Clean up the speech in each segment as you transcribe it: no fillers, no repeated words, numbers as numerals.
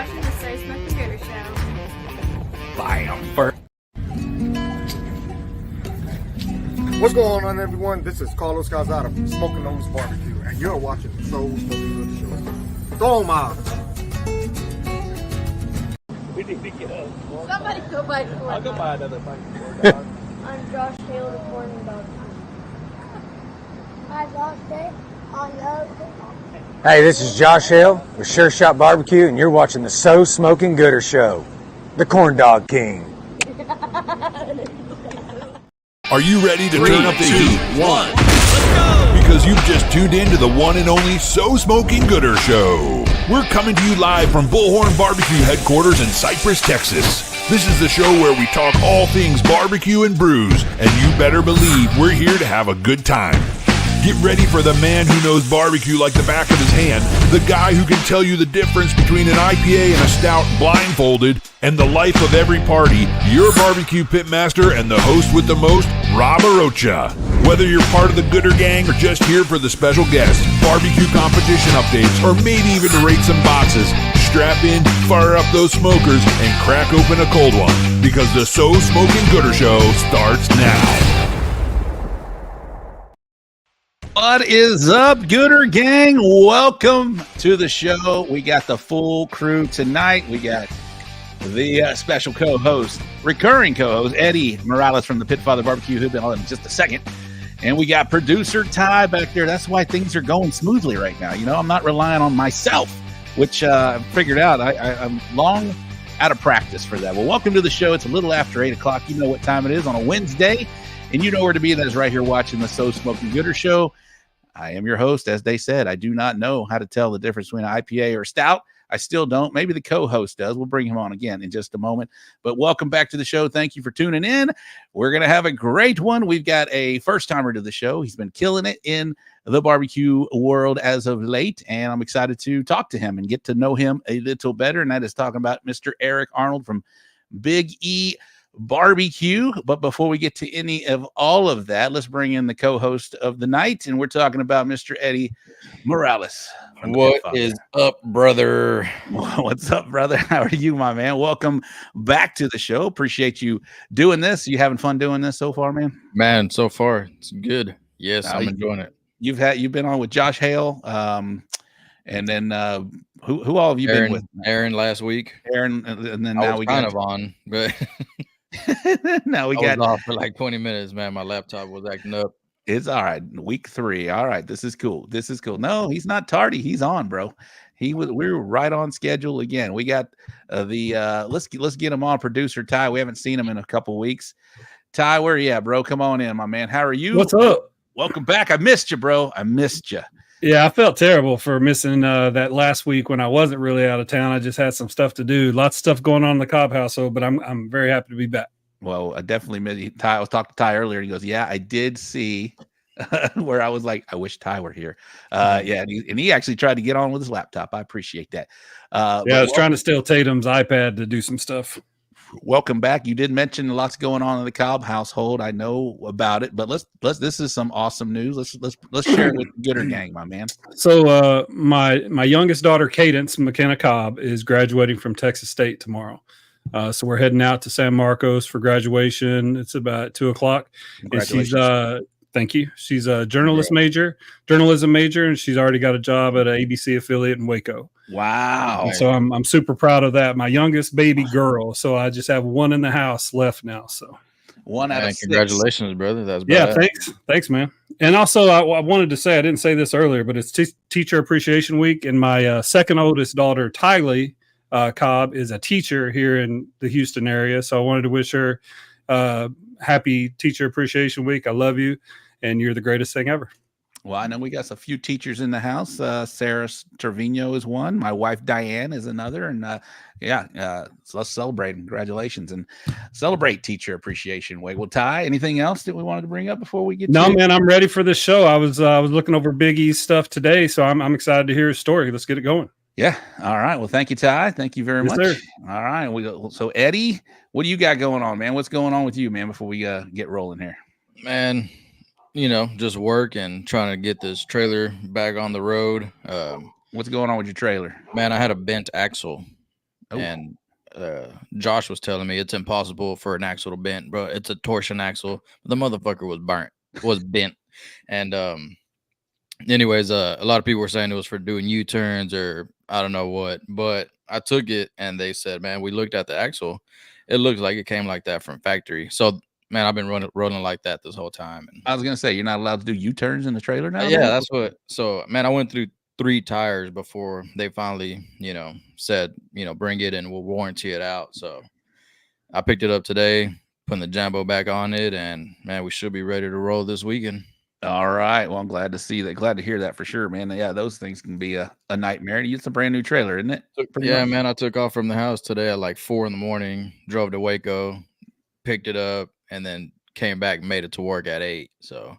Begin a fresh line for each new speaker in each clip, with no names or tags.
watching the So Smoking Gooder Show.
Bam.
What's going on, everyone? This is Carlos Calzada from Smoking Nose Barbecue, and you're watching the So Smoking Gooder Show. Throw 'em out.
We need to get up.
Somebody go buy corn
I'll go
dogs.
buy another bite.
I'm Josh Taylor, the corn dog. Hi, Josh Taylor.
Hey, this is Josh Hale with Sure Shot Barbecue, and you're watching the So Smoking Gooder Show, the Corn Dog King.
Are you ready to turn up the heat?
1. Let's go!
Because you've just tuned in to the one and only So Smoking Gooder Show. We're coming to you live from Bullhorn Barbecue headquarters in Cypress, Texas. This is the show where we talk all things barbecue and brews, and you better believe we're here to have a good time. Get ready for the man who knows barbecue like the back of his hand, the guy who can tell you the difference between an IPA and a stout blindfolded, and the life of every party, your barbecue pitmaster and the host with the most, Rob Arocha. Whether you're part of the Gooder Gang or just here for the special guests, barbecue competition updates, or maybe even to rate some boxes, strap in, fire up those smokers, and crack open a cold one, because the So Smoking Gooder Show starts now.
What is up, Gooder Gang? Welcome to the show. We got the full crew tonight. We got the special co-host, recurring co-host, Eddy Morales from the Pitfather BBQ, who'll be on in just a second. And we got producer Ty back there. That's why things are going smoothly right now. You know, I'm not relying on myself, which I figured out. I'm long out of practice for that. Well, welcome to the show. It's a little after 8 o'clock. You know what time it is on a Wednesday. And you know where to be. That is right here watching the So Smoking Gooder Show. I am your host. As they said, I do not know how to tell the difference between an IPA or a stout. I still don't. Maybe the co-host does. We'll bring him on again in just a moment. But welcome back to the show. Thank you for tuning in. We're going to have a great one. We've got a first-timer to the show. He's been killing it in the barbecue world as of late, and I'm excited to talk to him and get to know him a little better, and that is talking about Mr. Eric Arnold from Bigg Barbecue. But before we get to any of all of that, let's bring in the co-host of the night, and we're talking about Mr. Eddy Morales.
What is up, brother?
What's up, brother? How are you, my man? Welcome back to the show. Appreciate you doing this. You having fun doing this so far, man?
Man, so far it's good. Yes, I'm enjoying it.
You've been on with Josh Hale, and then who all have you been with?
Aaron last week.
Aaron, and then
I
now
was
we
kind
got
of on, but
now we
I
got
was off for like 20 minutes, man. My laptop was acting up.
It's all right. Week 3. All right. This is cool. This is cool. No, he's not tardy. He's on, bro. We were right on schedule again. We got let's get him on, producer Ty. We haven't seen him in a couple weeks. Ty, where are you at, bro? Come on in, my man. How are you?
What's up?
Welcome back. I missed you, bro. I missed you.
Yeah, I felt terrible for missing that last week when I wasn't really out of town. I just had some stuff to do. Lots of stuff going on in the Cobb household, but I'm very happy to be back.
Well, I definitely missed Ty. I was talking to Ty earlier, and he goes, "Yeah, I did see." Where I was like, I wish Ty were here. Yeah, and he actually tried to get on with his laptop. I appreciate that.
I was trying to steal Tatum's iPad to do some stuff.
Welcome back. You did mention lots going on in the Cobb household. I know about it, but let's this is some awesome news. Let's share it with the Gooder Gang, my man.
So my youngest daughter, Cadence McKenna Cobb, is graduating from Texas State tomorrow. So we're heading out to San Marcos for graduation. It's about 2:00. And she's thank you. She's a journalism major, and she's already got a job at an ABC affiliate in Waco.
Wow.
And so I'm super proud of that. My youngest baby girl. So I just have one in the house left now. So
one out of 6.
Congratulations, brother. That's
thanks, man. And also I wanted to say, I didn't say this earlier, but it's Teacher Appreciation Week, and my second oldest daughter, Tylee Cobb, is a teacher here in the Houston area. So I wanted to wish her happy Teacher Appreciation Week. I love you, and you're the greatest thing ever.
Well, I know we got a few teachers in the house. Sarah Trevino is one. My wife, Diane, is another. And so let's celebrate. Congratulations and celebrate Teacher Appreciation Week. Well, Ty, anything else that we wanted to bring up before we get
No, man, I'm ready for this show. I was looking over Bigg E's stuff today, so I'm excited to hear his story. Let's get it going.
Yeah. All right. Well, thank you, Ty. Thank you very much.
Sir.
All right. So, Eddy, what do you got going on, man? What's going on with you, man, before we get rolling here?
Man, just work and trying to get this trailer back on the road.
What's going on with your trailer?
Man, I had a bent axle
Oh.
And Josh was telling me it's impossible for an axle to bend, bro. It's a torsion axle. The motherfucker was bent. And anyways, a lot of people were saying it was for doing U-turns or I don't know what, but I took it and they said, man, we looked at the axle. It looks like it came like that from factory. So, man, I've been rolling like that this whole time. And
I was gonna say you're not allowed to do U-turns in the trailer now.
yeah, that's what. So, man, I went through 3 tires before they finally, said, bring it and we'll warranty it out. So, I picked it up today, putting the Jumbo back on it, and man, we should be ready to roll this weekend.
All right. Well, I'm glad to see that. Glad to hear that for sure, man. Yeah, those things can be a nightmare. It's a brand new trailer, isn't it?
Yeah, much. Man. I took off from the house today at like 4 a.m, drove to Waco, picked it up, and then came back and made it to work at 8. So,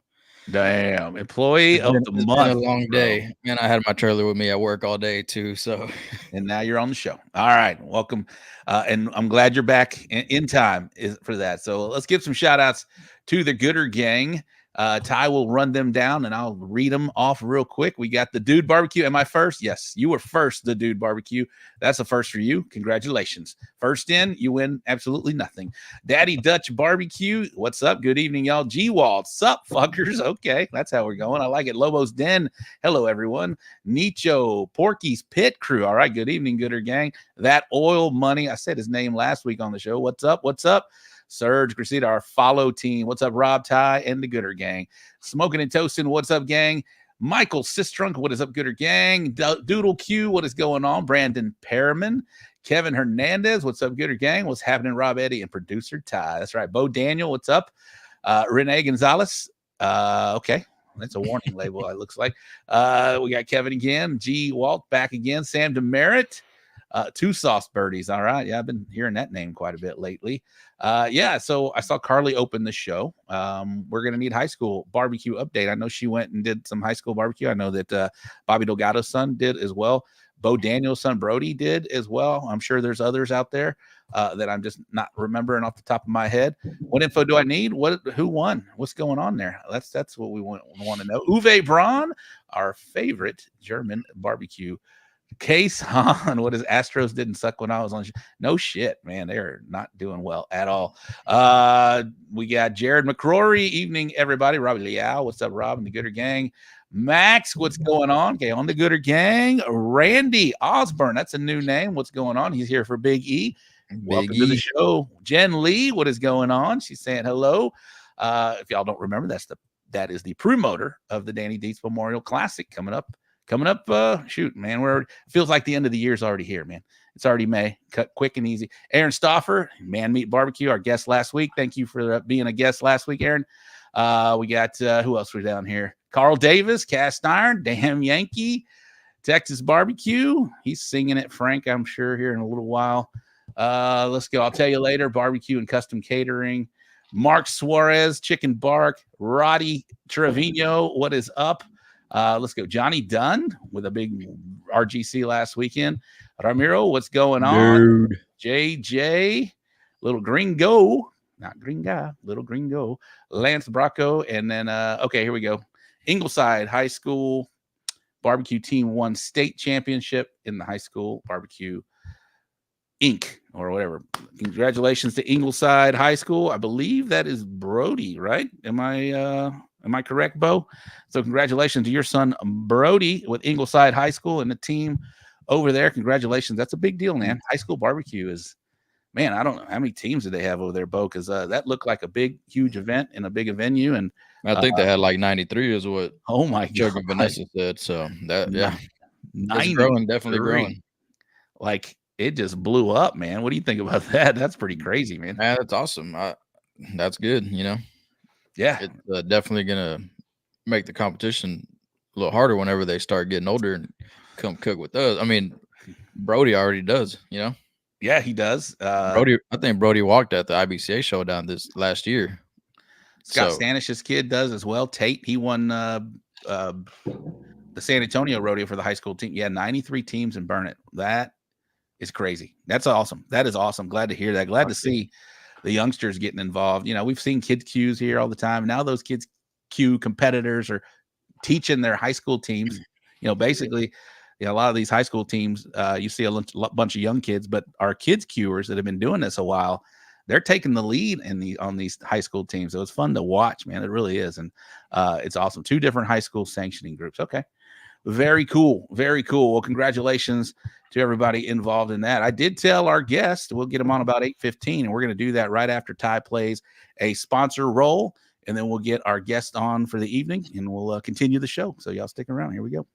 damn, employee of the month.
Been a long day, man. I had my trailer with me at work all day too. So,
and now you're on the show. All right, welcome, and I'm glad you're back in time for that. So let's give some shout outs to the Gooder Gang. Ty will run them down and I'll read them off real quick. We got the Dude Barbecue. Am I first? Yes, you were first, the Dude Barbecue. That's a first for you. Congratulations. First in, you win absolutely nothing. Daddy Dutch Barbecue. What's up? Good evening, y'all. G-Walt. Sup, fuckers? Okay, that's how we're going. I like it. Lobo's Den. Hello, everyone. Nicho. Porky's Pit Crew. All right, good evening, Gooder Gang. That Oil Money. I said his name last week on the show. What's up? What's up? Serge Gracita, our follow team. What's up, Rob, Ty, and the Gooder Gang? Smoking and Toasting. What's up, gang? Michael Sistrunk. What is up, Gooder Gang? Doodle Q. What is going on? Brandon Perriman. Kevin Hernandez. What's up, Gooder Gang? What's happening, Rob, Eddy, and producer Ty? That's right. Bo Daniel. What's up? Renee Gonzalez. Okay. That's a warning label, it looks like. We got Kevin again. G. Walt back again. Sam Demerit. 2 Sauce Birdies. All right. Yeah, I've been hearing that name quite a bit lately. Yeah, so I saw Carly open the show. We're going to need high school barbecue update. I know she went and did some high school barbecue. I know that Bobby Delgado's son did as well. Bo Daniel's son, Brody, did as well. I'm sure there's others out there that I'm just not remembering off the top of my head. What info do I need? Who won? What's going on there? That's what we want to know. Uwe Braun, our favorite German barbecue. Case Han, what is Astros didn't suck when I was on? No shit, man. They're not doing well at all. We got Jared McCrory. Evening, everybody. Robbie Liao. What's up, Rob and the Gooder Gang? Max, what's going on? Okay, on the Gooder Gang. Randy Osborne. That's a new name. What's going on? He's here for Big E. Welcome to the show. Jen Lee, what is going on? She's saying hello. If y'all don't remember, that is the promoter of the Danny Dietz Memorial Classic coming up. Shoot, man, feels like the end of the year is already here, man. It's already May. Cut quick and easy. Aaron Stauffer, Man Meat Barbecue, our guest last week. Thank you for being a guest last week, Aaron. We got who else was down here? Carl Davis, Cast Iron, Damn Yankee, Texas Barbecue. He's singing it, Frank, I'm sure, here in a little while. Let's go. I'll tell you later. Barbecue and Custom Catering. Mark Suarez, ChickN Bark, Roddy Trevino. What is up? Let's go. Johnny Dunn with a big RGC last weekend. Ramiro, what's going on? Dude. JJ, Little Gringo, not Green Guy, Little Gringo, Lance Bracco, and then, okay, here we go. Ingleside High School Barbecue Team won state championship in the high school barbecue Inc. or whatever. Congratulations to Ingleside High School. I believe that is Brody, right? Am I correct, Bo? So congratulations to your son, Brody, with Ingleside High School and the team over there. Congratulations. That's a big deal, man. High school barbecue is, man, I don't know how many teams do they have over there, Bo, because that looked like a big, huge event in a big venue. And
I think they had like 93 is what
Chuck
and Vanessa said. So that, yeah, it's growing, definitely growing.
Like, it just blew up, man. What do you think about that? That's pretty crazy, man.
Man, that's awesome. That's good,
Yeah,
it's definitely gonna make the competition a little harder whenever they start getting older and come cook with us. I mean, Brody already does,
Yeah, he does.
I think Brody walked at the IBCA showdown this last year.
Scott Stanish's kid does as well. Tate, he won the San Antonio rodeo for the high school team. Yeah, 93 teams in Burnet. That is crazy. That's awesome. That is awesome. Glad to hear that. Glad to see the youngsters getting involved. We've seen kids Qs here all the time. Now those kids Q competitors are teaching their high school teams, basically, a lot of these high school teams, you see a bunch of young kids, but our kids cuers that have been doing this a while, they're taking the lead on these high school teams. So it's fun to watch, man. It really is. And it's awesome. 2 different high school sanctioning groups. Okay. Very cool. Very cool. Well, congratulations to everybody involved in that. I did tell our guest we'll get him on about 8:15, and we're going to do that right after Ty plays a sponsor roll, and then we'll get our guest on for the evening, and we'll continue the show. So y'all stick around. Here we go.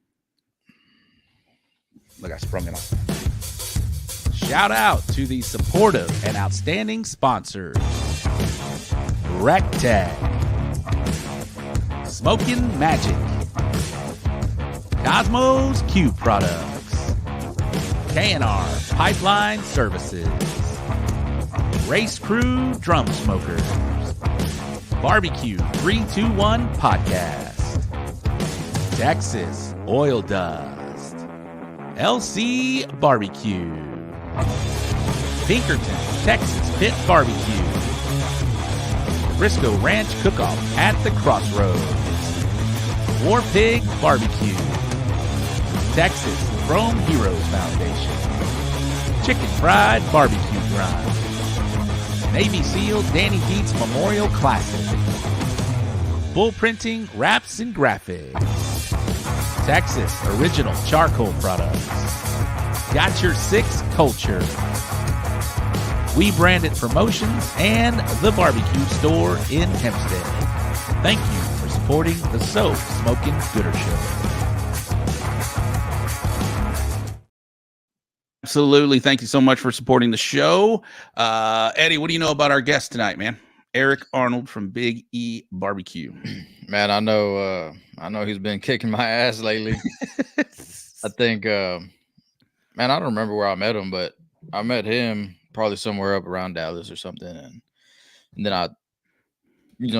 Look, I sprung it on. Shout out to the supportive and outstanding sponsors: Rectag, Smokin' Magic, Cosmos Q Products, K&R Pipeline Services, Race Crew Drum Smokers, Barbecue 321 Podcast, Texas Oil Dust, LC Barbecue, Pinkerton Texas Pit Barbecue, Briscoe Ranch Cook-Off at the Crossroads, War Pig Barbecue, Texas Chrome Heroes Foundation, Chicken Fried Barbecue Grind, Navy SEAL Danny Dietz Memorial Classic, Bull Printing Wraps and Graphics, Texas Original Charcoal Products, Got Your Six Culture, We Branded Promotions, and the Barbecue Store in Hempstead. Thank you for supporting the So Smokin' Gooder Show. Absolutely. Thank you so much for supporting the show. Eddie, what do you know about our guest tonight, man? Eric Arnold from Big E Barbecue.
Man, I know he's been kicking my ass lately. I think, man, I don't remember where I met him, but I met him probably somewhere up around Dallas or something. And then I,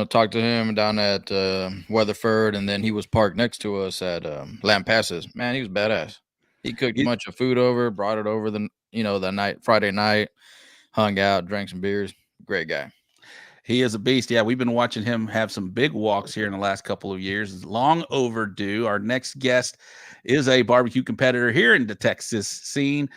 talked to him down at Weatherford, and then he was parked next to us at Lampasas. Man, he was badass. He cooked a bunch of food over, brought it over the night, Friday night, hung out, drank some beers. Great guy.
He is a beast. Yeah, we've been watching him have some big walks here in the last couple of years. It's long overdue. Our next guest is a barbecue competitor here in the Texas scene.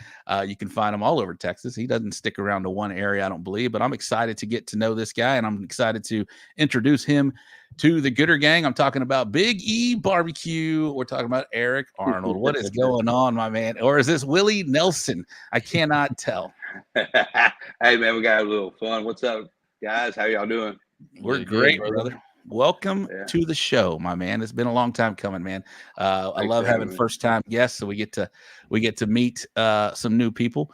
You can find him all over Texas. He doesn't stick around to one area, I don't believe, but I'm excited to get to know this guy, and I'm excited to introduce him to the Gooder Gang. I'm talking about Big E Barbecue. We're talking about Eric Arnold. What is going on, my man? Or is this Willie Nelson? I cannot tell.
Hey, man, we got a little fun. What's up, guys? How y'all doing?
We're great, brother. Welcome to the show, my man. It's been a long time coming, man. I love having first-time guests, so we get to meet some new people.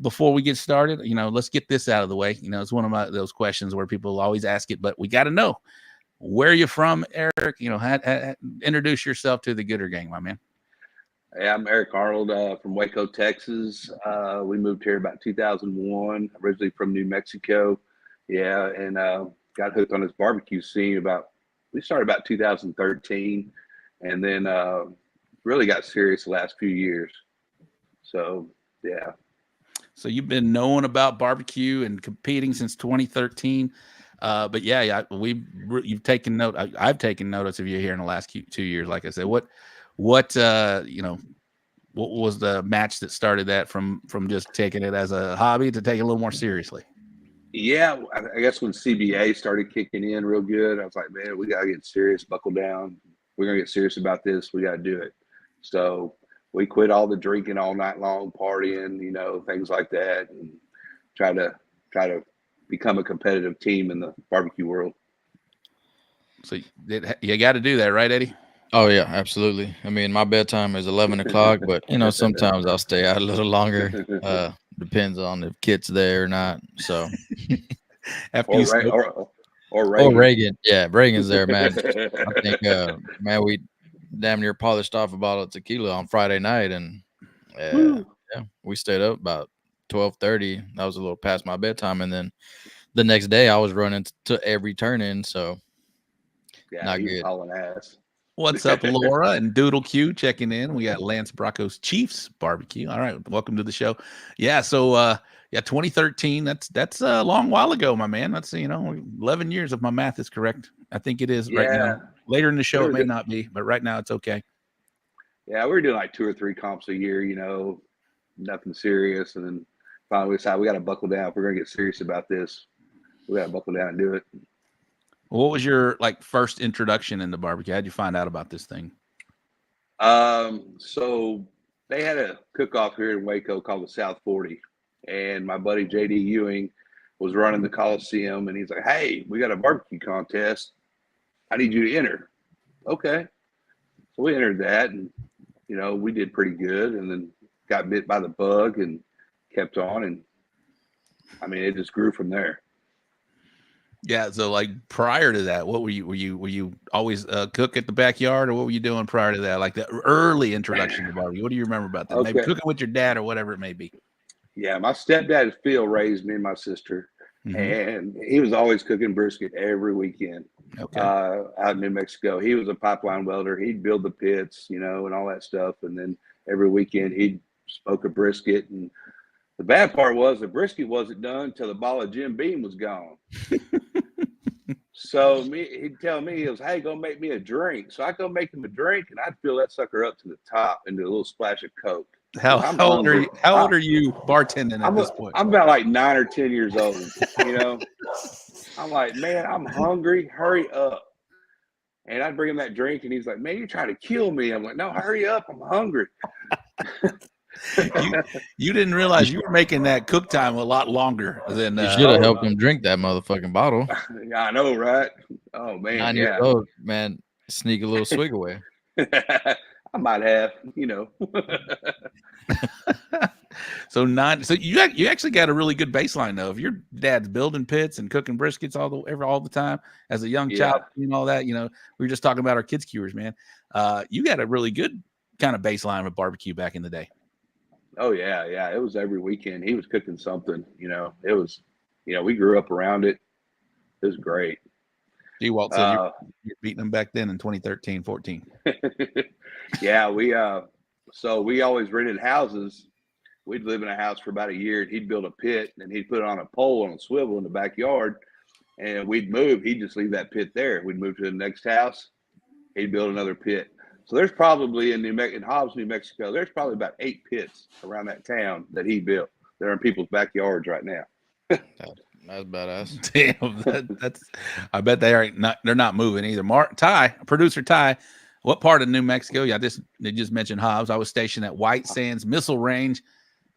Before we get started, let's get this out of the way. It's one of those questions where people always ask it, but we got to know. Where are you from, Eric? Introduce yourself to the Gooder Gang, my man.
Hey, I'm Eric Arnold from Waco, Texas. We moved here about 2001, originally from New Mexico. Yeah, and got hooked on this barbecue scene we started about 2013, and then really got serious the last few years. So, yeah. So
you've been knowing about barbecue and competing since 2013. But you've taken note. I've taken notice of you here in the last 2 years. Like I said, what was the match that started that from just taking it as a hobby to take it a little more seriously?
Yeah, I guess when CBA started kicking in real good, I was like, man, we got to get serious, buckle down. We're going to get serious about this. We got to do it. So we quit all the drinking all night long, partying, things like that, and try to become a competitive team in the barbecue world. So
you got to do that, right, Eddie?
Oh yeah, absolutely. I mean, my bedtime is 11 o'clock, but sometimes I'll stay out a little longer. Depends on if Kit's there or not. So
or
Reagan. Yeah, Reagan's there, man. I think man, we damn near polished off a bottle of tequila on Friday night, and we stayed up about 12:30. That was a little past my bedtime, and then the next day I was running to every turn in. So not good.
Hauling ass.
What's up, Laura and Doodle Q checking in? We got Lance Bracco's Chiefs Barbecue. All right, welcome to the show. Yeah, so 2013. That's a long while ago, my man. That's 11 years if my math is correct. I think it is right now. Later in the show, it may not be, but right now it's okay.
Yeah, we were doing like 2 or 3 comps a year, nothing serious. And then finally we decided we got to buckle down. If we're going to get serious about this, we got to buckle down and do it.
What was your first introduction into barbecue? How'd you find out about this thing?
So they had a cook-off here in Waco called the South 40. And my buddy JD Ewing was running the Coliseum, and he's like, "Hey, we got a barbecue contest. I need you to enter." Okay. So we entered that, and, we did pretty good, and then got bit by the bug and kept on. And it just grew from there.
Yeah. So prior to that, what were you always cook at the backyard, or what were you doing prior to that? Like the early introduction to barbecue. What do you remember about that?
Okay.
Maybe cooking with your dad or whatever it may be.
Yeah. My stepdad, Phil, raised me and my sister, and he was always cooking brisket every weekend.
Okay.
Out in New Mexico. He was a pipeline welder. He'd build the pits, and all that stuff. And then every weekend he'd smoke a brisket. And the bad part was the brisket wasn't done until the ball of Jim Beam was gone. So he'd tell me, he goes, "Hey, go make me a drink." So I go make him a drink, and I'd fill that sucker up to the top and do a little splash of Coke.
How old are you? How old are you bartending at this point?
I'm about like 9 or 10 years old. I'm like, "Man, I'm hungry. Hurry up!" And I'd bring him that drink, and he's like, "Man, you're trying to kill me." I'm like, "No, hurry up. I'm hungry."
You didn't realize you were making that cook time a lot longer than
you should have helped him drink that motherfucking bottle.
Yeah, I know, right? Oh man,
9 years old, man, sneak a little swig away.
I might have,
So you actually got a really good baseline though. If your dad's building pits and cooking briskets all the time as a young child and all that, we were just talking about our kids skewers, man. You got a really good kind of baseline with barbecue back in the day.
Oh yeah. It was every weekend. He was cooking something, it was, we grew up around it. It was great.
G-Walt said you're beating them back then in 2013, 14.
Yeah, so we always rented houses. We'd live in a house for about a year, and he'd build a pit, and he'd put it on a pole on a swivel in the backyard, and we'd move. He'd just leave that pit there. We'd move to the next house. He'd build another pit. So there's probably in Hobbs, New Mexico, there's probably about 8 pits around that town that he built. They're in people's backyards right now.
That's badass.
Damn, that's. I bet they're not moving either. Producer Ty, what part of New Mexico? Yeah, they just mentioned Hobbs. I was stationed at White Sands Missile Range.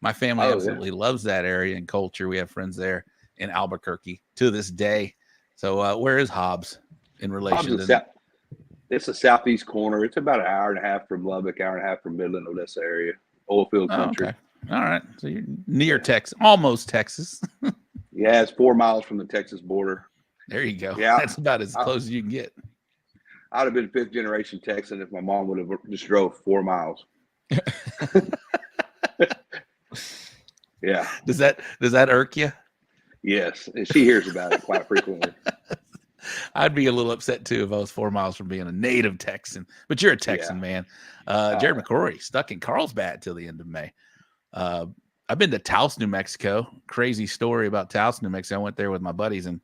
My family absolutely loves that area and culture. We have friends there in Albuquerque to this day. So where is Hobbs in relation to?
It's the southeast corner. It's about an hour and a half from Lubbock, hour and a half from Midland, Odessa area, oil field country.
Okay. All right. So you're near Texas, almost Texas.
Yeah, it's 4 miles from the Texas border.
There you go.
Yeah,
that's about as close as you can get.
I'd have been 5th generation Texan if my mom would have just drove 4 miles. Yeah.
Does that irk you?
Yes, and she hears about it quite frequently.
I'd be a little upset too if I was 4 miles from being a native Texan. But you're a Texan, man. Jared McCrory stuck in Carlsbad till the end of May. I've been to Taos, New Mexico. Crazy story about Taos, New Mexico. I went there with my buddies, and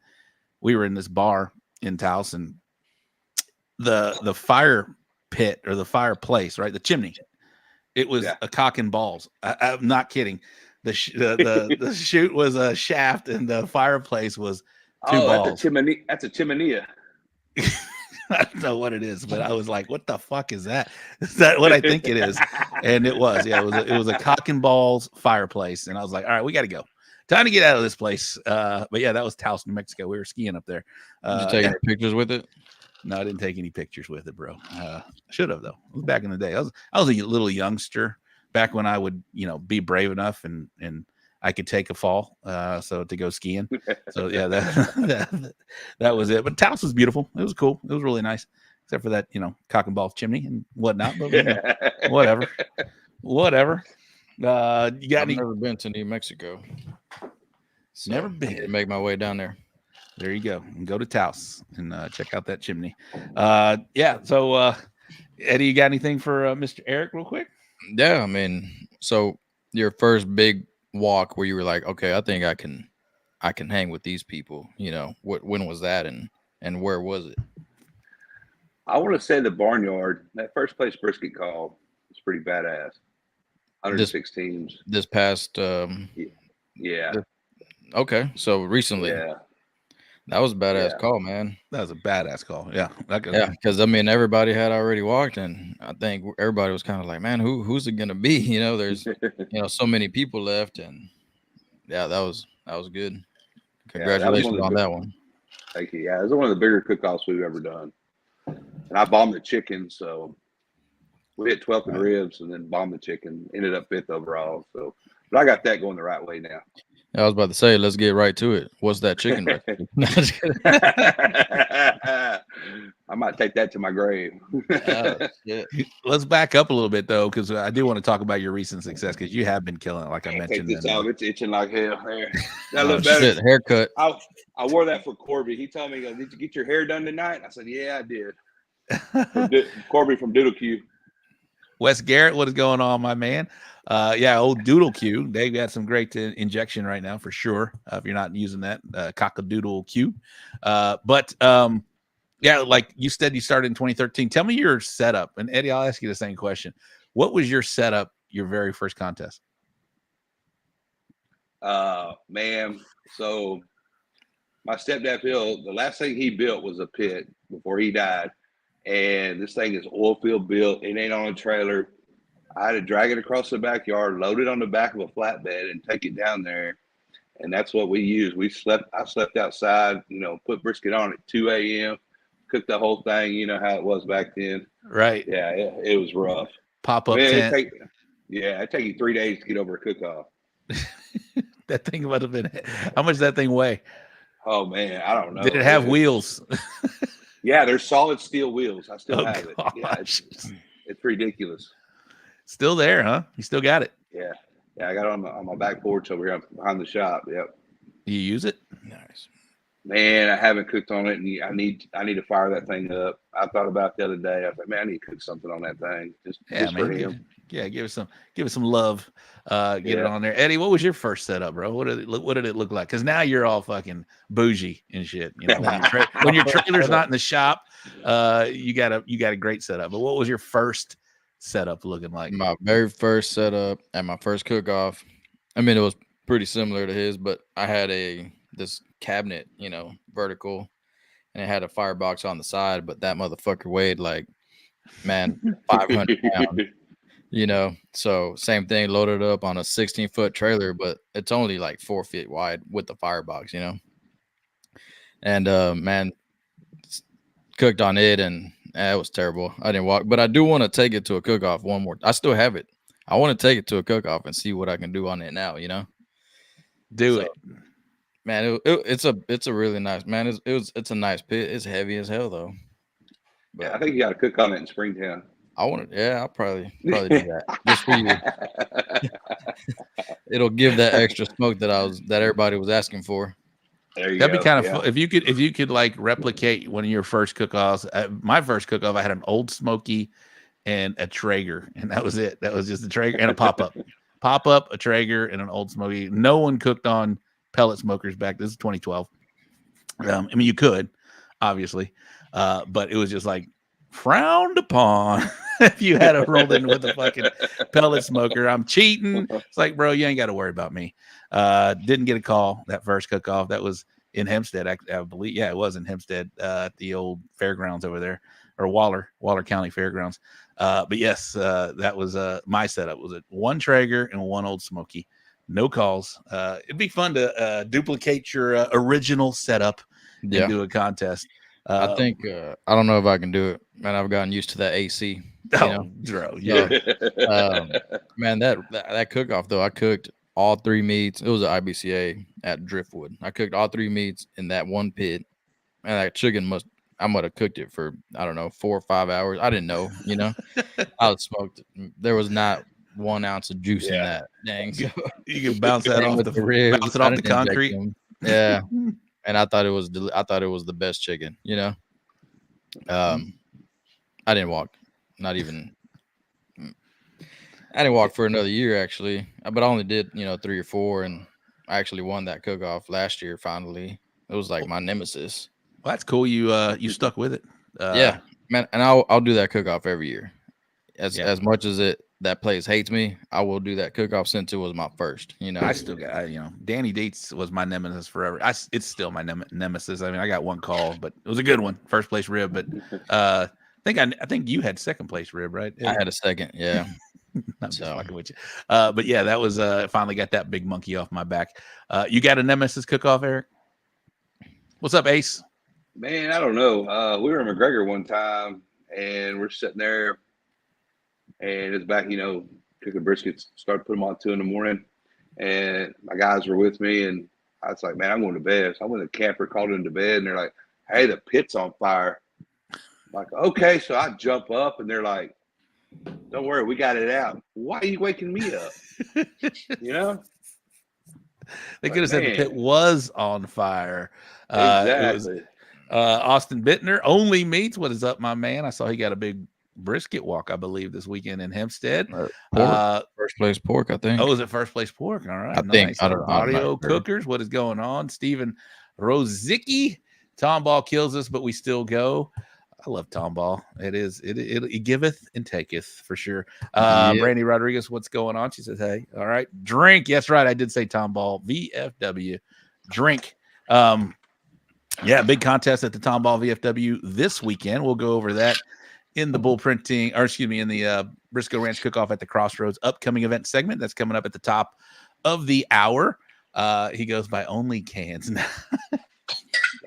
we were in this bar in Taos, and the fire pit or the fireplace, right? The chimney. It was a cock and balls. I'm not kidding. The chute was a shaft, and the fireplace was two balls.
That's a chimenea.
I don't know what it is, but I was like, "What the fuck is that? Is that what I think it is?" And it was. Yeah, it was a cock and balls fireplace, and I was like, "All right, we got to go. Time to get out of this place." But yeah, that was Taos, New Mexico. We were skiing up there.
Did you take any pictures with it?
No, I didn't take any pictures with it, bro. Should have though. It was back in the day. I was a little youngster back when I would, be brave enough and I could take a fall, so to go skiing. So yeah, that was it. But Taos was beautiful. It was cool. It was really nice, except for that, cock and ball chimney and whatnot. But whatever. You got
I've never been to New Mexico. So
never been.
To make my way down there.
There you go. And go to Taos and check out that chimney. Yeah. So Eddie, you got anything for Mr. Eric real quick?
Yeah, so your first big walk where you were like, okay, I think I can hang with these people, when was that and where was it?
I want to say the Barnyard, that first place brisket call. It's pretty badass. 106 teams.
This past
Yeah.
Okay, so recently.
Yeah.
That was a badass call, man.
That was a badass call. Yeah.
Yeah, because I mean everybody had already walked, and I think everybody was kind of like, man, who's it gonna be? You know, there's so many people left, and yeah, that was good. Congratulations on that one.
Thank you. Yeah, it was one of the bigger cook-offs we've ever done. And I bombed the chicken, so we hit 12th in ribs and then bombed the chicken. Ended up 5th overall. So, but I got that going the right way now.
I was about to say, let's get right to it. What's that chicken recipe?
I might take that to my grave.
Let's back up a little bit though, because I do want to talk about your recent success because you have been killing it, like I mentioned.
Take this out. It's itching like hell. There. That look better.
Shit, haircut.
I wore that for Corby. He told me, "Did you get your hair done tonight?" I said, "Yeah, I did." Corby from Doodle Q.
Wes Garrett, what is going on, my man? Old Doodle Q. They've got some great injection right now for sure. If you're not using that, Cockadoodle Q. Like you said, you started in 2013. Tell me your setup. And Eddie, I'll ask you the same question. What was your setup, your very first contest?
Man, so my stepdad Phil, the last thing he built was a pit before he died. And this thing is oil field built. It ain't on a trailer. I had to drag it across the backyard, load it on the back of a flatbed, and take it down there. And that's what we used. I slept outside, put brisket on at 2 a.m., cooked the whole thing. You know how it was back then.
Right.
Yeah, it was rough.
Pop up tent.
It'd take you 3 days to get over a cook-off.
That thing would have been, how much did that thing weigh?
Oh, man, I don't know.
Did it have wheels?
Yeah, there's solid steel wheels. I still have it. Yeah, it's ridiculous.
Still there, huh? You still got it?
Yeah. Yeah, I got it on my back porch over here behind the shop. Yep.
Do you use it?
Nice.
Man, I haven't cooked on it, and I need to fire that thing up. I thought about it the other day. I was like, man, I need to cook something on that thing. Just for him.
Give it some love. Get it on there. Eddie, what was your first setup, bro? What did it look like? Because now you're all fucking bougie and shit. When your trailer's not in the shop, you got a great setup. But what was your first setup looking like?
My very first setup at my first cook-off. I mean, it was pretty similar to his, but I had this cabinet, vertical, and it had a firebox on the side, but that motherfucker weighed like, man, 500 pounds. So same thing, loaded up on a 16-foot trailer, but it's only like 4 feet wide with the firebox, and man, cooked on it, and it was terrible. I didn't walk, but I do want to take it to a cook-off one more. I still have it. I want to take it to a cook-off and see what I can do on it now,
Do it.
Man, it's a really nice, man. It's a nice pit. It's heavy as hell though.
But yeah, I think you got to cook on it in Springtown.
I'll probably do that just for you. It'll give that extra smoke that everybody was asking for.
That'd be kind of fun if you could like replicate one of your first cook-offs. My first cook-off, I had an Old Smoky and a Traeger, and that was it. That was just a Traeger and a pop-up, a Traeger, and an Old Smoky. No one cooked on pellet smokers back. This is 2012. I mean, you could, obviously, but it was just like frowned upon if you had a rolled in with a fucking pellet smoker. I'm cheating. It's like, bro, you ain't got to worry about me. Didn't get a call that first cook-off. That was in Hempstead, I believe. Yeah, it was in Hempstead, at the old fairgrounds over there, or Waller County Fairgrounds. But yes, that was my setup. Was it one Traeger and one Old Smoky? No calls. It'd be fun to duplicate your original setup and do a contest.
I think I don't know if I can do it, man. I've gotten used to that AC.
Bro, yeah.
Man, that cook-off though, I cooked all 3 meats. It was an IBCA at Driftwood. I cooked all 3 meats in that one pit, and that chicken I might have cooked it for, I don't know, 4 or 5 hours. I didn't know, I was smoked. There was not 1 ounce of juice in that. Dang. So,
you can bounce that off the ribs, bounce it off the concrete.
Yeah. And I thought it was the best chicken, I didn't walk. Not even. I didn't walk for another year actually, but I only did 3 or 4, and I actually won that cook-off last year. Finally, it was like my nemesis.
Well, that's cool. You stuck with it.
Yeah, man, and I'll do that cook-off every year. As much as it that place hates me, I will do that cook-off since it was my first. You know,
I still got, Danny Dietz was my nemesis forever. It's still my nemesis. I mean, I got one call, but it was a good one, first place rib. But I think you had second place rib, right?
I had a second, yeah.
I'm just fucking with you. But yeah, that was finally got that big monkey off my back. You got a nemesis cook-off, Eric? What's up, Ace?
Man, I don't know. We were in McGregor one time, and we're sitting there, and it's back, cooking briskets. Started putting them on 2 a.m, and my guys were with me, and I was like, man, I'm going to bed. So I went to the camper, called into bed, and they're like, hey, the pit's on fire. I'm like, okay. So I jump up, and they're like, don't worry, we got it out. Why are you waking me up?
They could have said the pit was on fire.
Exactly.
Austin Bittner, Only Meats. What is up, my man? I saw he got a big brisket walk, I believe, this weekend in Hempstead.
First place pork, I think.
Oh, is it first place pork? All right.
I think. I don't know.
Audio cookers. What is going on? Stephen Rozicki. Tom Ball kills us, but we still go. I love Tom Ball. It giveth and taketh for sure. Brandy Rodriguez, what's going on? She says, hey, all right. Drink. Yes, right. I did say Tom Ball. VFW. Drink. Yeah, big contest at the Tom Ball VFW this weekend. We'll go over that in the in the Briscoe Ranch Cook-Off at the Crossroads upcoming event segment that's coming up at the top of the hour. He goes by Only Cans.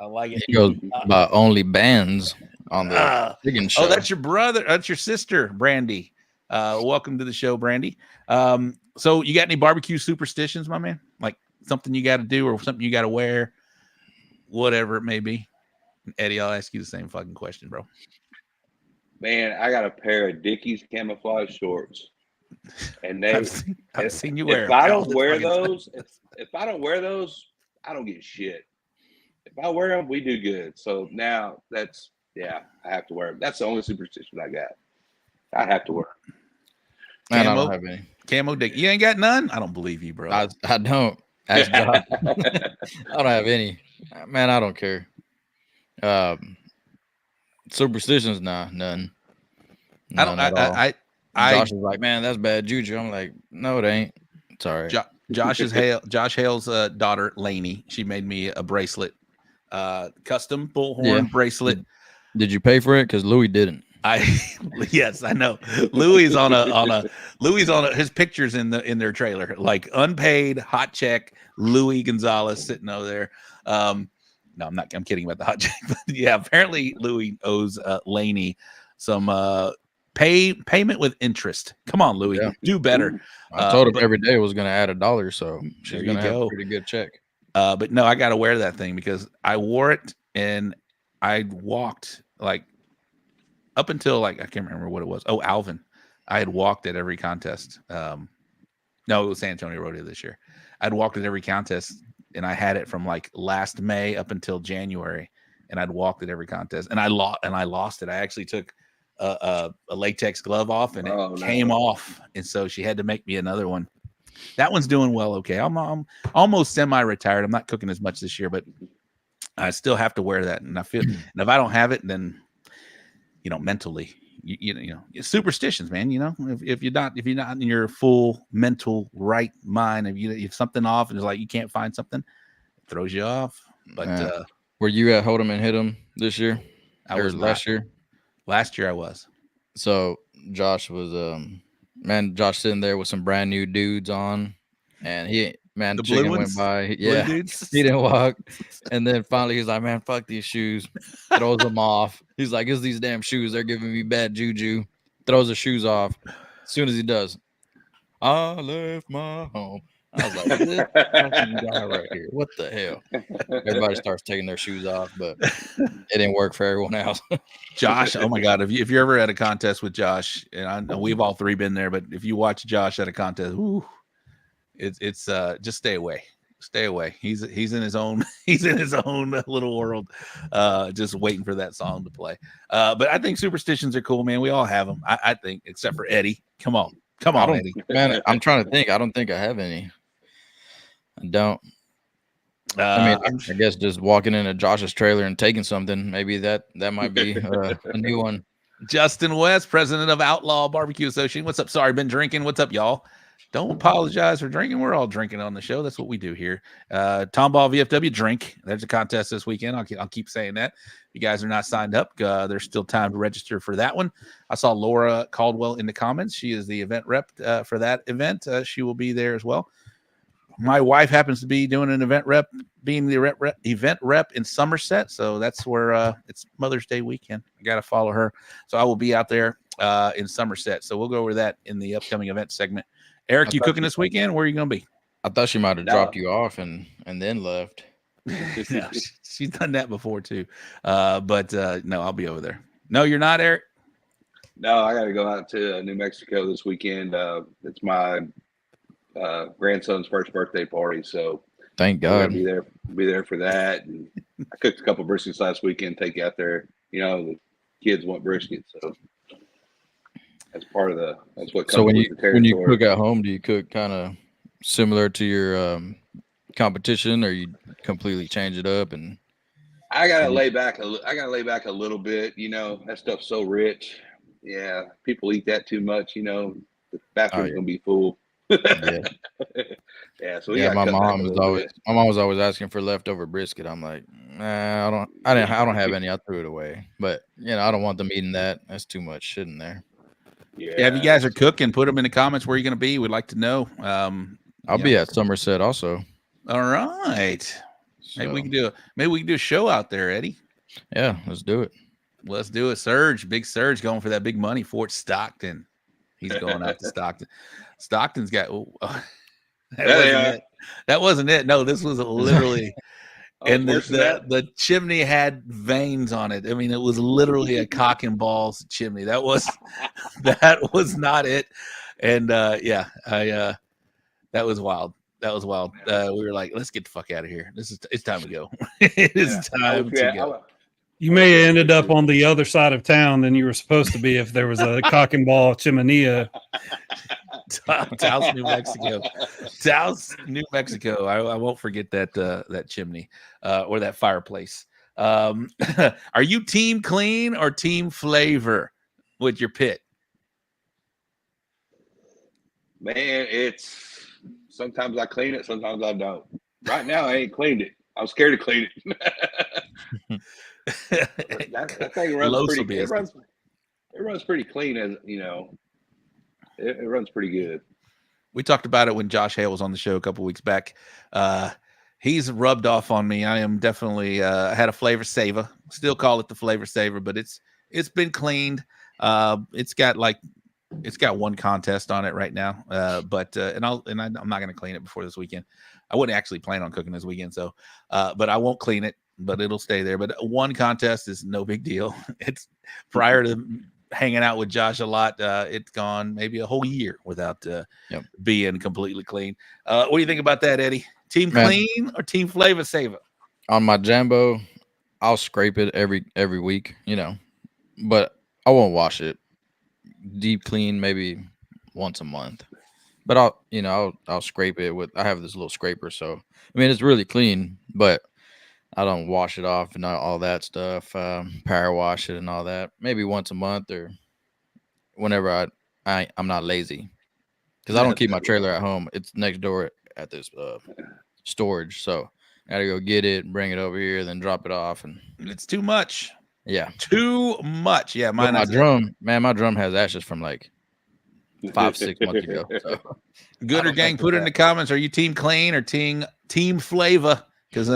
I like it.
He goes by Only Bands on the chicken show.
Oh, that's your brother. That's your sister, Brandy. Welcome to the show, Brandy. So you got any barbecue superstitions, my man? Like something you got to do or something you got to wear? Whatever it may be. Eddie, I'll ask you the same fucking question, bro.
Man, I got a pair of Dickies camouflage shorts, and
I've seen you wear.
If I don't wear those, I don't get shit. If I wear them, we do good. So now I have to wear them. That's the only superstition I got. I have to wear them.
I don't have any.
Camo Dick. You ain't got none? I don't believe you, bro.
I don't. I don't have any. Man, I don't care. Superstitions, none. Josh is like, man, that's bad juju. I'm like, no, it ain't. It's all right.
Josh Hale's daughter, Lainey. She made me a bracelet, custom bullhorn bracelet.
Did you pay for it? Because Louis didn't.
Yes, I know. Louis on his pictures in their trailer, like unpaid hot check. Louis Gonzalez sitting over there. No, I'm kidding about the hot check. But yeah, apparently Louis owes Lainey some payment with interest. Come on, Louis, do better.
I told him every day was going to add $1, so she's going to have a pretty good check.
But no, I got to wear that thing because I wore it and I walked like up until I can't remember what it was. Oh, Alvin. I had walked at every contest. No, it was San Antonio Rodeo this year. I'd walked at every contest and I had it from like last May up until January, and I'd walked at every contest and I lost it. I actually took a latex glove off and it came off. And so she had to make me another one. That one's doing well. Okay. I'm almost semi-retired. I'm not cooking as much this year, but I still have to wear that. And I feel, and if I don't have it, then, mentally, superstitions, man, if you're not in your full mental right mind, if something off and it's like, you can't find something, it throws you off. But,
were you at Hold 'em and Hit 'em this year?
I was
last year.
Last year I was.
So Josh was, Josh sitting there with some brand new dudes on, and the chicken went by. He didn't walk. And then finally he's like, man, fuck these shoes. Throws them off. He's like, it's these damn shoes. They're giving me bad juju. Throws the shoes off. As soon as he does, I left my home. I was like, this fucking guy right here. What the hell? Everybody starts taking their shoes off, but it didn't work for everyone else.
Josh, oh my God. If you're ever at a contest with Josh, and I know we've all three been there, but if you watch Josh at a contest, it's just stay away. Stay away. He's in his own little world, just waiting for that song to play. But I think superstitions are cool, man. We all have them. I think, except for Eddie. Come on, Eddie.
Man, I'm trying to think. I don't think I have any. I don't. I guess just walking into Josh's trailer and taking something. Maybe that might be a new one.
Justin West, president of Outlaw Barbecue Association. What's up? Sorry, been drinking. What's up, y'all? Don't apologize for drinking. We're all drinking on the show. That's what we do here. Tom Ball VFW drink. There's a contest this weekend. I'll keep saying that. If you guys are not signed up, there's still time to register for that one. I saw Laura Caldwell in the comments. She is the event rep for that event. She will be there as well. My wife happens to be doing an event rep, being the event rep in Somerset. So that's where it's Mother's Day weekend. I got to follow her. So I will be out there in Somerset. So we'll go over that in the upcoming event segment. Eric, you cooking this weekend? Where are you going to be?
I thought she might have dropped you off and then left.
No, she's done that before too. But no, I'll be over there. No, you're not, Eric?
No, I got to go out to New Mexico this weekend. It's my grandson's first birthday party, so
thank God.
Be there for that. And I cooked a couple briskets last weekend. Take you out there. You know, the kids want brisket, so that's part of that's what comes
so when
with
you
the territory.
When you cook at home, do you cook kind of similar to your competition, or you completely change it up? And
I gotta lay back a little bit. You know, that stuff's so rich. Yeah, people eat that too much. You know, the bathroom's gonna be full.
Yeah.
So
my mom was always asking for leftover brisket. I'm like, nah, I don't have any. I threw it away. But I don't want them eating that. That's too much shit in there.
Yeah, if you guys are cooking, put them in the comments where you're going to be. We'd like to know.
I'll be at Somerset also.
All right. So, maybe we can do a show out there, Eddie.
Yeah, let's do it. Let's
do it. Big Surge going for that big money. Fort Stockton. He's going out to Stockton. Stockton's got that wasn't it. No, this was literally and the chimney had veins on it. I mean, it was literally a cock and balls chimney. That was not it. And that was wild. We were like, let's get the fuck out of here. It's time to go. It is time to go.
You may have ended up on the other side of town than you were supposed to be if there was a cock and ball chimenea.
Taos, New Mexico. Taos, New Mexico. I won't forget that chimney or that fireplace. Are you team clean or team flavor with your pit?
Man, it's sometimes I clean it, sometimes I don't. Right now, I ain't cleaned it. I'm scared to clean it. that thing runs pretty. It runs pretty clean, as you know. It runs pretty good.
We talked about it when Josh Hale was on the show a couple weeks back. He's rubbed off on me. I am definitely had a flavor saver. Still call it the flavor saver, but it's been cleaned. It's got one contest on it right now. But I'm not going to clean it before this weekend. I wouldn't actually plan on cooking this weekend, so but I won't clean it. But it'll stay there. But one contest is no big deal. It's prior to hanging out with Josh a lot. It's gone maybe a whole year without being completely clean. What do you think about that, Eddie? Team clean or team flavor saver?
On my Jambo, I'll scrape it every week, but I won't wash it. Deep clean maybe once a month. But I'll scrape it with. I have this little scraper, so I mean it's really clean, but I don't wash it off and all that stuff, power wash it and all that. Maybe once a month or whenever I'm not lazy, because I don't keep my trailer at home. It's next door at this storage, so I gotta go get it and bring it over here, then drop it off. And
it's too much.
Yeah,
too much. Yeah,
my drum has ashes from like 5-6 months ago. So.
Gooder gang, put it in the comments. Are you team clean or team flavor? Because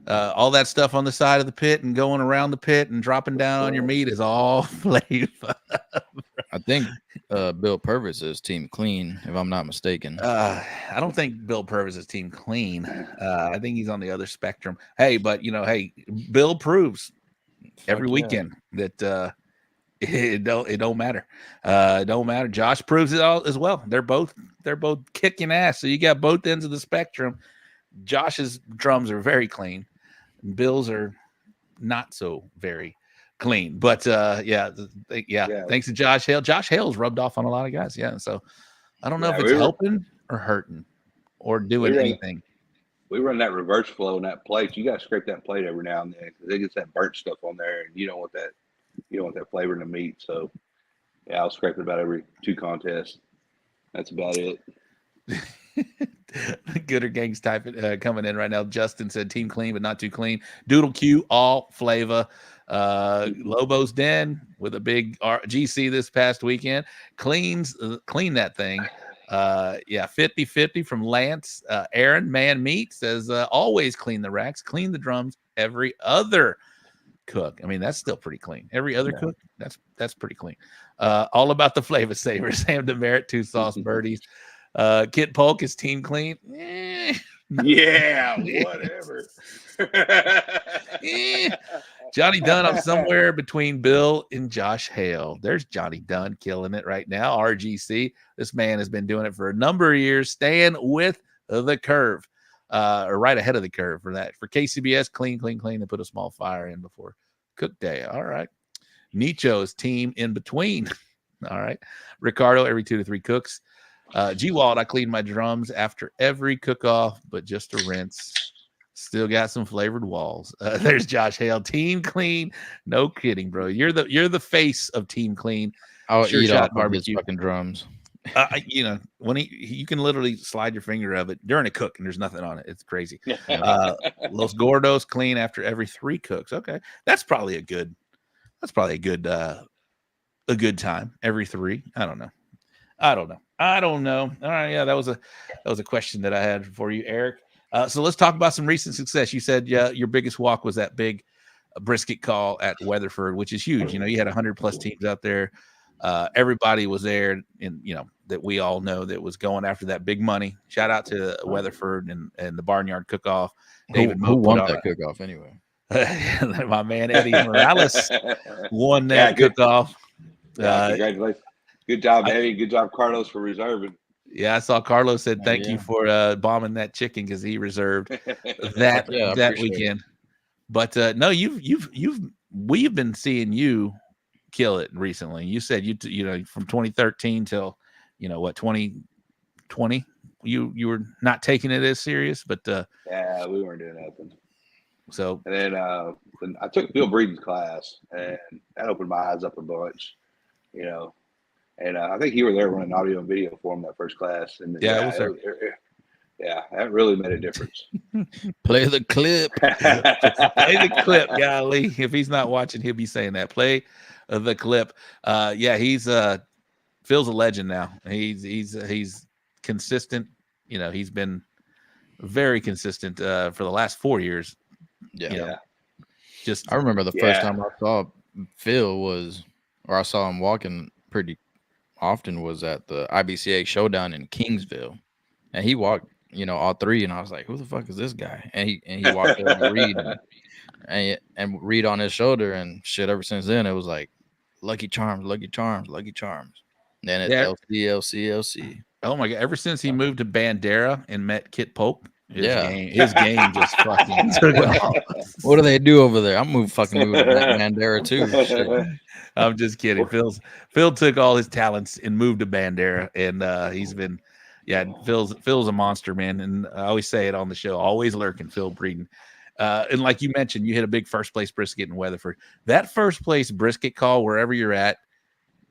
all that stuff on the side of the pit and going around the pit and dropping down on your meat is all flavor.
I think Bill Purvis is team clean, if I'm not mistaken.
I don't think Bill Purvis is team clean. I think he's on the other spectrum. Hey, but Bill proves every weekend that it don't matter. It don't matter. Josh proves it all as well. They're both kicking ass. So you got both ends of the spectrum. Josh's drums are very clean. Bill's are not so very clean. But thanks to Josh Hale. Josh Hale's rubbed off on a lot of guys. Yeah. So I don't know if it's helping or hurting or doing anything.
We run that reverse flow on that plate. You got to scrape that plate every now and then because it gets that burnt stuff on there, and you don't want that. you don't want that flavor in the meat. So yeah, I'll scrape it about every 2 contests. That's about it.
Gooder Gang's typing coming in right now. Justin said team clean but not too clean. Doodle Q all flavor. Lobo's Den with a big GC this past weekend clean that thing. 50-50 from Lance. Aaron Man Meat says always clean the racks, clean the drums every other cook. I mean, that's still pretty clean. Every other cook, that's pretty clean. All about the flavor saver. Sam Demerit, 2 sauce birdies. Kit Polk is team clean.
Yeah, whatever.
Johnny Dunn, I'm somewhere between Bill and Josh Hale. There's Johnny Dunn killing it right now. RGC. This man has been doing it for a number of years, staying with the curve, or right ahead of the curve for that. For KCBS, clean. They put a small fire in before cook day. All right. Nicho's team in between. All right. Ricardo, every 2 to 3 cooks. G-Wald, I clean my drums after every cook-off, but just a rinse. Still got some flavored walls. There's Josh Hale, team clean. No kidding, bro. You're the face of team clean.
I'll
Sure
eat
shot
off
barbecue.
his fucking drums.
When you can literally slide your finger of it during a cook and there's nothing on it. It's crazy. Los Gordos clean after every 3 cooks. Okay, that's probably a good time. Every 3. I don't know. All right, yeah, that was a question that I had for you, Eric. So let's talk about some recent success. You said your biggest walk was that big brisket call at Weatherford, which is huge. You know, you had 100+ teams out there. Everybody was there, and that we all know that was going after that big money. Shout out to Weatherford and the Barnyard Cook-Off.
Who won that cook-off anyway?
My man Eddy Morales won that cook-off.
Congratulations. Good job, Eddie. Good job, Carlos, for reserving.
Yeah, I saw Carlos said thank you for bombing that chicken because he reserved that weekend. But no, we've been seeing you kill it recently. You said you from 2013 till 2020 you were not taking it as serious, but
yeah, we weren't doing nothing.
So
and then I took Bill Breeden's class, and that opened my eyes up a bunch, And I think you were there running audio and video for him that first class. And that really made a difference.
Play the clip.
Play the clip, golly. If he's not watching, he'll be saying that. Play the clip. He's Phil's a legend now. He's consistent. He's been very consistent for the last 4 years.
I remember the first time I saw Phil I saw him walking pretty often was at the IBCA showdown in Kingsville, and he walked all 3, and I was like, who the fuck is this guy? And he walked there and Reed and Reed on his shoulder, and shit. Ever since then it was like Lucky Charms. Then it's LC.
Oh my god! Ever since he moved to Bandera and met Kit Polk, his game just fucking took off.
What do they do over there? I'm moving to Bandera too. Shit.
I'm just kidding. Phil took all his talents and moved to Bandera, and he's been, Phil's a monster, man. And I always say it on the show, always lurking, Phil Breeden. And like you mentioned, you hit a big first place brisket in Weatherford. That first place brisket call, wherever you're at,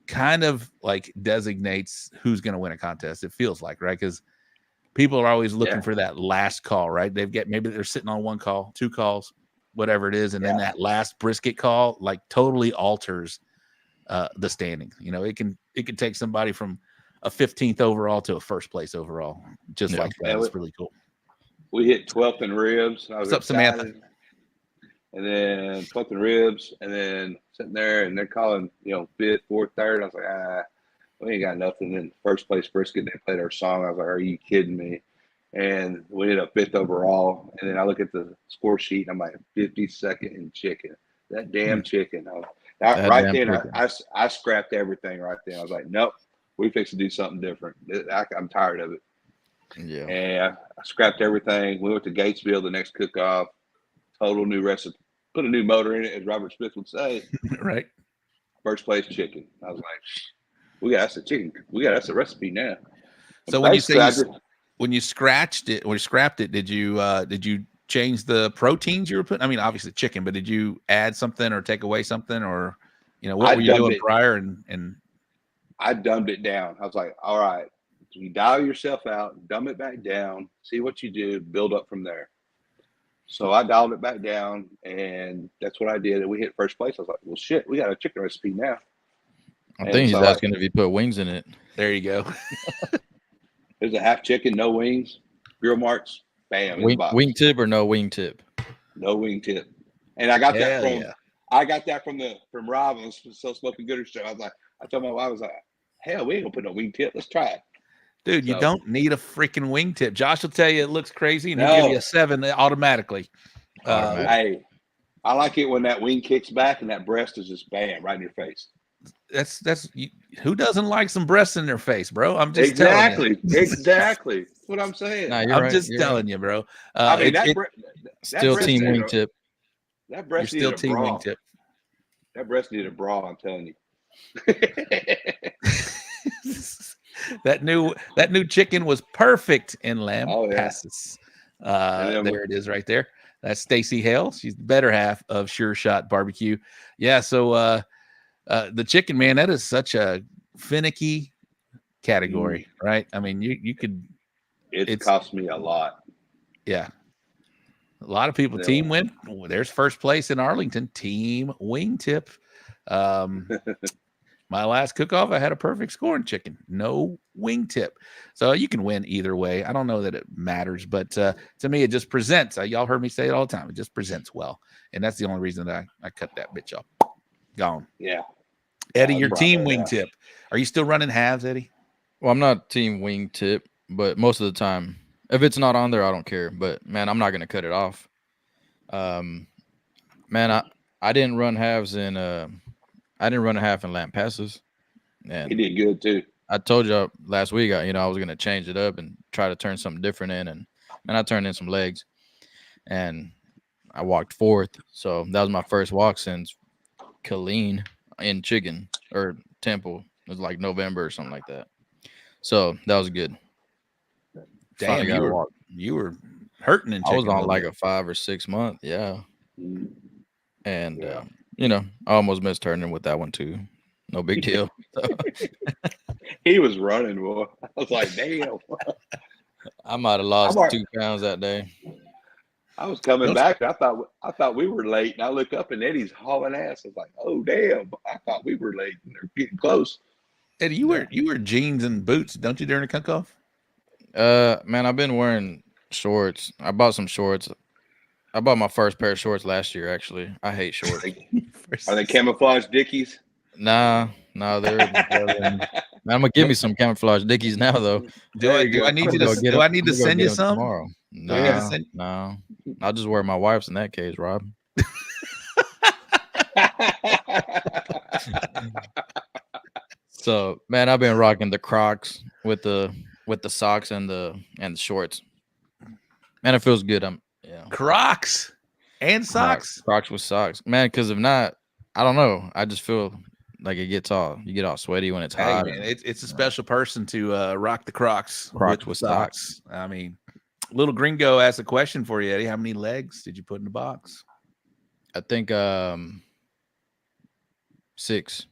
kind of like designates who's going to win a contest. It feels like, right? Because people are always looking for that last call, right? Maybe they're sitting on 1 call, 2 calls, whatever it is, and then that last brisket call like totally alters the standing. It can take somebody from a 15th overall to a first place overall, just like that. It's really cool.
We hit 12th in ribs.
What's up, Samantha?
And then 12th in ribs, and then sitting there, and they're calling, 5th, 4th, 3rd. I was like, we ain't got nothing. In first place brisket, they played our song. I was like, are you kidding me? And we ended up 5th overall. And then I look at the score sheet, and I'm like, 52nd in chicken. That damn chicken. I scrapped everything right then. I was like, nope, we fixed to do something different. I'm tired of it.
Yeah.
And I scrapped everything. We went to Gatesville the next cook-off. Total new recipe. Put a new motor in it, as Robert Smith would say.
Right.
First place chicken. I was like, that's the chicken. That's the recipe now.
So when you say when you scratched it or scrapped it, did you change the proteins you were putting? I mean, obviously chicken, but did you add something or take away something, or what
I
were you
dumbed
doing
it.
prior? And
I dumbed it down. I was like, all right, you dial yourself out, dumb it back down, see what you do, build up from there. So I dialed it back down, and that's what I did. And we hit first place. I was like, well, shit, we got a chicken recipe now.
I think he's asking if you put wings in it.
there you go.
There's a half chicken, no wings, grill marks, bam.
Wing tip or no wing tip?
No wing tip. And I got that
Hell
from
yeah.
I got that from Rob on the So Smoking Gooder show. I told my wife, I was like, hell, we ain't gonna put no wing tip. Let's try it.
Dude, you
So-
don't need a freaking wingtip. Josh will tell you it looks crazy, and he'll give you a 7 automatically.
Hey, I like it when that wing kicks back and that breast is just bam right in your face.
Who doesn't like some breasts in their face, bro? I'm just telling you.
Exactly. That's what I'm saying.
Nah, you're
I'm
right,
just
you're
telling you, bro.
I mean,
Still
breast
team
needed
wing tip.
That
You're
breast
still
needed a
team
bra.
wingtip.
That breast needed a bra. I'm telling you.
that new chicken was perfect in lamb
Oh, yeah.
passes.
then
There it is right there. That's Stacy Hale. She's the better half of Sure Shot Barbecue. Yeah, so the chicken, man, that is such a finicky category, right? I mean, you could
It's cost me a lot.
yeah. A lot of people
Yeah.
team win. There's first place in Arlington, team wingtip. My last cook-off, I had a perfect score in chicken, no wingtip. So you can win either way. I don't know that it matters, but to me, it just presents. Y'all heard me say it all the time. It just presents well, and that's the only reason that I cut that bitch off. Gone.
Yeah.
Eddie,
I
your
brought
team
that
wingtip. Are you still running halves, Eddie?
Well, I'm not team wing tip, but most of the time, if it's not on there, I don't care. But man, I'm not gonna cut it off. Man, I didn't run halves in I didn't run a half in lamp passes. And
He did good too.
I told you last week, I was gonna change it up and try to turn something different in, and I turned in some legs, and I walked fourth. So that was my first walk since Colleen in chicken or Temple. It was like November or something like that. So that was good.
Damn,
Finally
you were hurting in
I
chicken.
was on
a
like
little
a 5 or 6 month, yeah.
Mm.
And
Yeah.
I almost missed turning with that one too. No big deal.
He was running, boy. I was like, damn.
I might have lost
I'm
2 pounds that day.
I was coming back. I thought we were late, and I look up and Eddie's hauling ass. I was like, oh damn! I thought we were late, and they're getting close.
Eddie, you wear jeans and boots, don't you, during a cook-off?
Man, I've been wearing shorts. I bought some shorts. I bought my first pair of shorts last year. Actually, I hate shorts.
Are they camouflage Dickies?
Nah, they're. Man, I'm gonna give me some camouflage Dickies now, though.
Do I need you to? Do I need to send you some?
tomorrow?
Do I need to send-
No. I'll just wear my wife's in that case, Rob. So, man, I've been rocking the Crocs with the socks and the shorts. Man, it feels good.
Crocs and socks.
Crocs with socks, man. Because if not, I don't know. I just feel like you get all sweaty when it's
Hey,
hot.
man, it's a special person to rock the Crocs
with socks.
I mean, little gringo asked a question for you, Eddie. How many legs did you put in the box?
I think 6.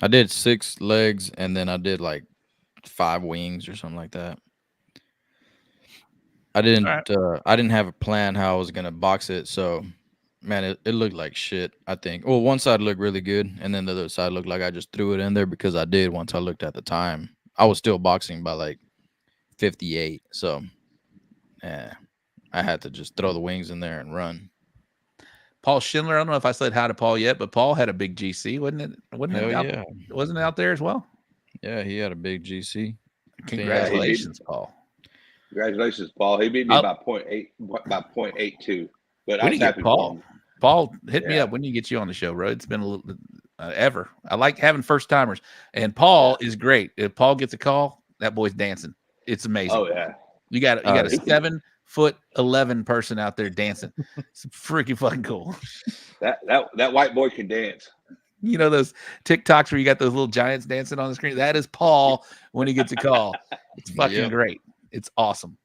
I did 6 legs, and then I did like 5 wings or something like that. I didn't have a plan how I was gonna box it, so man, it looked like shit. I think. Well, one side looked really good, and then the other side looked like I just threw it in there because I did. Once I looked at the time, I was still boxing by like 58, so I had to just throw the wings in there and run.
Paul Schindler. I don't know if I said hi to Paul yet, but Paul had a big GC, wasn't it?
Yeah.
Wasn't it out there as well?
Yeah, he had a big GC.
Congratulations, Paul.
Congratulations, Paul. He beat me by 0.82. But
We
I
didn't
was
get
happy
Paul.
for him.
Paul, hit me up when you get you on the show, bro. It's been a little ever. I like having first timers, and Paul is great. If Paul gets a call, that boy's dancing. It's amazing.
Oh yeah,
you got a 7'11" person out there dancing. It's freaking fucking cool.
That white boy can dance.
You know those TikToks where you got those little giants dancing on the screen? That is Paul when he gets a call. It's fucking great. It's awesome.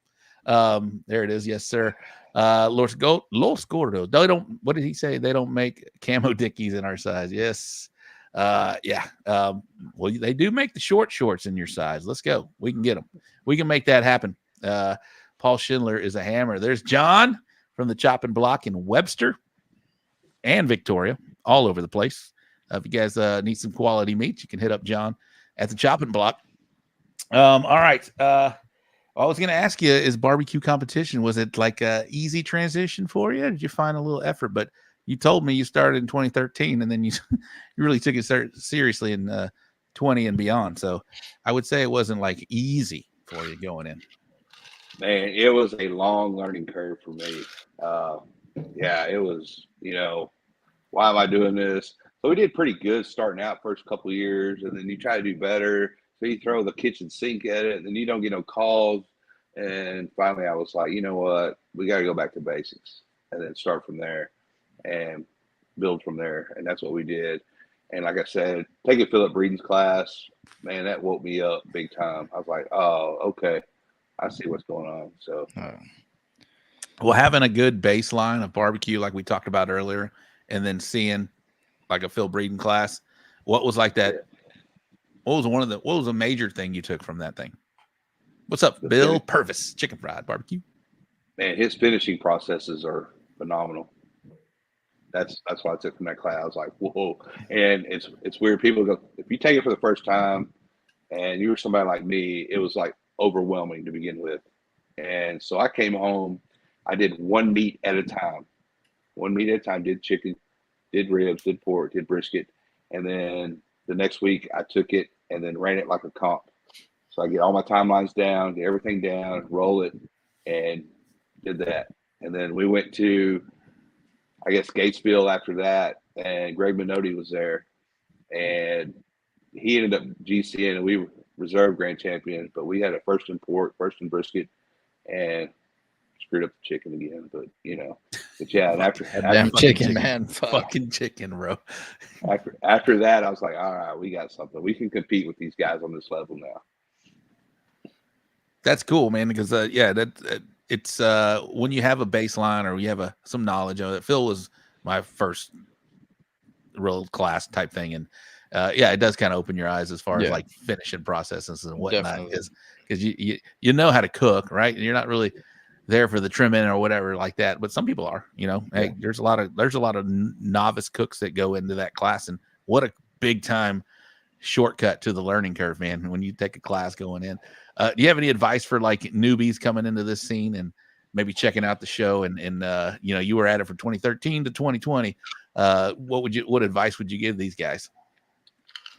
There it is. Yes, sir. Los Gordos. They don't. What did he say? They don't make camo dickies in our size. Yes. Yeah. Well, they do make the short shorts in your size. Let's go. We can get them. We can make that happen. Paul Schindler is a hammer. There's John from the Chopping Block in Webster and Victoria, all over the place. If you guys need some quality meat, you can hit up John at the Chopping Block. All right. I was going to ask you, is barbecue competition, was it like a easy transition for you? Did you find a little effort? But you told me you started in 2013 and then you really took it seriously in 20 and beyond. So I would say it wasn't like easy for you going in.
Man, it was a long learning curve for me. Yeah, it was, why am I doing this? So we did pretty good starting out first couple of years, and then you try to do better. So you throw the kitchen sink at it, and then you don't get no calls. And finally I was like, you know what? We got to go back to basics and then start from there and build from there. And that's what we did. And like I said, taking Philip Breeden's class, man, that woke me up big time. I was like, oh, okay. I see what's going on. So,
well, having a good baseline of barbecue, like we talked about earlier, and then seeing like a Phil Breeden class, what was like that? What was a major thing you took from that thing? What's up, Bill Purvis, Chicken Fried Barbecue?
Man, his finishing processes are phenomenal. That's what I took from that class. I was like, whoa. And it's weird. People go, if you take it for the first time and you were somebody like me, it was like overwhelming to begin with. And so I came home, I did one meat at a time. Did chicken, did ribs, did pork, did brisket. And then the next week I took it and then ran it like a comp. So I get all my timelines down, get everything down, roll it, and did that. And then we went to, I guess, Gatesville after that, and Greg Minotti was there. And he ended up GCing, and we were reserve grand champion, but we had a first in pork, first in brisket, and screwed up the chicken again. But yeah, and after
chicken, man,
fucking chicken, bro.
After that, I was like, all right, we got something. We can compete with these guys on this level now.
That's cool, man. Because it's when you have a baseline or you have some knowledge of it. Phil was my first real class type thing, and it does kind of open your eyes as far as like finishing processes and whatnot. Because you know how to cook, right? And you're not really there for the trimming or whatever like that, but some people are. Hey, there's a lot of novice cooks that go into that class, and what a big time shortcut to the learning curve, man. When you take a class going in, do you have any advice for like newbies coming into this scene and maybe checking out the show? And you were at it from 2013 to 2020. What advice would you give these guys?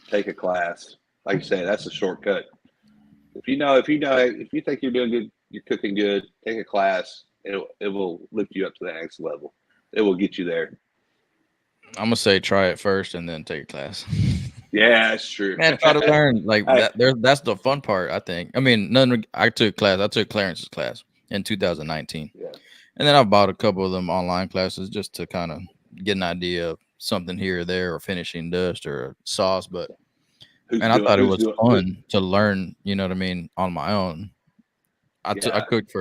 Take a class. Like you say, that's a shortcut. If you think you're doing good, you're cooking good, take a class. It will lift you up to the next level. It will get you there.
I'm gonna say try it first and then take a class.
Yeah, that's true.
Man, try to learn like that. That's the fun part, I think. I mean, I took Clarence's class in 2019.
Yeah.
And then I bought a couple of them online classes just to kind of get an idea of something here or there, or finishing dust or sauce. But I thought it was fun to learn, you know what I mean, on my own. I cooked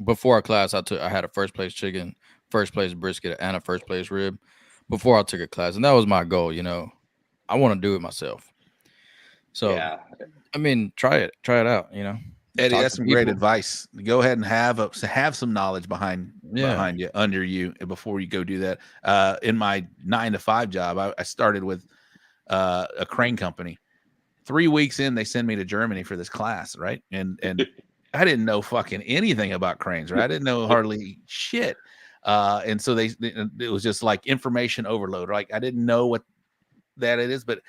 before our class, I had a first place chicken, first place brisket, and a first place rib before I took a class. And that was my goal, I want to do it myself. So, try it out,
Eddie, that's some great advice. Go ahead and have some knowledge behind you, under you, before you go do that. In my 9-to-5 job, I started with a crane company. 3 weeks in, they send me to Germany for this class, right? And I didn't know fucking anything about cranes, right? I didn't know hardly shit. And so it was just like information overload. Like I didn't know what that it is, but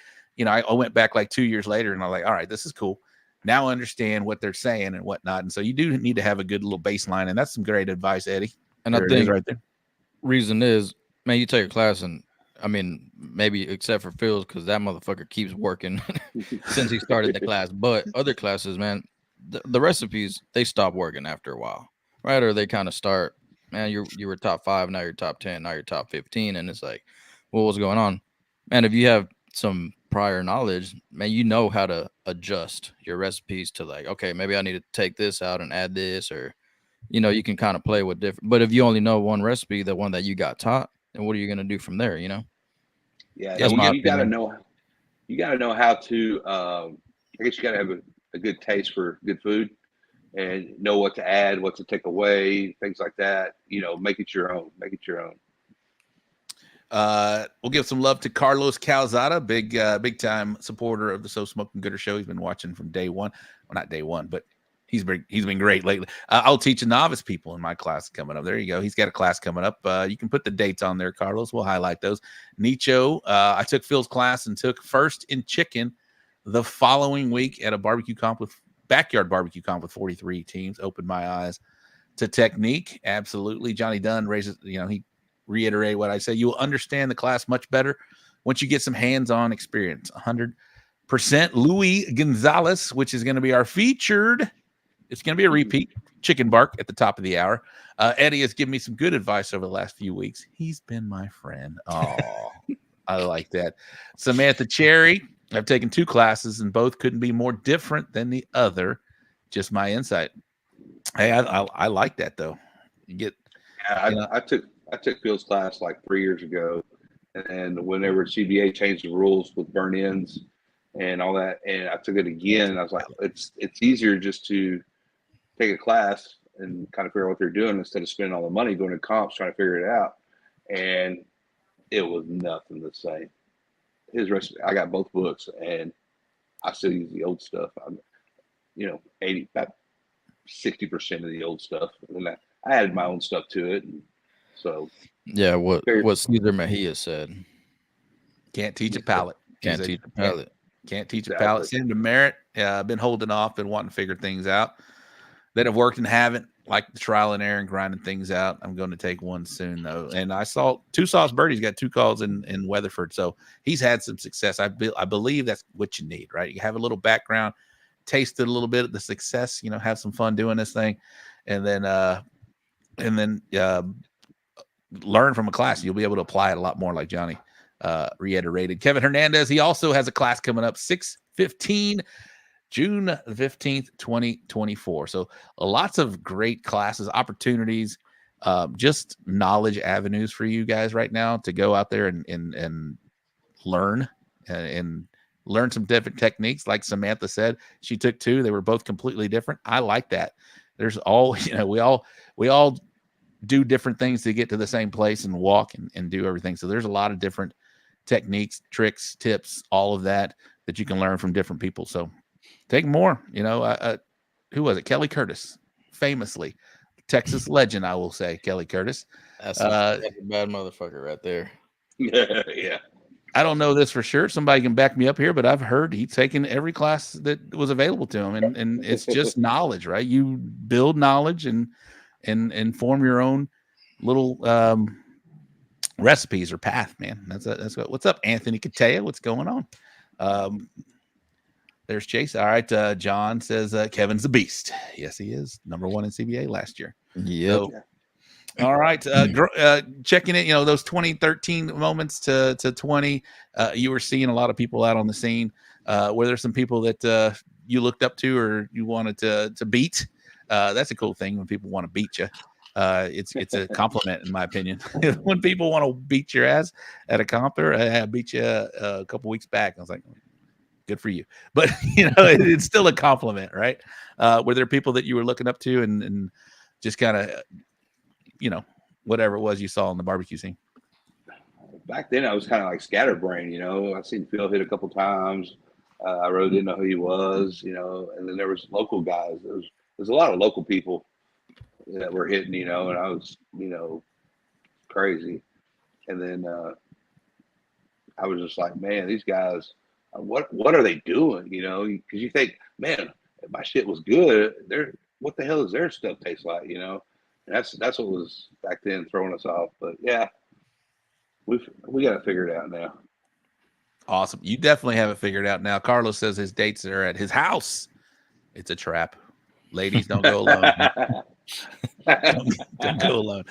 I went back like 2 years later and I'm like, all right, this is cool. Now I understand what they're saying and whatnot. And so you do need to have a good little baseline, and that's some great advice, Eddie.
And I think right there, reason is, man, you take a class, and maybe except for Phil's, because that motherfucker keeps working since he started the class. But other classes, man, the recipes, they stop working after a while, right? Or they kind of start, man, you were top 5, now you're top 10, now you're top 15, and it's like, well, what's going on? Man, if you have some prior knowledge, man, you know how to adjust your recipes to like, okay, maybe I need to take this out and add this, or you can kind of play with different. But if you only know one recipe, the one that you got taught, then what are you going to do from there?
Yeah,
That's my
you got to
opinion.
know. You got to know how to. I guess you got to have a good taste for good food, and know what to add, what to take away, things like that. Make it your own. Make it your own.
We'll give some love to Carlos Calzada, big time supporter of the So Smoking Gooder show. He's been watching from day one. Well, not day one, but he's been great lately. I'll teach novice people in my class coming up. There you go. He's got a class coming up. You can put the dates on there, Carlos. We'll highlight those. Nicho, I took Phil's class and took first in chicken the following week at a backyard barbecue comp with 43 teams. Opened my eyes to technique. Absolutely. Johnny Dunn raises, he reiterate what I say. You will understand the class much better once you get some hands-on experience. 100%. Louis Gonzalez, which is going to be our featured. It's going to be a repeat. ChickN Bark at the top of the hour. Eddie has given me some good advice over the last few weeks. He's been my friend. Oh, I like that. Samantha Cherry. I've taken 2 classes and both couldn't be more different than the other. Just my insight. Hey, I like that though. You get.
Yeah, I took Phil's class like 3 years ago, and whenever CBA changed the rules with burn ins and all that, and I took it again, I was like, it's easier just to take a class and kind of figure out what they're doing instead of spending all the money going to comps trying to figure it out. And it was nothing the same. His recipe, I got both books, and I still use the old stuff. I'm, about 60% of the old stuff, and I added my own stuff to it. And so,
yeah, what Cesar Mejia said.
Can't teach a palate.
Can't teach a palate.
Can't teach a palate. Send him to Merritt. Been holding off, been wanting to figure things out that have worked and haven't, like the trial and error and grinding things out. I'm going to take one soon, though. And I saw 2 Sauce Birdie's got 2 calls in Weatherford. So he's had some success. I believe that's what you need, right? You have a little background, taste it a little bit of the success, have some fun doing this thing. And then learn from a class. You'll be able to apply it a lot more, like Johnny reiterated. Kevin Hernandez, he also has a class coming up 6/15, June 15th, 2024. So lots of great classes, opportunities, just knowledge avenues for you guys right now to go out there and learn and learn some different techniques. Like Samantha said, she took 2. They were both completely different. I like that. There's all, we all do different things to get to the same place and walk and do everything. So there's a lot of different techniques, tricks, tips, all of that you can learn from different people. So take more, who was it? Kelly Curtis, famously Texas legend. I will say Kelly Curtis.
That's a bad motherfucker right there.
Yeah.
I don't know this for sure. Somebody can back me up here, but I've heard he's taken every class that was available to him. And it's just knowledge, right? You build knowledge and form your own little recipes or path, man. That's what's up, Anthony Katea? What's going on? There's Chase. All right. John says Kevin's the beast. Yes, he is. Number 1 in CBA last year.
Yep.
So, all right. Checking it, those 2013 moments to 20, you were seeing a lot of people out on the scene. Were there some people that you looked up to or you wanted to beat? That's a cool thing when people want to beat you. It's a compliment, in my opinion. When people want to beat your ass at a comp, or I beat you a couple weeks back, I was like, good for you. But it's still a compliment, right? Were there people that you were looking up to and just kind of, whatever it was you saw on the barbecue scene?
Back then, I was kind of like scatterbrained. I've seen Phil hit a couple times. I really didn't know who he was, and then there was local guys. There's a lot of local people that were hitting, and I was, crazy. And then I was just like, man, these guys, what are they doing? Because you think, man, if my shit was good, what the hell does their stuff taste like? And that's what was back then throwing us off. But yeah, we got to figure it out now.
Awesome. You definitely have it figured out now. Carlos says his dates are at his house. It's a trap. Ladies, don't go alone. don't go alone.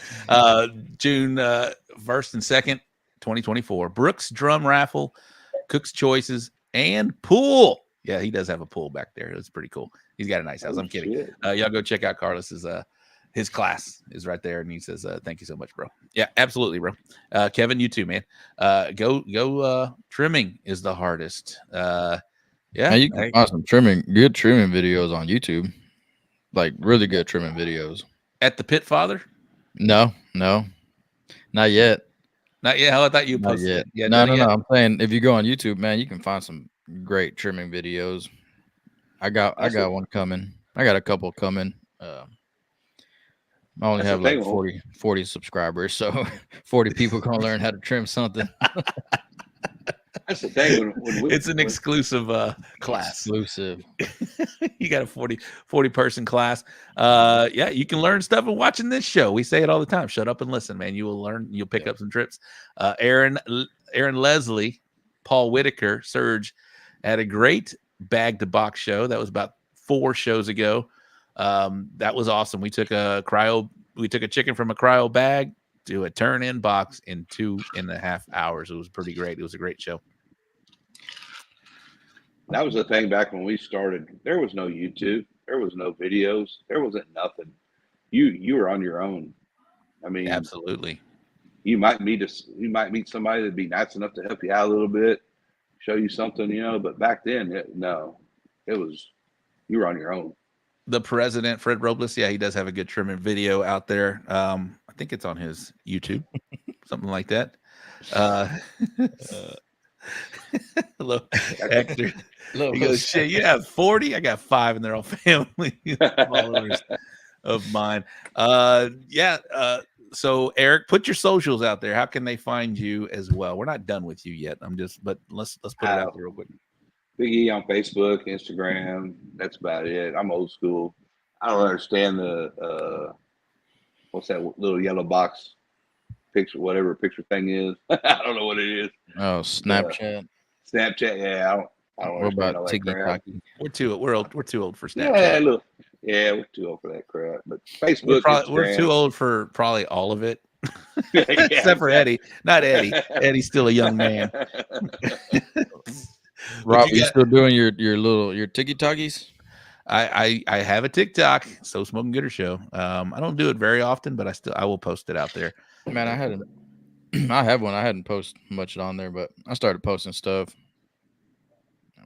June 1st and 2nd, 2024. Brooks Drum Raffle, Cook's Choices, and pool. Yeah, he does have a pool back there. It's pretty cool. He's got a nice house. I'm kidding. Y'all go check out Carlos's his class is right there, and he says, "Thank you so much, bro." Yeah, absolutely, bro. Kevin, you too, man. Go. Trimming is the hardest. Yeah,
Now you can find some good trimming videos on YouTube, like really good trimming videos.
At the Pitfather?
No, not yet.
Not yet. I thought you
Not
posted
yet.
it. Yeah,
no. I'm saying if you go on YouTube, man, you can find some great trimming videos. I got one coming. I got a couple coming. I only have like 40 subscribers, so 40 people gonna learn how to trim something.
That's the thing.
It's an exclusive class.
Exclusive.
You got a 40 person class. Yeah, you can learn stuff and watching this show. We say it all the time. Shut up and listen, man. You will learn. You'll pick up some trips. Aaron Leslie, Paul Whitaker, Serge had a great bag to box show. That was about 4 shows ago. That was awesome. We took a chicken from a cryo bag to a turn in box in 2.5 hours. It was pretty great. It was a great show.
That was the thing back when we started. There was no YouTube. There was no videos. There wasn't nothing. You were on your own. I mean,
absolutely.
You might meet somebody that'd be nice enough to help you out a little bit, show you something, But back then, you were on your own.
The president, Fred Robles, yeah, he does have a good trimming video out there. I think it's on his YouTube, something like that. Hello, Hector. He goes, "Shit, you have 40? I got 5, and they're all family followers of mine." So Eric, put your socials out there. How can they find you as well? We're not done with you yet. But let's put it out there real quick.
Bigg on Facebook, Instagram. That's about it. I'm old school. I don't understand the what's that little yellow box picture, whatever picture thing is. I don't know what it is.
Oh, Snapchat.
Snapchat. Yeah, I don't.
What about TikTok?
We're too old for Snapchat.
Yeah, we're too old for that crap. But Facebook,
we're too old for probably all of it. Except for Eddie. Not Eddie. Eddie's still a young man.
Rob, you still doing your TikTokies?
I have a TikTok, So Smoking Gooder Show. I don't do it very often, but I will post it out there.
Man, I have one. I hadn't posted much on there, but I started posting stuff.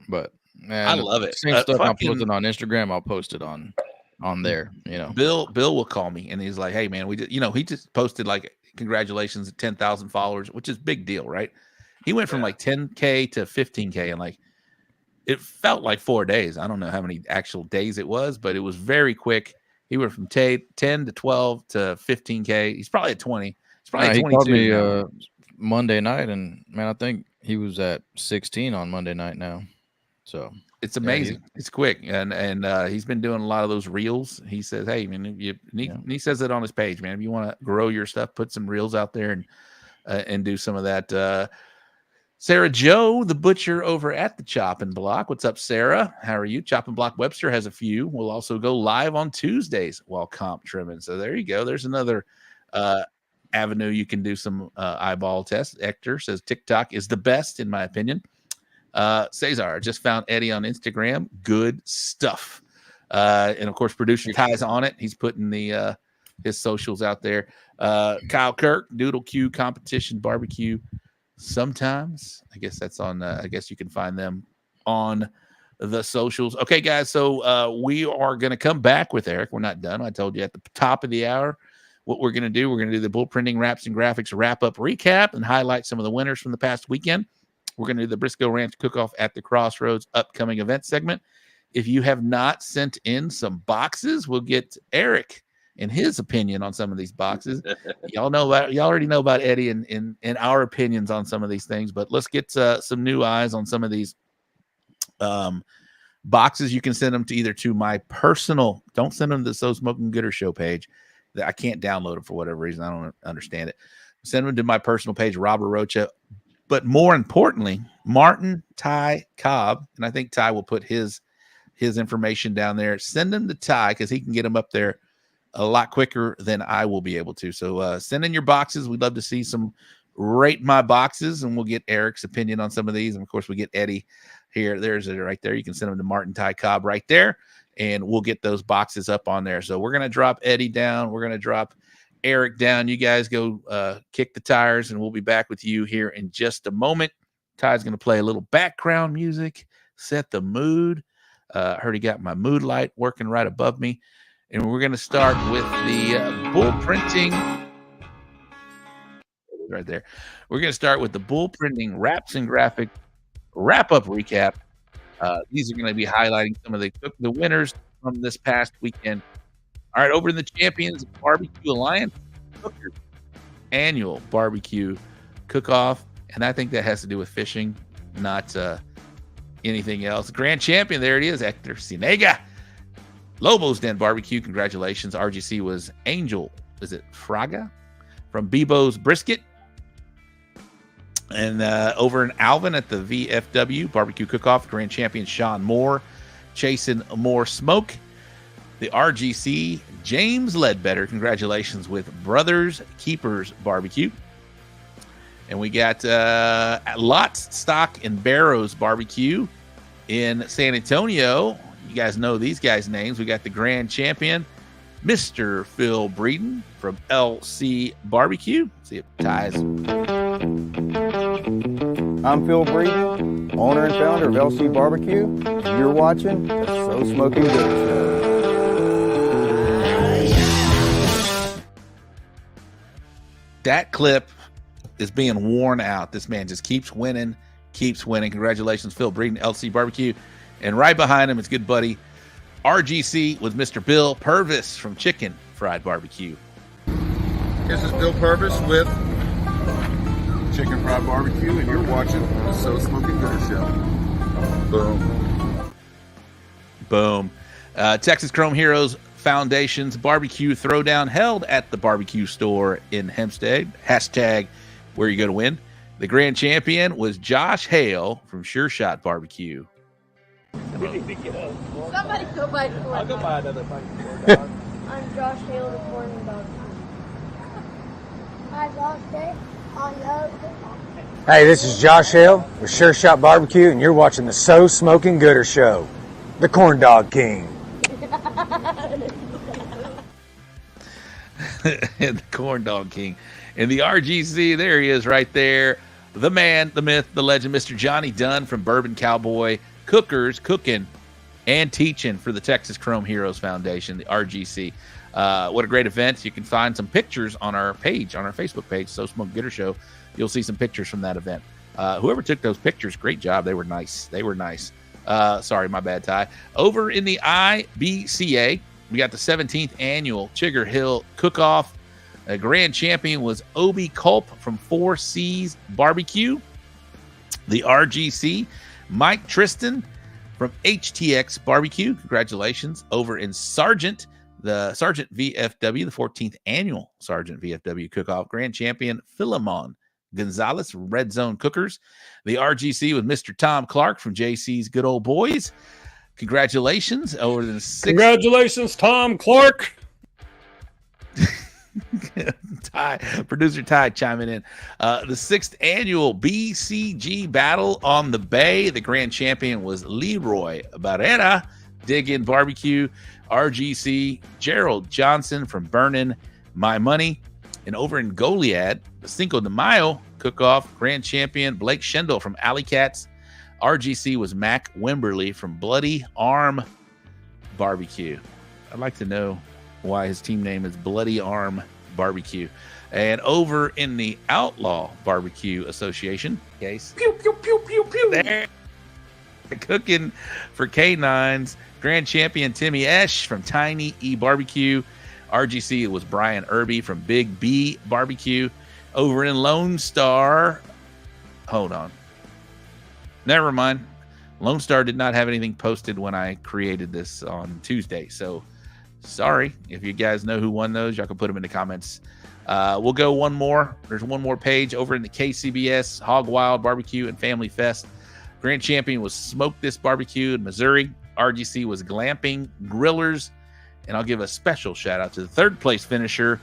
But man,
I love it.
Same stuff I'm posting on Instagram, I'll post it on there.
Bill will call me and he's like, "Hey man, he just posted like congratulations at 10,000 followers, which is a big deal, right?" He went from like 10K to 15K and like it felt like 4 days. I don't know how many actual days it was, but it was very quick. He went from 10 to 12 to 15K. He's probably at 20. He's probably at 22.
He called me Monday night, and man, I think he was at 16 on Monday night now. So
it's amazing. It's quick, and he's been doing a lot of those reels. He says, "Hey, man," he says it on his page, man. If you want to grow your stuff, put some reels out there and do some of that. Sarah Joe, the butcher over at the Chopping Block. What's up, Sarah? How are you? Chopping Block Webster has a few. We'll also go live on Tuesdays while comp trimming. So there you go. There's another avenue you can do some eyeball tests. Hector says TikTok is the best, in my opinion. Cesar just found Eddie on Instagram. Good stuff. And of course, producer Ty's on it. He's putting his socials out there. Kyle Kirk, Doodle Q Competition Barbecue. Sometimes I guess that's on. I guess you can find them on the socials. Okay, guys. So we are going to come back with Eric. We're not done. I told you at the top of the hour what we're going to do. We're going to do the bull printing wraps and graphics wrap up recap and highlight some of the winners from the past weekend. We're going to do the Briscoe Ranch cook-off at the Crossroads upcoming event segment. If you have not sent in some boxes, we'll get Eric and his opinion on some of these boxes. Y'all already know about Eddie and our opinions on some of these things, but let's get some new eyes on some of these boxes. You can send them to my personal, don't send them to the So Smoking Gooder Show page. I can't download them for whatever reason. I don't understand it. Send them to my personal page, Robert Rocha. But more importantly, Martin Ty Cobb, and I think Ty will put his information down there. Send them to Ty because he can get them up there a lot quicker than I will be able to. So send in your boxes. We'd love to see some rate my boxes, and we'll get Eric's opinion on some of these. And of course, we get Eddie here. There's it right there. You can send them to Martin Ty Cobb right there. and we'll get those boxes up on there. So we're going to drop Eddie down. We're going to drop Eric down. You guys go kick the tires, and we'll be back with you here in just a moment. Ty's going to play a little background music, set the mood. Heard he got my mood light working right above me. And we're going to start with the bull printing. Right there. We're going to start with the bull printing wraps and graphic wrap-up recap. These are going to be highlighting some of the winners from this past weekend. All right, over in the Champions Barbecue Alliance, Cookers annual barbecue cook-off, and I think that has to do with fishing, not anything else. Grand champion, there it is, Hector Sinega. Lobo's Den Barbecue, congratulations. RGC was Angel, is it Fraga? From Bebo's Brisket. And over in Alvin at the VFW Barbecue Cook-Off, grand champion Sean Moore, chasing more smoke. The RGC, James Ledbetter, congratulations with Brothers Keepers Barbecue. And we got Lots Stock and Barrows Barbecue in San Antonio. You guys know these guys' names. We got the grand champion, Mr. Phil Breeden from LC Barbecue. Let's see if Ty's.
I'm Phil Breeden, owner and founder of LC Barbecue, and you're watching the So Smoking Good Show.
That clip is being worn out. This man just keeps winning. Congratulations, Phil Breeden, LC Barbecue. And right behind him is good buddy RGC with Mr. Bill Purvis from ChickN Fried Barbecue.
This is Bill Purvis with ChickN Fried Barbecue, and you're watching the So Smoking Good Show.
Boom. Texas Chrome Heroes Foundation's barbecue throwdown held at the barbecue store in Hempstead. Hashtag where you go to win. The grand champion was Josh Hale from Sure Shot Barbecue.
Somebody go buy corn.
I'll go buy another fucking corn dog.
I'm Josh Hale, the corn dog. Hi, Josh Hale.
Hey, this is Josh Hale with Sure Shot Barbecue, and you're watching the So Smoking Gooder Show, the Corn Dog King.
The Corn Dog King. And the RGC, there he is right there. The man, the myth, the legend, Mr. Johnny Dunn from Bourbon Cowboy Cookers, cooking and teaching for the Texas Chrome Heroes Foundation, the RGC. What a great event. You can find some pictures on our page, on our Facebook page, So Smoke Gooder Show. You'll see some pictures from that event. Whoever took those pictures, great job. They were nice. Sorry, my bad, Ty. Over in the IBCA, we got the 17th annual Chigger Hill Cook-Off. A grand champion was Obi Culp from 4 C's Barbecue. The RGC, Mike Tristan from HTX Barbecue. Congratulations. Over in Sargent, the Sargent VFW, the 14th annual Sargent VFW Cook-Off. Grand champion Philemon Gonzalez from Red Zone Cookers. The RGC with Mr. Tom Clark from JC's Good Old Boys. Congratulations. Over the 6th.
Congratulations, Tom Clark.
Producer Ty chiming in. The 6th annual BCG Battle on the Bay. The grand champion was Leroy Barrera, Dig In Barbecue. RGC, Gerald Johnson from Burnin' My Money. And over in Goliad, the Cinco de Mayo Cook-Off, grand champion Blake Schendel from Alley Cats. RGC was Mac Wimberly from Bloody Arm Barbecue. I'd like to know why his team name is Bloody Arm Barbecue. And over in the Outlaw Barbecue Association case, pew, pew, pew, pew, pew. There, cooking for K9s, grand champion Timmy Esch from Tiny E Barbecue. RGC was Brian Irby from Big B Barbecue. Over in Lone Star, hold on. Never mind. Lone Star did not have anything posted when I created this on Tuesday. So sorry. If you guys know who won those, y'all can put them in the comments. We'll go one more. There's one more page over in the KCBS Hog Wild Barbecue and Family Fest. Grand champion was Smoke This Barbecue in Missouri. RGC was Glamping Grillers. And I'll give a special shout out to the 3rd place finisher,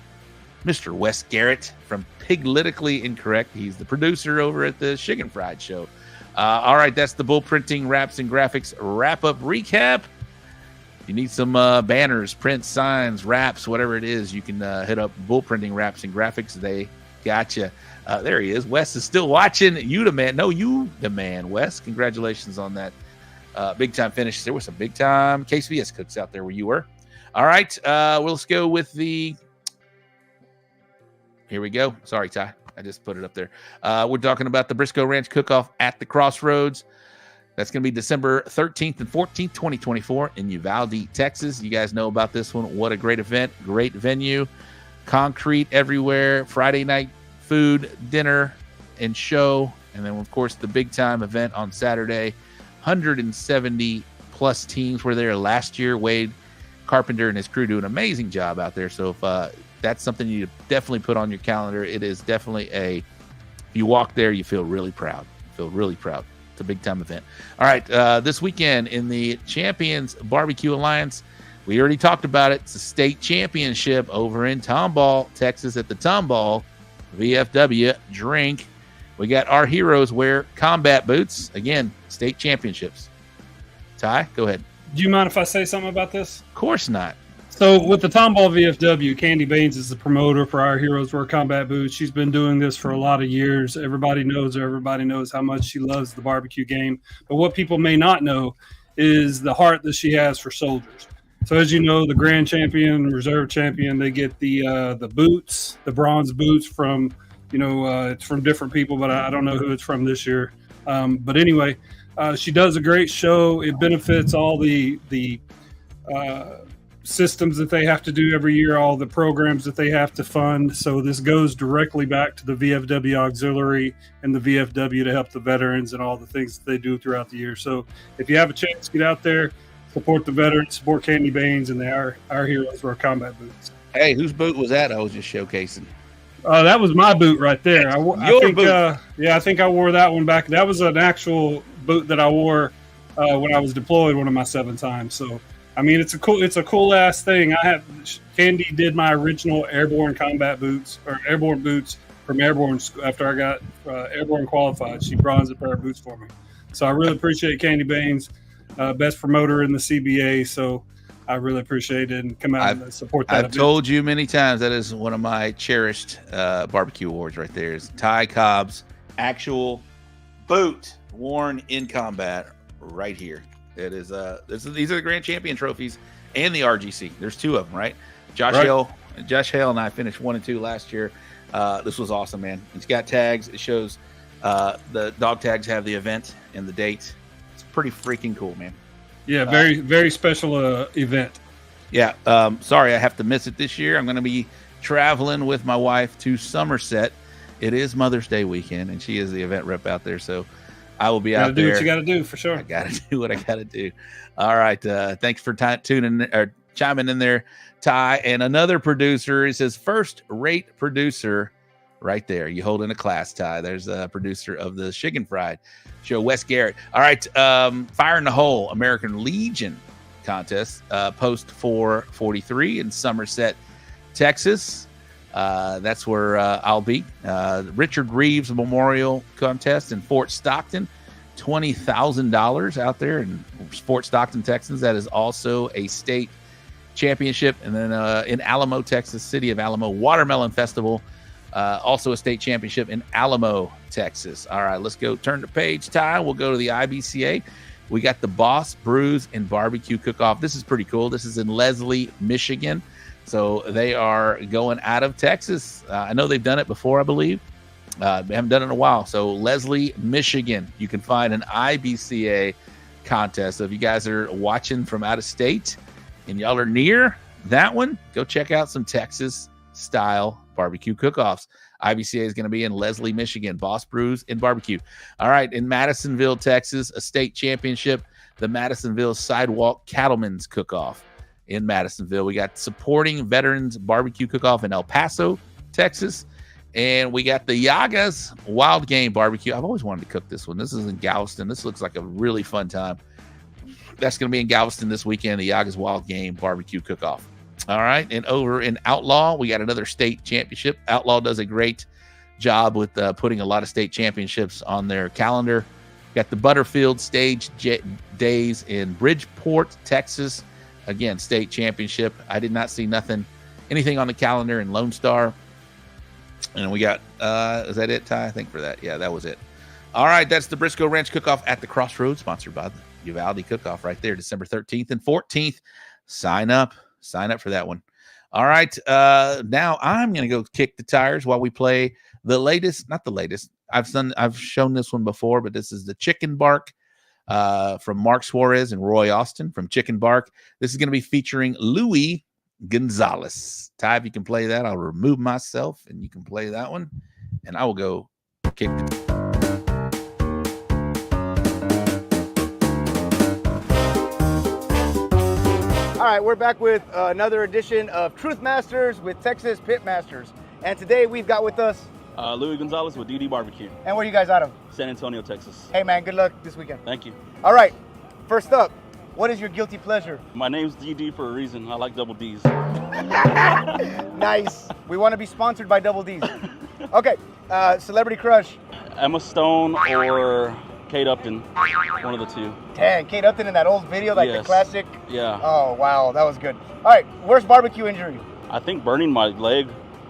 Mr. Wes Garrett from Piglitically Incorrect. He's the producer over at the Chicken Fried Show. All right, that's the bull printing, wraps, and graphics wrap-up recap. you need some banners, prints, signs, wraps, whatever it is, you can hit up Bull Printing Wraps and Graphics. They got you. There he is. Wes is still watching. You the man. No, you the man, Wes. Congratulations on that big time finish. There was some big time KCBS cooks out there where you were. All right. Let's go with the. Here we go. Sorry, Ty. I just put it up there. We're talking about the Briscoe Ranch Cook-Off at the Crossroads. That's going to be December 13th and 14th, 2024 in Uvalde, Texas. You guys know about this one. What a great event. Great venue. Concrete everywhere. Friday night food, dinner, and show. And then, of course, the big time event on Saturday. 170 plus teams were there last year. Wade Carpenter and his crew do an amazing job out there. So if that's something you definitely put on your calendar, it is definitely if you walk there, you feel really proud. It's a big time event. All right. This weekend in the Champions Barbecue Alliance, we already talked about it. It's a state championship over in Tomball, Texas at the Tomball VFW drink. We got our heroes wear combat boots. Again, state championships. Ty, go ahead.
Do you mind if I say something about this?
Of course not.
So with the Tomball VFW, Candy Baines is the promoter for Our Heroes Wear Combat Boots. She's been doing this for a lot of years. Everybody knows her. Everybody knows how much she loves the barbecue game. But what people may not know is the heart that she has for soldiers. So as you know, the grand champion, reserve champion, they get the boots, the bronze boots from, it's from different people, but I don't know who it's from this year. But anyway, she does a great show. It benefits all the systems that they have to do every year, all the programs that they have to fund. So this goes directly back to the VFW Auxiliary and the VFW to help the veterans and all the things that they do throughout the year. So if you have a chance, get out there, support the veterans, support Candy Baines and our Heroes Wear Combat Boots.
Hey, whose boot was that I was just showcasing?
That was my boot right there. I think
boot.
I think I wore that one back. That was an actual boot that I wore when I was deployed one of my 7 times. So I mean, it's a cool ass thing. Candy did my original airborne combat boots or airborne boots from airborne after I got airborne qualified. She bronzed a pair of boots for me. So I really appreciate Candy Baines, best promoter in the CBA. So I really appreciate it and come out and support that.
I've told you many times that is one of my cherished barbecue awards right there is Ty Cobb's actual boot worn in combat right here. It is these are the grand champion trophies and the RGC. There's 2 of them, right? Josh Hale and I finished 1 and 2 last year. This was awesome, man. It's got tags. It shows the dog tags have the event and the date. It's pretty freaking cool, man.
Yeah, very, very special event.
Yeah. Sorry, I have to miss it this year. I'm going to be traveling with my wife to Somerset. It is Mother's Day weekend, and she is the event rep out there. So I will be out there.
Do what you got to do for sure.
I got to do what I got to do. All right. Thanks for chiming in there, Ty. And another producer, he says, first rate producer right there. You hold in a class, Ty. There's a producer of the Chicken Fried show, Wes Garrett. All right. Fire in the Hole, American Legion contest, post 443 in Somerset, Texas. That's where I'll be. Richard Reeves Memorial Contest in Fort Stockton, $20,000 out there in Fort Stockton, Texas. That is also a state championship. And then in Alamo, Texas, City of Alamo Watermelon Festival, also a state championship in Alamo, Texas. All right, let's go turn the page, Ty. We'll go to the IBCA. We got the Boss Brews and Barbecue Cook-Off. This is pretty cool. This is in Leslie, Michigan. So they are going out of Texas. I know they've done it before, I believe. They haven't done it in a while. So Leslie, Michigan, you can find an IBCA contest. So if you guys are watching from out of state and y'all are near that one, go check out some Texas-style barbecue cook-offs. IBCA is going to be in Leslie, Michigan, Boss Brews and Barbecue. All right, in Madisonville, Texas, a state championship, the Madisonville Sidewalk Cattlemen's Cook-Off. In Madisonville, we got supporting veterans barbecue cook-off in El Paso, Texas, and we got the Yagas Wild Game Barbecue. I've always wanted to cook this one. This is in Galveston. This looks like a really fun time. That's going to be in Galveston this weekend, the Yagas Wild Game Barbecue Cook-Off. All right, and over in Outlaw, we got another state championship. Outlaw does a great job with putting a lot of state championships on their calendar. Got the Butterfield Stage Days in Bridgeport, Texas. again, state championship. I did not see anything on the calendar in Lone Star. And we got, is that it, Ty? I think for that. Yeah, that was it. All right, that's the Briscoe Ranch Cook-Off at the Crossroads, sponsored by the Uvalde Cook-Off right there, December 13th and 14th. Sign up for that one. All right, now I'm going to go kick the tires while we play the latest, not the latest. I've shown this one before, but this is the ChickN Bark from Mark Suarez and Roy Austin from ChickN Bark. This is going to be featuring Louis Gonzalez. Ty, if you can play that, I'll remove myself and you can play that one, and I will go kick.
All right, we're back with another edition of Truth Masters with Texas Pit Masters. And today we've got with us
Louis Gonzalez with DD BBQ.
And where are you guys out of?
San Antonio, Texas.
Hey man, good luck this weekend.
Thank you.
All right, first up, what is your guilty pleasure?
My name's DD for a reason. I like double D's.
Nice. We want to be sponsored by Double D's. Okay, celebrity crush.
Emma Stone or Kate Upton, one of the two.
Dang, Kate Upton in that old video, like the classic.
Yeah.
Oh wow, that was good. All right, worst barbecue injury?
I think burning my leg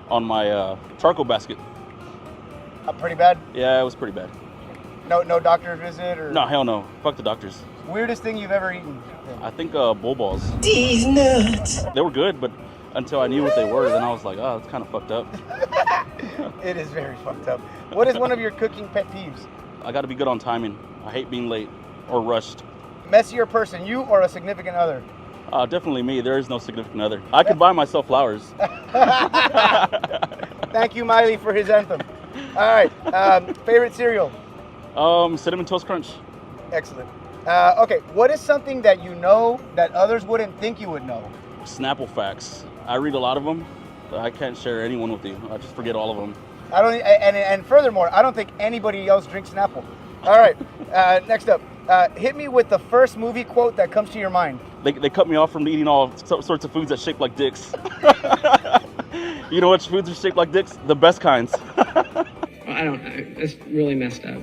on my charcoal basket.
Pretty bad?
Yeah, it was pretty bad.
No doctor visit or?
No, hell no. Fuck the doctors.
Weirdest thing you've ever eaten?
I think bull balls.
These nuts.
They were good, but until I knew what they were, then I was like, oh, it's kind of fucked up.
It is very fucked up. What is one of your cooking pet peeves?
I got to be good on timing. I hate being late or rushed.
Messier person, you or a significant other?
Definitely me. There is no significant other. I could buy myself flowers.
Thank you, Miley, for his anthem. All right, favorite cereal?
Cinnamon Toast Crunch.
Excellent. Okay, what is something that you know that others wouldn't think you would know?
Snapple facts. I read a lot of them, but I can't share any one with you. I just forget all of them.
I don't, and furthermore, I don't think anybody else drinks Snapple. All right, next up, hit me with the first movie quote that comes to your mind.
They cut me off from eating all sorts of foods that shape like dicks. You know which foods are shaped like dicks? The best kinds.
I don't know. That's really messed up.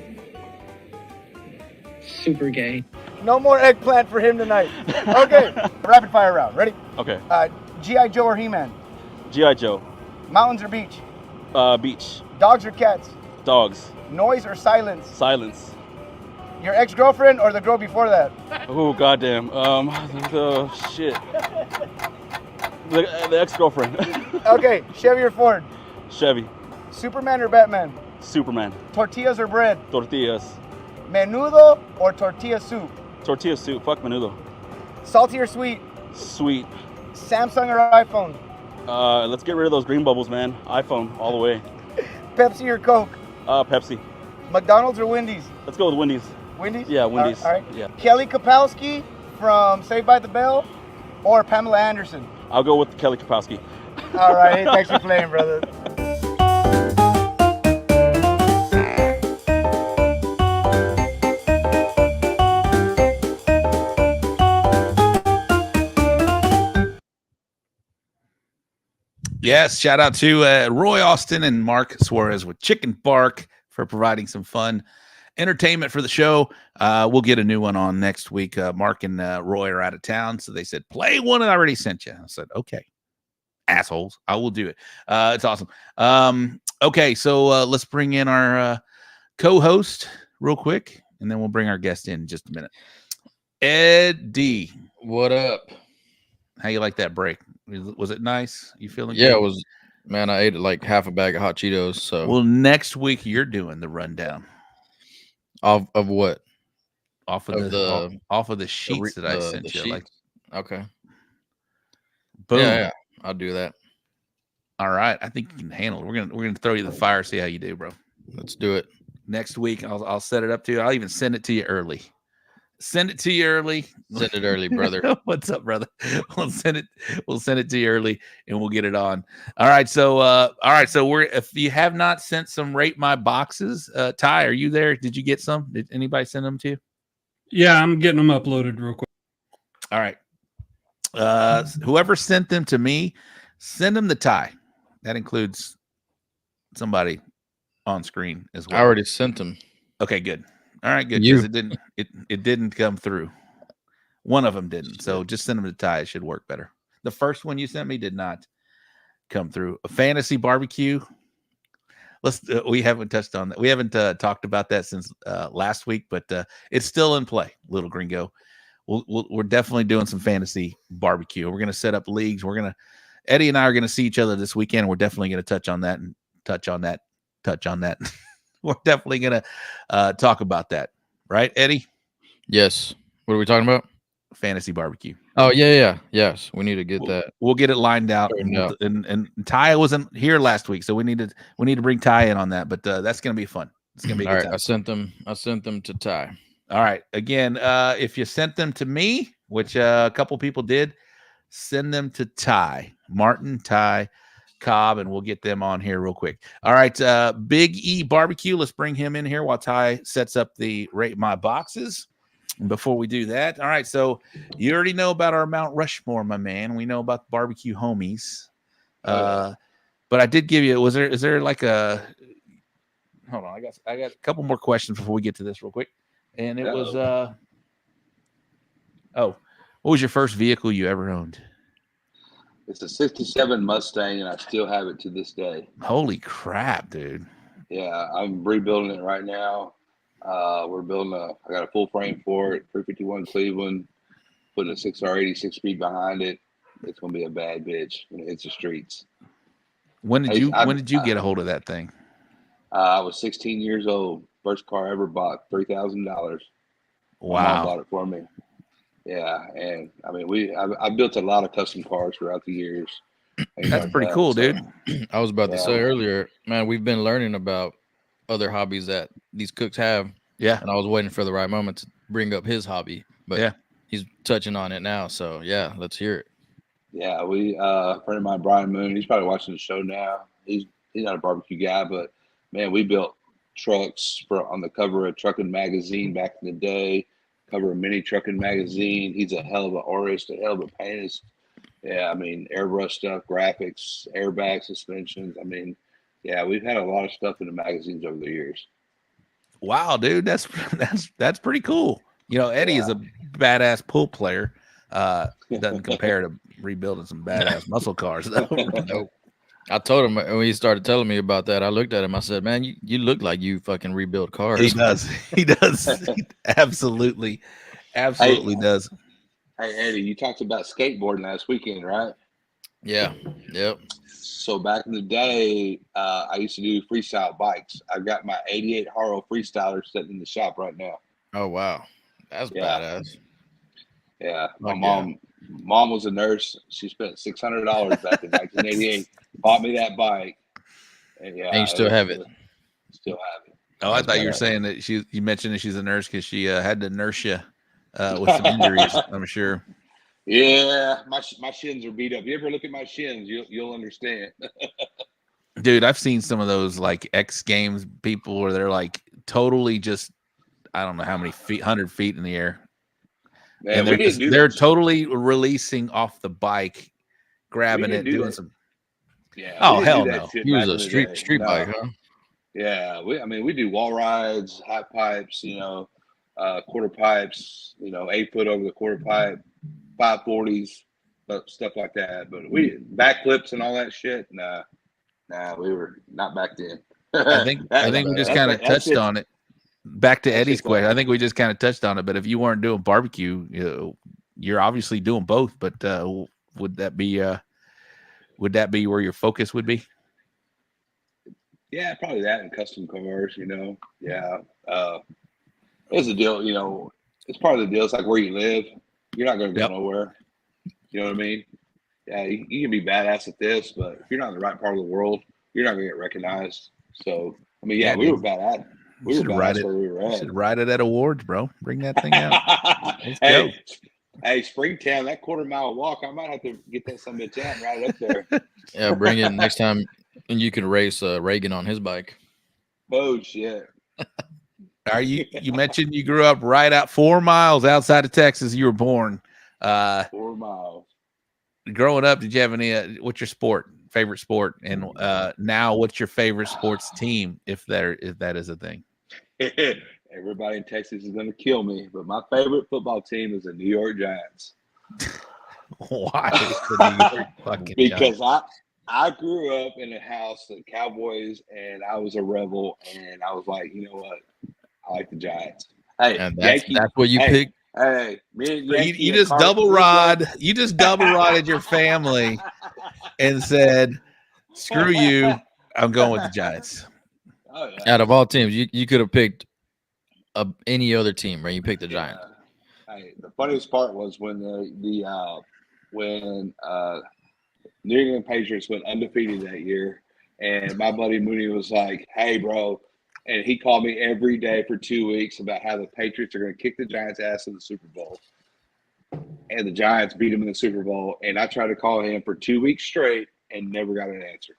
Super gay.
No more eggplant for him tonight. Okay, rapid fire round. Ready?
Okay.
G.I. Joe or He-Man?
G.I. Joe.
Mountains or beach?
Beach.
Dogs or cats?
Dogs.
Noise or silence?
Silence.
Your ex-girlfriend or the girl before that?
Oh, goddamn. Shit. The ex-girlfriend.
Okay, Chevy or Ford?
Chevy.
Superman or Batman?
Superman.
Tortillas or bread?
Tortillas.
Menudo or tortilla soup?
Tortilla soup. Fuck menudo.
Salty or sweet?
Sweet.
Samsung or iPhone?
Let's get rid of those green bubbles, man. iPhone all the way.
Pepsi or Coke?
Pepsi.
McDonald's or Wendy's?
Let's go with Wendy's.
Wendy's?
Yeah, Wendy's.
All right.
Yeah.
Kelly Kapowski from Saved by the Bell or Pamela Anderson?
I'll go with Kelly Kapowski.
All right. Hey, thanks for playing, brother.
Yes, shout out to Roy Austin and Mark Suarez with ChickN Bark for providing some fun entertainment for the show. We'll get a new one on next week. Mark and Roy are out of town, so they said, play one and I already sent you. I said, okay, assholes, I will do it. It's awesome. Okay, so let's bring in our co-host real quick, and then we'll bring our guest in just a minute. Eddie.
What up?
How you like that break? Was it nice? You feeling
good?
Yeah,
it was. Man, I ate like half a bag of hot Cheetos. So
well, next week you're doing the rundown
of what?
Off of the sheets that I sent you. Like,
okay.
Boom.
Yeah, I'll do that.
All right, I think you can handle it. We're gonna throw you the fire. See how you do, bro.
Let's do it
next week. I'll set it up to you. I'll even send it to you early. Send it to you early.
Send it early, brother.
What's up, brother? We'll send it to you early, and we'll get it on. All right. So, if you have not sent some rate my boxes, Ty, are you there? Did you get some? Did anybody send them to you?
Yeah, I'm getting them uploaded real quick.
All right. Whoever sent them to me, send them to Ty. That includes somebody on screen as well.
I already sent them.
Okay, good. All right, good. Because it didn't come through. One of them didn't. So just send them to Ty. It should work better. The first one you sent me did not come through. A fantasy barbecue. We haven't touched on that. We haven't talked about that since last week, but it's still in play, little gringo. We're definitely doing some fantasy barbecue. We're going to set up leagues. Eddie and I are going to see each other this weekend. We're definitely going to touch on that. We're definitely going to talk about that. Right, Eddie?
Yes. What are we talking about?
Fantasy barbecue.
Oh, yeah. Yes. We need to get that.
We'll get it lined out. And Ty wasn't here last week, so we need to bring Ty in on that. But that's going to be fun. It's going to be a good time.
I sent them to Ty.
All right. Again, if you sent them to me, which a couple people did, send them to Ty, Martin, Ty, Cobb, and we'll get them on here real quick. All right. Big E Barbecue. Let's bring him in here while Ty sets up the rate my boxes. And before we do that, all right. So you already know about our Mount Rushmore, my man. We know about the barbecue homies. But I did give you. Is there like a? Hold on. I got a couple more questions before we get to this real quick. And it was what was your first vehicle you ever owned?
It's a 67 Mustang, and I still have it to this day.
Holy crap, dude.
Yeah, I'm rebuilding it right now. We're building I got a full frame for it, 351 Cleveland, putting a 6R80 6-speed behind it. It's going to be a bad bitch when it hits the streets.
When did you get a hold of that thing?
I was 16 years old. First car I ever bought, $3,000.
Wow.
My mom bought it for me. Yeah, and I mean, I built a lot of custom cars throughout the years.
That's pretty cool, dude.
I was about to say earlier, man, we've been learning about other hobbies that these cooks have.
Yeah.
And I was waiting for the right moment to bring up his hobby, but he's touching on it now. So yeah, let's hear it.
Yeah, a friend of mine, Brian Moon, he's probably watching the show now. He's not a barbecue guy, but man, we built trucks on the cover of Truckin' Magazine back in the day, cover of Mini Truckin' Magazine. He's a hell of an artist, a hell of a paintist. Yeah, I mean, airbrush stuff, graphics, airbag suspensions. I mean, yeah, we've had a lot of stuff in the magazines over the years.
Wow, dude, that's pretty cool. You know, Eddie is a badass pool player. Doesn't compare to rebuilding some badass muscle cars, though.
Nope. I told him when he started telling me about that, I looked at him. I said, man, you look like you fucking rebuild cars.
He does. He absolutely does.
Hey, Eddie, you talked about skateboarding last weekend, right?
Yeah. Yep.
So back in the day, I used to do freestyle bikes. I've got my 88 Haro Freestyler sitting in the shop right now.
Oh, wow. That's badass.
Yeah. My mom was a nurse. She spent $600 back in 1988. Bought me that bike. And
you still have it.
Still have it.
Oh, I thought you were saying that you mentioned that she's a nurse because she had to nurse you with some injuries, I'm sure.
Yeah, my shins are beat up. You ever look at my shins, you'll understand.
Dude, I've seen some of those like X Games people where they're like totally just, I don't know how many feet, 100 feet in the air. Man, and they're totally releasing off the bike, grabbing it, doing some.
Yeah.
Oh, hell no.
He was a street bike, huh?
Yeah. We do wall rides, hot pipes, quarter pipes, 8 foot over the quarter pipe, 540s, stuff like that. But we backflips and all that shit. Nah, we were not back then.
I think we just kind of touched on it. Back to Eddie's question. I think we just kind of touched on it. But if you weren't doing barbecue, you're obviously doing both. But would that be where your focus would be?
Yeah, probably that and custom cars. Yeah. It's a deal. It's part of the deal. It's like where you live. You're not going to go nowhere. You know what I mean? Yeah, you can be badass at this, but if you're not in the right part of the world, you're not going to get recognized. So, I mean, we were bad at it. We were badass where we were at.
Should ride it at awards, bro. Bring that thing out.
Hey, Springtown, that quarter-mile walk, I might have to get that some bitch out and ride it up there.
Yeah, bring it next time, and you can race Reagan on his bike.
Oh, shit.
You mentioned you grew up right out 4 miles outside of Texas. You were born.
4 miles.
Growing up, did you have any? What's your favorite sport? And now, what's your favorite sports team? If that is a thing.
Everybody in Texas is going to kill me, but my favorite football team is the New York Giants.
Why? The New York fucking
Because
Giants?
I grew up in a house of Cowboys, and I was a rebel, and I was like, you know what? I like the Giants. Hey,
And that's
Yankee,
what you
hey,
picked.
Hey, me and Yankee
You
and
just
Carter-
double rod. You just double rodded your family and said, "Screw you. I'm going with the Giants."
Oh, yeah.
Out of all teams, you could have picked any other team, right? You picked the Giants.
Hey, the funniest part was when New England Patriots went undefeated that year, and my buddy Mooney was like, "Hey, bro," and he called me every day for 2 weeks about how the Patriots are going to kick the Giants' ass in the Super Bowl, and the Giants beat him in the Super Bowl. And I tried to call him for 2 weeks straight and never got an answer.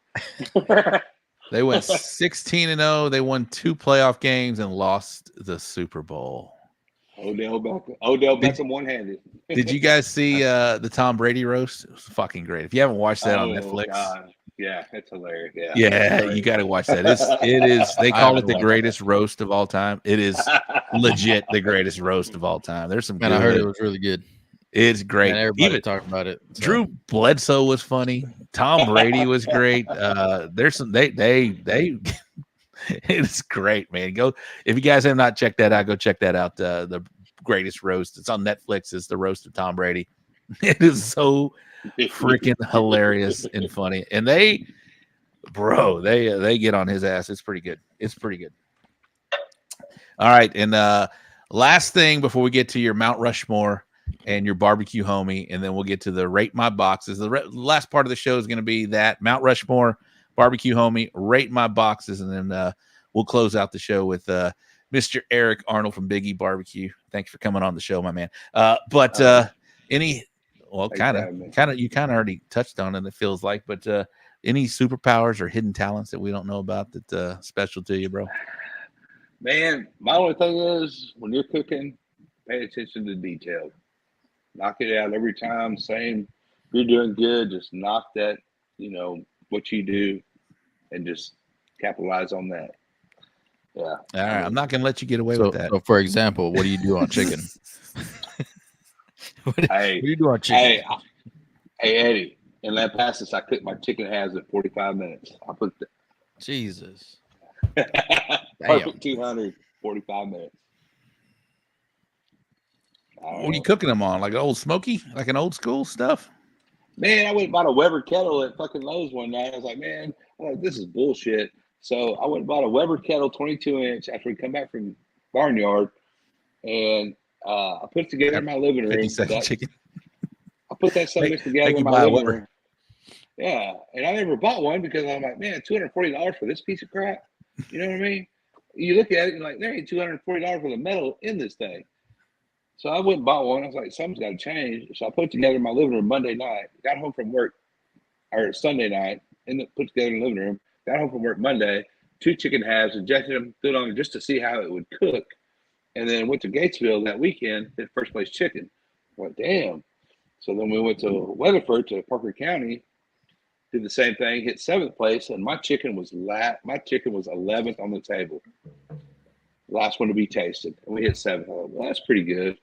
They went 16-0. They won 2 playoff games and lost the Super Bowl.
Odell Beckham one-handed.
Did you guys see the Tom Brady roast? It was fucking great. If you haven't watched that on Netflix,
God. Yeah, it's hilarious.
Yeah, you got to watch that. It is. They call it the greatest roast of all time. It is legit the greatest roast of all time. There's some.
And I heard it was really good.
It's great.
And everybody
Even
talking about it. So.
Drew Bledsoe was funny. Tom Brady was great. There's some. They. It's great, man. Go if you guys have not checked that out. Go check that out. The greatest roast. It's on Netflix. It's the roast of Tom Brady. It is so freaking hilarious and funny. And they get on his ass. It's pretty good. It's pretty good. All right, and last thing before we get to your Mount Rushmore and your barbecue homie, and then we'll get to the rate my boxes. The last part of the show is going to be that Mount Rushmore, barbecue homie, rate my boxes, and then we'll close out the show with Mr. Eric Arnold from Bigg Barbecue. Thank you for coming on the show, my man. Kind of, you kind of already touched on it. It feels like, but any superpowers or hidden talents that we don't know about that special to you, bro?
Man, my only thing is when you're cooking, pay attention to detail. Knock it out every time. Same, you're doing good. Just knock that, what you do, and just capitalize on that. Yeah.
All right, I'm not gonna let you get away with that.
So, for example, what do you do on chicken? What do you do on chicken?
Hey, Eddie, in La Paz, I cooked my chicken halves in 45 minutes. I put the
Jesus.
perfect 245 minutes.
What are you cooking them on? Like an old smoky? Like an old school stuff?
Man, I went and bought a Weber kettle at fucking Lowe's one night. I was like, man, this is bullshit. So I went and bought a Weber kettle 22-inch after we come back from Barnyard, and I put it together in my living room. I put that son together in my living room. Yeah, and I never bought one because I'm like, man, $240 for this piece of crap. You know what I mean? You look at it and you're like, there ain't $240 for the metal in this thing. So I went and bought one. I was like, something's got to change. So I put it together in my living room Monday night. Got home from work, or Sunday night, and put it together in the living room. Got home from work Monday, 2 chicken halves, injected them, threw it on just to see how it would cook. And then went to Gatesville that weekend, hit First Place Chicken. I went, damn. So then we went to Weatherford to Parker County, did the same thing, hit 7th place, and my chicken was 11th on the table. Last one to be tasted. And we hit 7th. I thought, well, that's pretty good.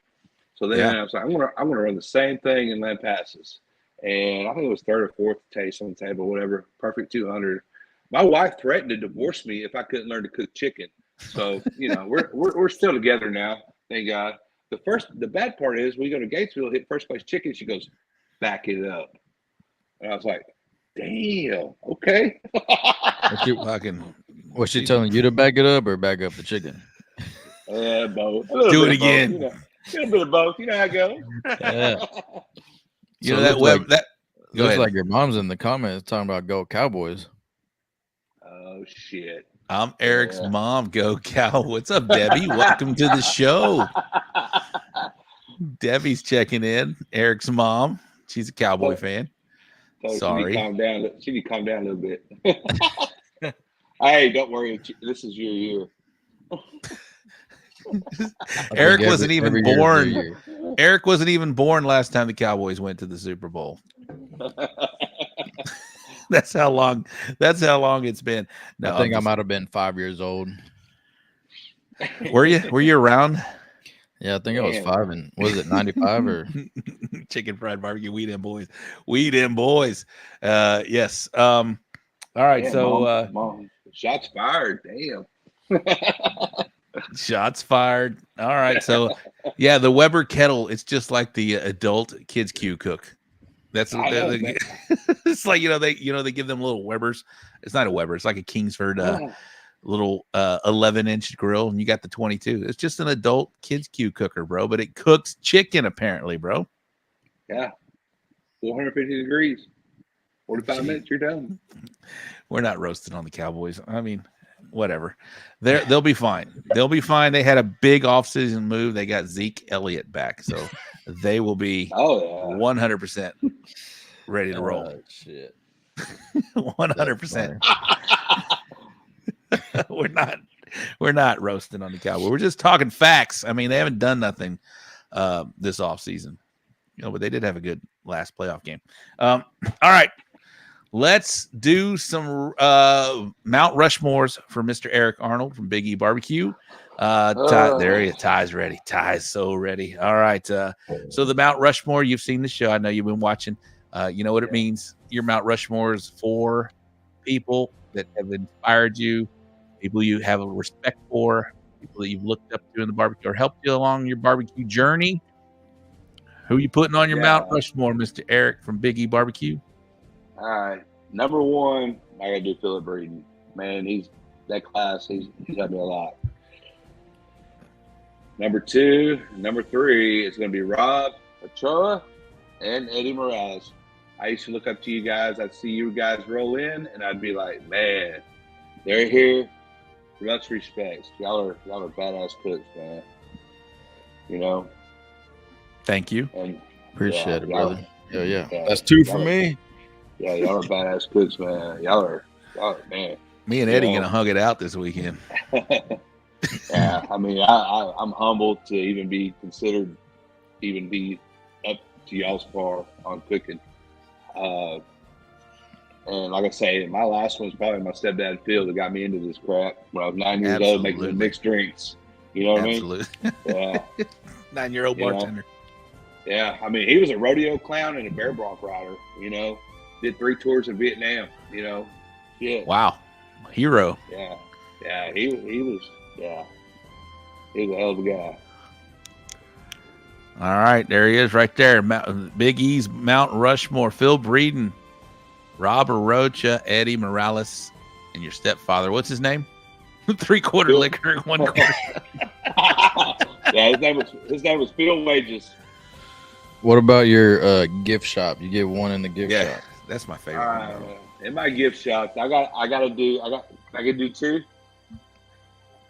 So then I was like, I'm gonna run the same thing in Lampasas. And I think it was 3rd or 4th taste on the table, whatever. Perfect 200. My wife threatened to divorce me if I couldn't learn to cook chicken. So, we're still together now, thank God. The bad part is we go to Gatesville, hit First Place Chicken, she goes, back it up. And I was like, damn, okay.
Was she telling you to back it up or back up the chicken?
Both.
Do it again.
A little bit of both. You know how it goes.
Yeah.
That
looks like your mom's in the comments talking about go Cowboys.
Oh shit.
I'm Eric's mom. Go Cow. What's up, Debbie? Welcome to the show. Debbie's checking in. Eric's mom. She's a Cowboy fan. Sorry.
She need to calm down a little bit. Hey, don't worry. This is your year.
Eric wasn't even born. Eric wasn't even born last time the Cowboys went to the Super Bowl. That's how long it's been. No,
I think I might have been 5 years old.
Were you around?
Yeah, I think I was 5 and was it 95 or
Chicken fried barbecue? We them boys. We them boys. Yes. All right.
Damn,
so
Mom. Shots fired. Damn.
shots fired. All right. So yeah, the Weber kettle. It's just like the adult kids Q cook. That's it's like they give them little Webers. It's not a Weber. It's like a Kingsford little 11-inch grill, and you got the 22. It's just an adult kids Q cooker, bro. But it cooks chicken apparently, bro.
Yeah, 450 degrees. 45 minutes, you're done.
We're not roasting on the Cowboys. I mean, whatever. They'll be fine. They'll be fine. They had a big offseason move. They got Zeke Elliott back, so they will be 100% ready to roll.
Shit.
100%. We're not roasting on the Cowboys. We're just talking facts. I mean, they haven't done nothing this offseason. But they did have a good last playoff game. All right. Let's do some Mount Rushmores for Mr. Eric Arnold from Bigg BBQ. There he is. Ty's ready. Ty's so ready. All right. So the Mount Rushmore, you've seen the show. I know you've been watching. You know what it means. Your Mount Rushmores for people that have inspired you, people you have a respect for, people that you've looked up to in the barbecue or helped you along your barbecue journey. Who are you putting on your Mount Rushmore, Mr. Eric from Bigg BBQ?
All right. Number one, I got to do Philip Breeden. Man, he's that class. He's helped me a lot. Number two, number three is going to be Rob Ochoa and Eddy Morales. I used to look up to you guys. I'd see you guys roll in, and I'd be like, man, they're here. Much respect. Y'all are badass cooks, man.
Thank you.
And
appreciate it, brother. Yeah. That's two for me.
Yeah, y'all are badass cooks, man. Y'all are man.
Me and Eddie gonna hug it out this weekend.
Yeah, I mean, I'm humbled to even be considered, even be up to y'all's par on cooking. And like I say, my last one was probably my stepdad Phil that got me into this crap when I was 9 years old, making the mixed drinks. You know what I mean? Yeah.
9-year-old bartender.
Yeah, I mean, he was a rodeo clown and a bear bronc rider. Did 3 tours in Vietnam. Yeah.
Wow, hero.
Yeah, he was. Yeah, he was a hell of a guy.
All right, there he is, right there. Big E's Mount Rushmore. Phil Breeden, Robert Rocha, Eddy Morales, and your stepfather. What's his name? 3/4 liquor, 1/4.
Yeah, his name was Phil Wages.
What about your gift shop? You get one in the gift shop.
That's my favorite.
In my gift shop, I can do 2.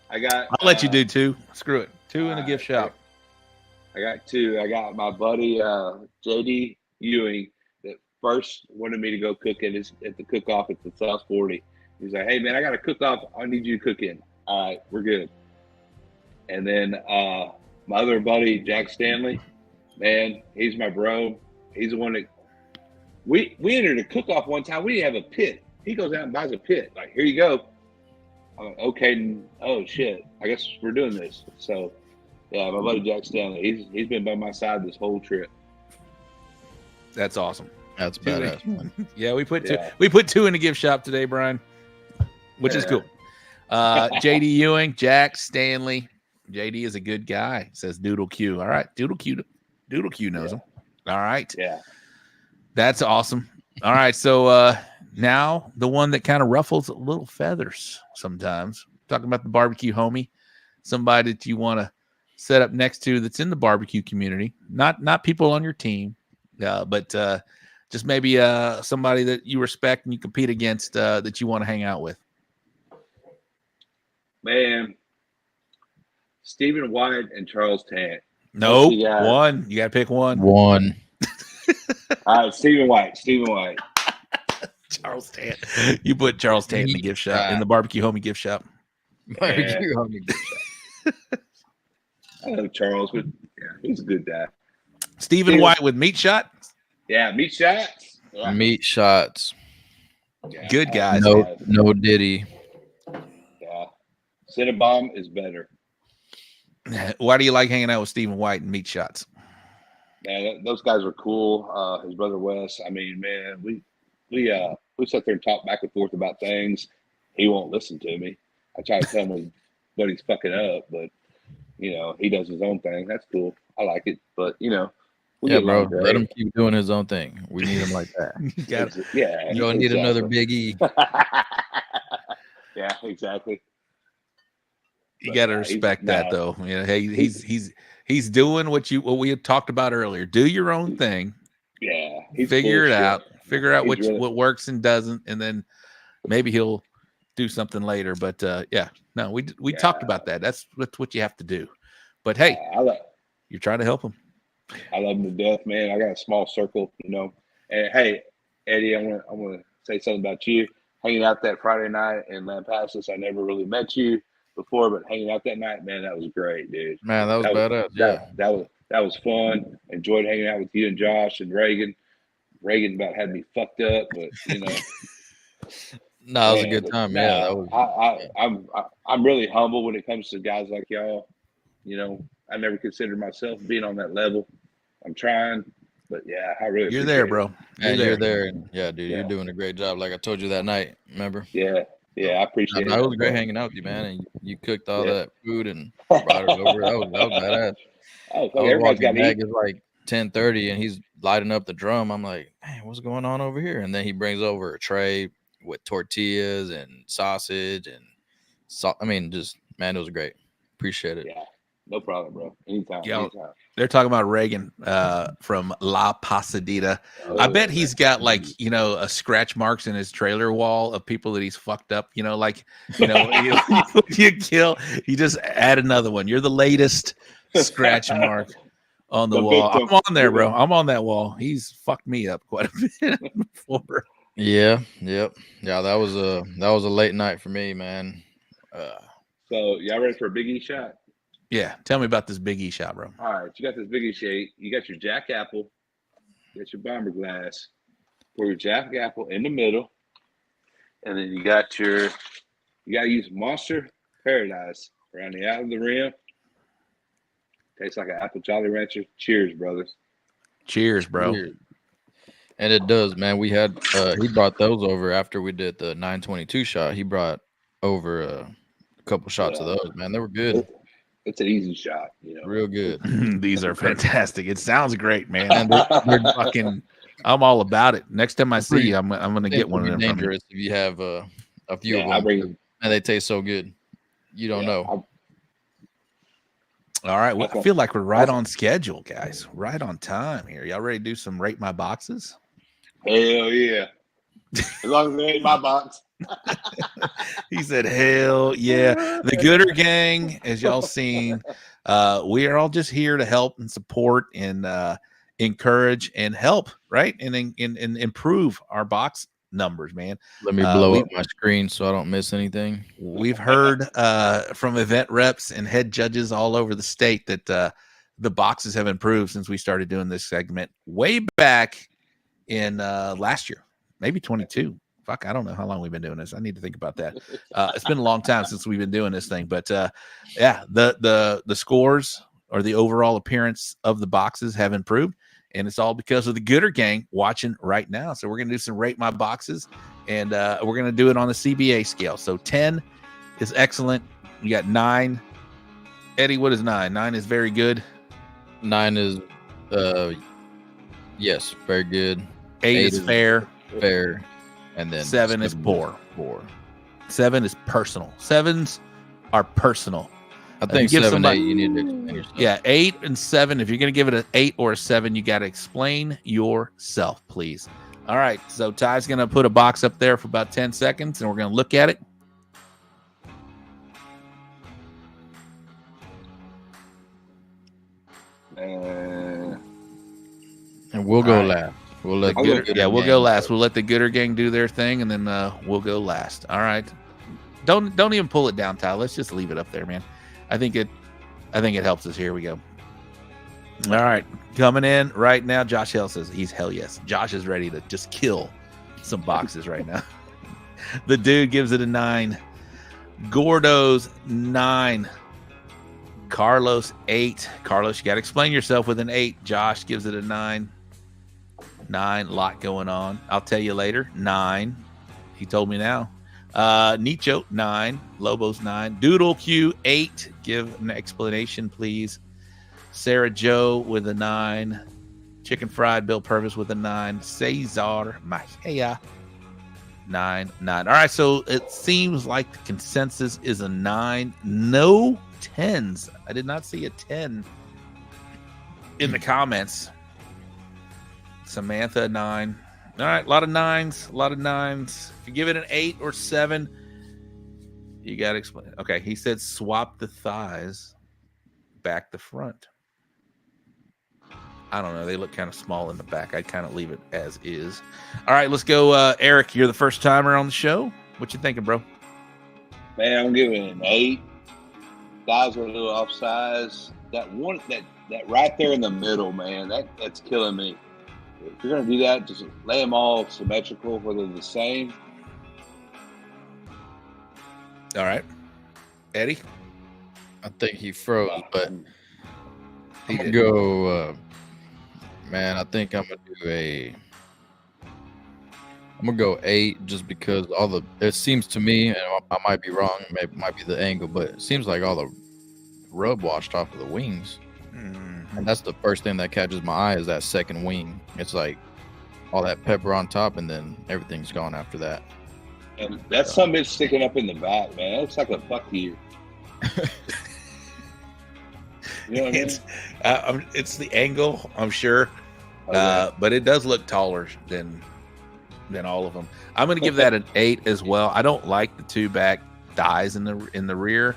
I'll let you do 2. Screw it. 2 in the gift shop.
I got 2. I got my buddy JD Ewing that first wanted me to go cook at the cook-off at the South 40. He's like, hey, man, I got a cook-off. I need you to cook in. All right, we're good. And then my other buddy, Jack Stanley, man, he's my bro. He's the one that we entered a cook-off one time. We didn't have a pit. He goes out and buys a pit. Like, here you go. I'm like, okay. Oh, shit. I guess we're doing this. So, yeah, my buddy Jack Stanley, he's been by my side this whole trip.
That's awesome.
That's badass.
Yeah, we put 2. We put 2 in the gift shop today, Brian, which is cool. JD Ewing, Jack Stanley. JD is a good guy, says Doodle Q. All right, Doodle Q knows him. All right.
Yeah.
That's awesome. All right, so now the one that kind of ruffles little feathers sometimes. Talking about the barbecue homie, somebody that you want to set up next to that's in the barbecue community, not people on your team, but just maybe somebody that you respect and you compete against that you want to hang out with.
Man, Stephen White and Charles Tant.
Nope, one. You got to pick one.
One.
All right, Stephen White.
Charles Tant. You put Charles Tant in the gift shop, in the barbecue homie gift shop.
Barbecue homie gift shop.
I know Charles, but yeah, he's a good guy.
Stephen White with meat shot.
Yeah, meat shots. Yeah.
Meat shots.
Yeah.
Good guys.
No Diddy.
Yeah. Cinnabon is better.
Why do you like hanging out with Stephen White and Meat Shots?
Man, those guys are cool. His brother Wes. I mean, man, we sit there and talk back and forth about things. He won't listen to me. I try to tell him what he's fucking up, but he does his own thing. That's cool. I like it, but
yeah, bro, let him keep doing his own thing. We need him like that. You don't need another Big E.
Yeah, exactly.
You got to respect that, though. Hey, he's doing what we had talked about earlier. Do your own thing.
Yeah,
figure it out. Figure out what works and doesn't, and then maybe he'll do something later. But we talked about that. That's what you have to do. But hey, you're trying to help him.
I love him to death, man. I got a small circle, And hey, Eddie, I want to say something about you. Hanging out that Friday night in Lampasas. I never really met you before, but hanging out that night, man, that was great, dude.
Man, that was badass. Yeah,
that was fun. Enjoyed hanging out with you and Josh and Reagan. Reagan about had me fucked up, but
no, it was a good time. Yeah, that was.
I'm really humble when it comes to guys like y'all. I never considered myself being on that level. I'm trying, but yeah, I really.
You're there, bro.
You're there, and yeah, dude, you're doing a great job. Like I told you that night, remember?
Yeah, I appreciate it.
It was great hanging out with you, man. And you cooked all that food and brought it over. That was badass. I was walking back. It's like 10:30, and he's lighting up the drum. I'm like, man, what's going on over here? And then he brings over a tray with tortillas and sausage and salt. I mean, just man, it was great. Appreciate it.
Yeah, no problem, bro. Anytime.
They're talking about Reagan from La Pasadena. I bet he's got a scratch marks in his trailer wall of people that he's fucked up. You kill. You just add another one. You're the latest scratch mark on the wall. I'm on there, bro. I'm on that wall. He's fucked me up quite a bit before.
Yeah. Yep. Yeah. That was a late night for me, man.
So y'all ready for a Big E shot?
Yeah, tell me about this Big E shot, bro.
All right, you got this Big E shake. You got your Jack Apple. You got your bomber glass. Pour your Jack Apple in the middle, and then you got to use Monster Paradise around the out of the rim. Tastes like an apple Jolly Rancher. Cheers, brothers.
Cheers, bro.
Cheers. And it does, man. We had he brought those over after we did the 922 shot. He brought over a couple shots of those, man. They were good.
It's an easy shot,
Real good.
These are fantastic. It sounds great, man. They're fucking. I'm all about it. Next time I see you, I'm gonna get one of them.
Dangerous if you have a few of them, and they taste so good. You don't know.
All right, well, I feel like we're right on schedule, guys. Right on time here. Y'all ready to do some rate my boxes?
Hell yeah! As long as they ain't my box.
He said, hell yeah. The Gooder Gang, as y'all seen, we are all just here to help and support and encourage and help, right? And improve our box numbers, man.
Let me blow up my screen so I don't miss anything.
We've heard from event reps and head judges all over the state that the boxes have improved since we started doing this segment way back in last year, maybe 22. Fuck, I don't know how long we've been doing this. I need to think about that. It's been a long time since we've been doing this thing, but yeah, the scores or the overall appearance of the boxes have improved, and it's all because of the Gooder Gang watching right now. So we're gonna do some rate my boxes, and we're gonna do it on the CBA scale. So 10 is excellent. You got 9. Eddie, what is 9? 9 is very good.
9 is yes, very good.
8 is fair.
Fair. And then
7 is poor. 7 is personal. 7s are personal.
I think 7, 8, you need to explain yourself.
Yeah, 8 and 7. If you're going to give it an 8 or a 7, you got to explain yourself, please. All right, so Ty's going to put a box up there for about 10 seconds, and we're going to look at it.
And we'll go last. We'll let
we'll go last. We'll let the Gooder Gang do their thing, and then we'll go last. All right. Don't even pull it down, Ty. Let's just leave it up there, man. I think it helps us. Here we go. All right, coming in right now. Josh Hill says he's hell yes. Josh is ready to just kill some boxes right now. The dude gives it a 9. Gordo's 9. Carlos 8. Carlos, you got to explain yourself with an 8. Josh gives it a 9. 9, lot going on. I'll tell you later. 9. He told me now. Nicho 9. Lobos 9. Doodle Q 8. Give an explanation, please. Sarah Joe with a 9. Chicken Fried Bill Purvis with a 9. Cesar Mahea 9. All right, so it seems like the consensus is a 9. No 10s. I did not see a 10 in the comments. Samantha 9. All right, a lot of 9s. If you give it an 8 or 7, you got to explain. Okay, he said swap the thighs back to front. I don't know. They look kind of small in the back. I'd kind of leave it as is. All right, let's go. Eric, you're the first timer on the show. What you thinking, bro?
Man, I'm giving it an 8. Guys were a little off size. That right there in the middle, man, that's killing me. If you're going to do that, just lay them all symmetrical where they're the same.
All right. Eddie?
I think he froze, but I'm going to go, man, I think I'm going to go 8 just because it seems to me, and I might be wrong, it might be the angle, but it seems like all the rub washed off of the wings. And that's the first thing that catches my eye is that second wing. It's like all that pepper on top, and then everything's gone after that.
And that's some bitch sticking up in the back, man. It looks like a fuck you. You know what I mean?
It's the angle, I'm sure, but it does look taller than all of them. I'm going to give that an 8 as well. I don't like the 2 back thighs in the rear,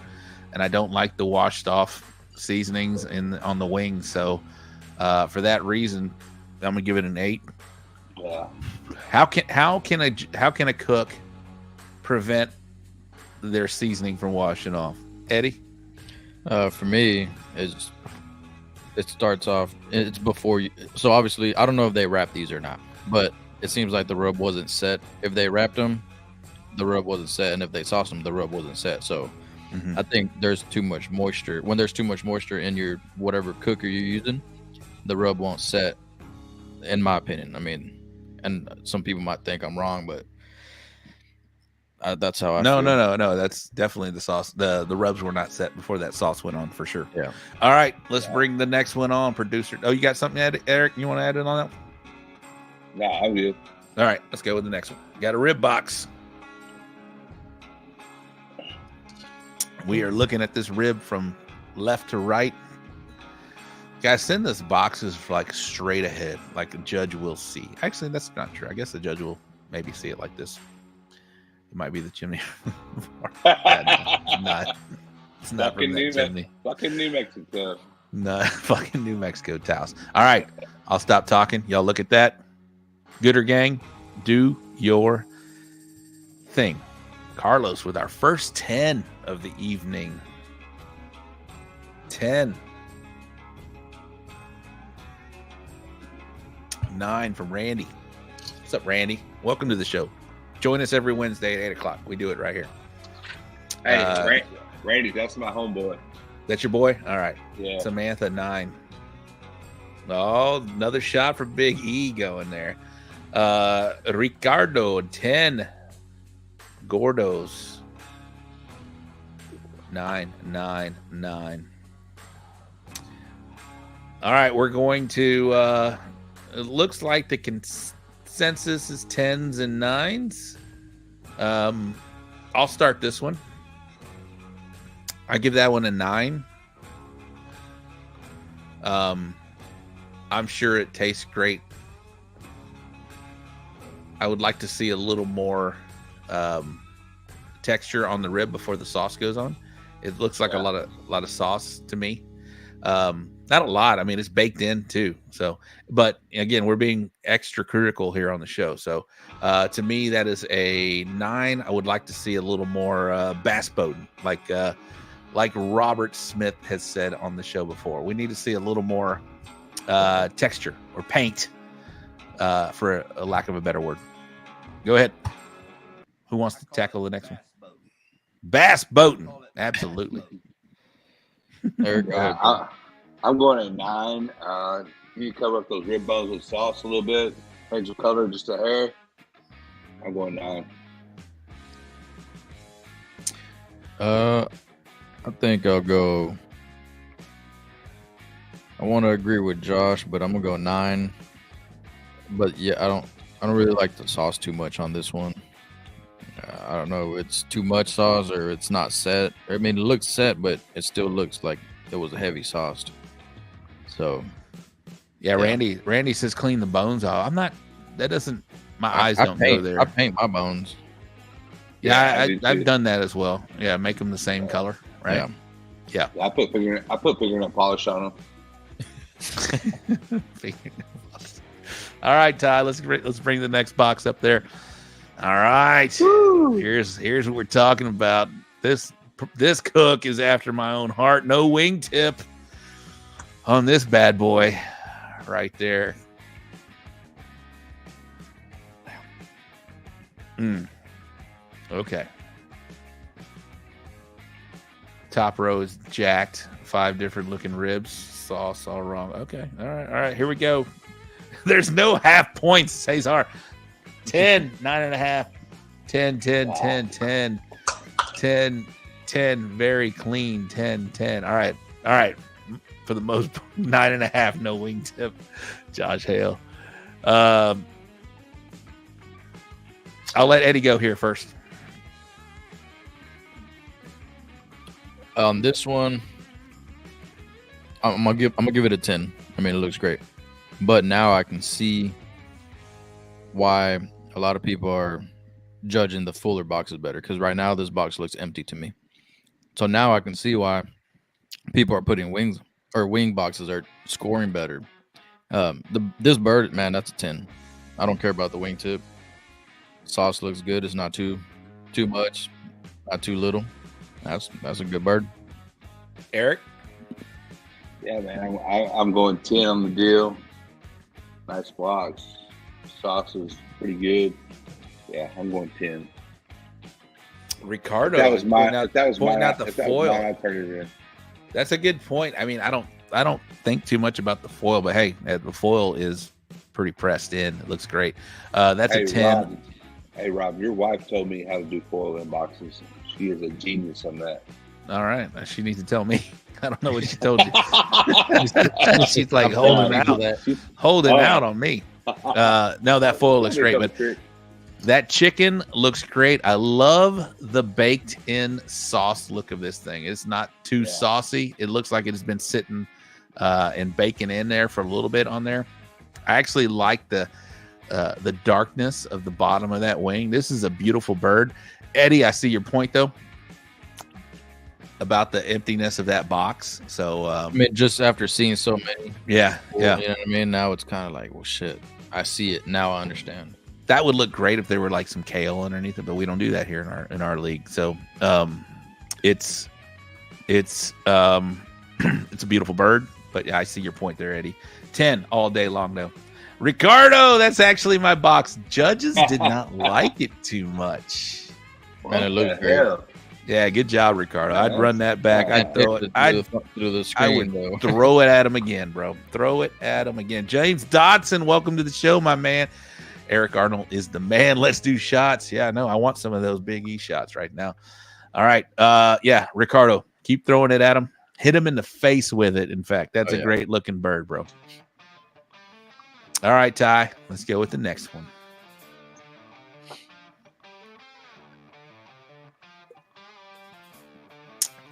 and I don't like the washed off seasonings on the wings. So for that reason, I'm gonna give it an 8.
Yeah.
How can a cook prevent their seasoning from washing off? Eddie?
For me, it starts off. It's before you. So obviously, I don't know if they wrap these or not, but it seems like the rub wasn't set. If they wrapped them, the rub wasn't set, and if they sauced them, the rub wasn't set. So. I think there's too much moisture. When there's too much moisture in your whatever cooker you're using, the rub won't set, in my opinion. I mean, and some people might think I'm wrong, but that's how I feel.
No. That's definitely the sauce. The rubs were not set before that sauce went on for sure.
Yeah.
All right, let's bring the next one on, producer. Oh, you got something, Eric? You want to add in on that?
No, I'm good.
All right, let's go with the next one. Got a rib box. We are looking at this rib from left to right. Guys, send us boxes like straight ahead, like a judge will see. Actually, that's not true. I guess the judge will maybe see it like this. It might be the chimney. It's not from that chimney.
Fucking New Mexico.
No, fucking New Mexico towels. All right, I'll stop talking. Y'all look at that. Gooder gang, do your thing. Carlos with our first 10 of the evening. 10. 9 from Randy. What's up, Randy? Welcome to the show. Join us every Wednesday at 8 o'clock. We do it right here.
Hey, Randy, that's my homeboy.
That's your boy? All right.
Yeah.
Samantha, 9. Oh, another shot for Big E going there. Ricardo, 10. Gordos, 9. All right, we're going to it looks like the consensus is 10s and 9s. I'll start this one. I give that one a 9. I'm sure it tastes great. I would like to see a little more texture on the rib before the sauce goes on. It looks like a lot of sauce to me. Not a lot. I mean, it's baked in too. So, but again, we're being extra critical here on the show. So, to me, that is a 9. I would like to see a little more bass boating, like Robert Smith has said on the show before. We need to see a little more texture or paint, for a lack of a better word. Go ahead. Who wants to tackle the next one? Bass boating. Absolutely.
Eric,
I'm going at 9. You cover up those rib bones with sauce a little bit, change the color just a hair. I'm going 9.
I think I'll go. I want to agree with Josh, but I'm gonna go 9. But yeah, I don't really like the sauce too much on this one. I don't know, it's too much sauce or it's not set. I mean, it looks set, but it still looks like it was a heavy sauced. So,
yeah. Randy says clean the bones off. I'm not. That doesn't. My eyes don't go there.
I paint my bones.
Yeah, I've done that as well. Yeah, make them the same color, right? Yeah.
I put fingernail polish on them.
All right, Ty. Let's bring the next box up there. All right. Woo. Here's what we're talking about. This cook is after my own heart. No wingtip on this bad boy, right there. Okay. Top row is jacked. 5 different looking ribs. Sauce all wrong. Okay. All right. Here we go. There's no half points, Cesar. 10, 9.5. 10, 10, 10, 10. 10, 10. Very clean. 10, 10. All right. For the most 9.5. No wingtip. Josh Hale. I'll let Eddie go here first.
This one, I'm gonna give it a 10. I mean, it looks great, but now I can see why a lot of people are judging the fuller boxes better. Because right now this box looks empty to me. So now I can see why people are putting wing boxes are scoring better. This bird, man, that's a 10. I don't care about the wingtip. Sauce looks good. It's not too much, not too little. That's a good bird.
Eric?
Yeah, man. I'm going 10 on the deal. Nice box. Sauce is pretty good. Yeah, I'm going 10.
Ricardo,
that was mine.
Pointing out the foil.
I'd turn it in.
That's a good point. I mean, I don't think too much about the foil, but hey, the foil is pretty pressed in. It looks great. That's a 10.
Rob, your wife told me how to do foil in boxes. She is a genius on that.
All right. She needs to tell me. I don't know what she told you. She's like holding out on me. No, that foil looks great, but that chicken looks great. I love the baked in sauce look of this thing. It's not too saucy. It looks like it has been sitting and baking in there for a little bit on there. I actually like the darkness of the bottom of that wing. This is a beautiful bird. Eddie, I see your point though about the emptiness of that box. So
I mean, just after seeing so many,
yeah,
you know what I mean. Now it's kind of like, well, shit. I see it now. I understand.
That would look great if there were like some kale underneath it, but we don't do that here in our league. So it's a beautiful bird. But yeah, I see your point there, Eddie. 10 all day long though. Ricardo, that's actually my box. Judges did not like it too much.
Man, it looks great.
Yeah, good job, Ricardo. I'd run that back. I'd throw it.
Through the screen,
I would throw it at him again, bro. Throw it at him again. James Dodson, welcome to the show, my man. Eric Arnold is the man. Let's do shots. Yeah, I know. I want some of those Big E shots right now. All right. Yeah, Ricardo, keep throwing it at him. Hit him in the face with it. In fact, that's a great looking bird, bro. All right, Ty, let's go with the next one.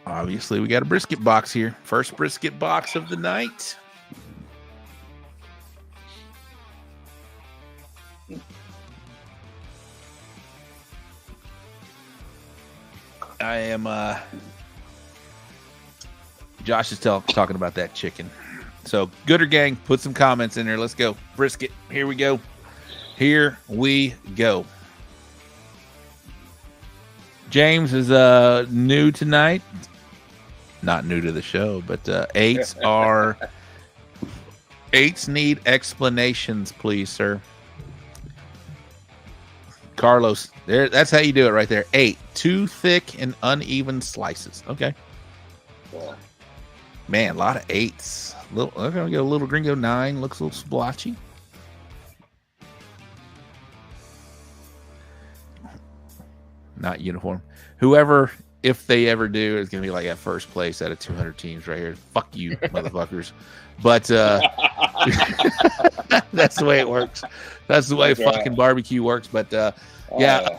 Obviously, we got a brisket box here. First brisket box of the night. I am Josh is talking about that chicken. So, Gooder Gang, put some comments in there. Let's go. Brisket. Here we go. Here we go. James is new tonight. Not new to the show, but eights need explanations, please, sir. Carlos, there. That's how you do it right there. 8, too thick and uneven slices. Okay. Man, a lot of 8s. I'm gonna go a little Gringo 9. Looks a little splotchy. Not uniform. Whoever, if they ever do, is gonna be like at first place out of 200 teams right here. Fuck you, motherfuckers. But that's the way it works. That's the way fucking barbecue works. But yeah.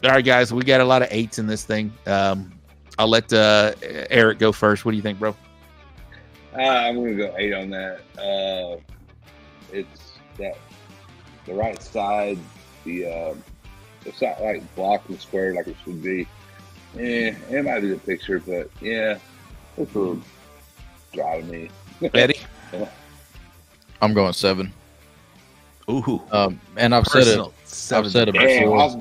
All right, guys, we got a lot of 8s in this thing. I'll let Eric go first. What do you think, bro?
I'm gonna go 8 on that. It's that the right side, it's not like blocked and squared like it should be. It might be the picture, but yeah, it's a little dry to me.
Eddy?
I'm going 7.
Ooh.
And I've
Personal.
said it before.
I was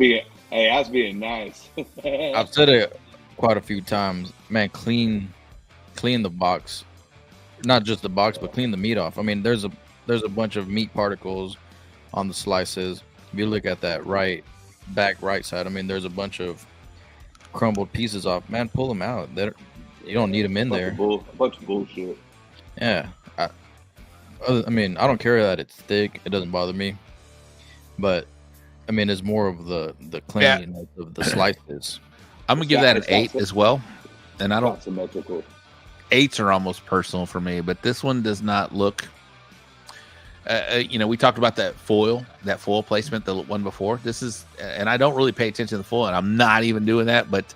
being nice.
I've said it quite a few times. Man, clean the box. Not just the box, but clean the meat off. I mean, there's a bunch of meat particles on the slices. If you look at that right side, I mean, there's a bunch of crumbled pieces off. Man, pull them out. You don't need them in there.
A bunch of bullshit.
Yeah. I mean, I don't care that it's thick. It doesn't bother me. But, I mean, it's more of the cleanliness of the slices.
I'm going to give that an 8 as well. And I don't...
Symmetrical.
8s are almost personal for me, but this one does not look... we talked about that foil placement, the one before. This is... And I don't really pay attention to the foil, and I'm not even doing that, but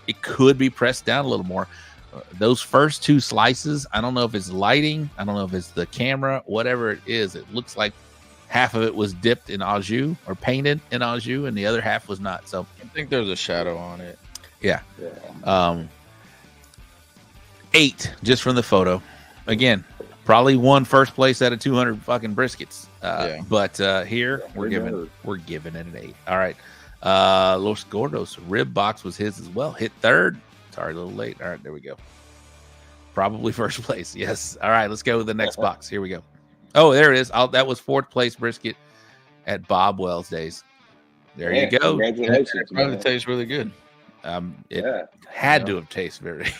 it could be pressed down a little more. Those first 2 slices, I don't know if it's lighting, I don't know if it's the camera, whatever it is, it looks like half of it was dipped in au jus or painted in au jus, and the other half was not. So
I think there's a shadow on it.
Yeah. 8 just from the photo. Again, probably won first place out of 200 fucking briskets. But here we're giving it an 8. All right. Los Gordos rib box was his as well. Hit 3rd. Sorry, a little late. All right, there we go. Probably first place. Yes. All right, let's go to the next box. Here we go. Oh, there it is. That was 4th place brisket at Bob Wells Days. There you go.
Congratulations.
It probably tastes really good.
It had to have tasted very.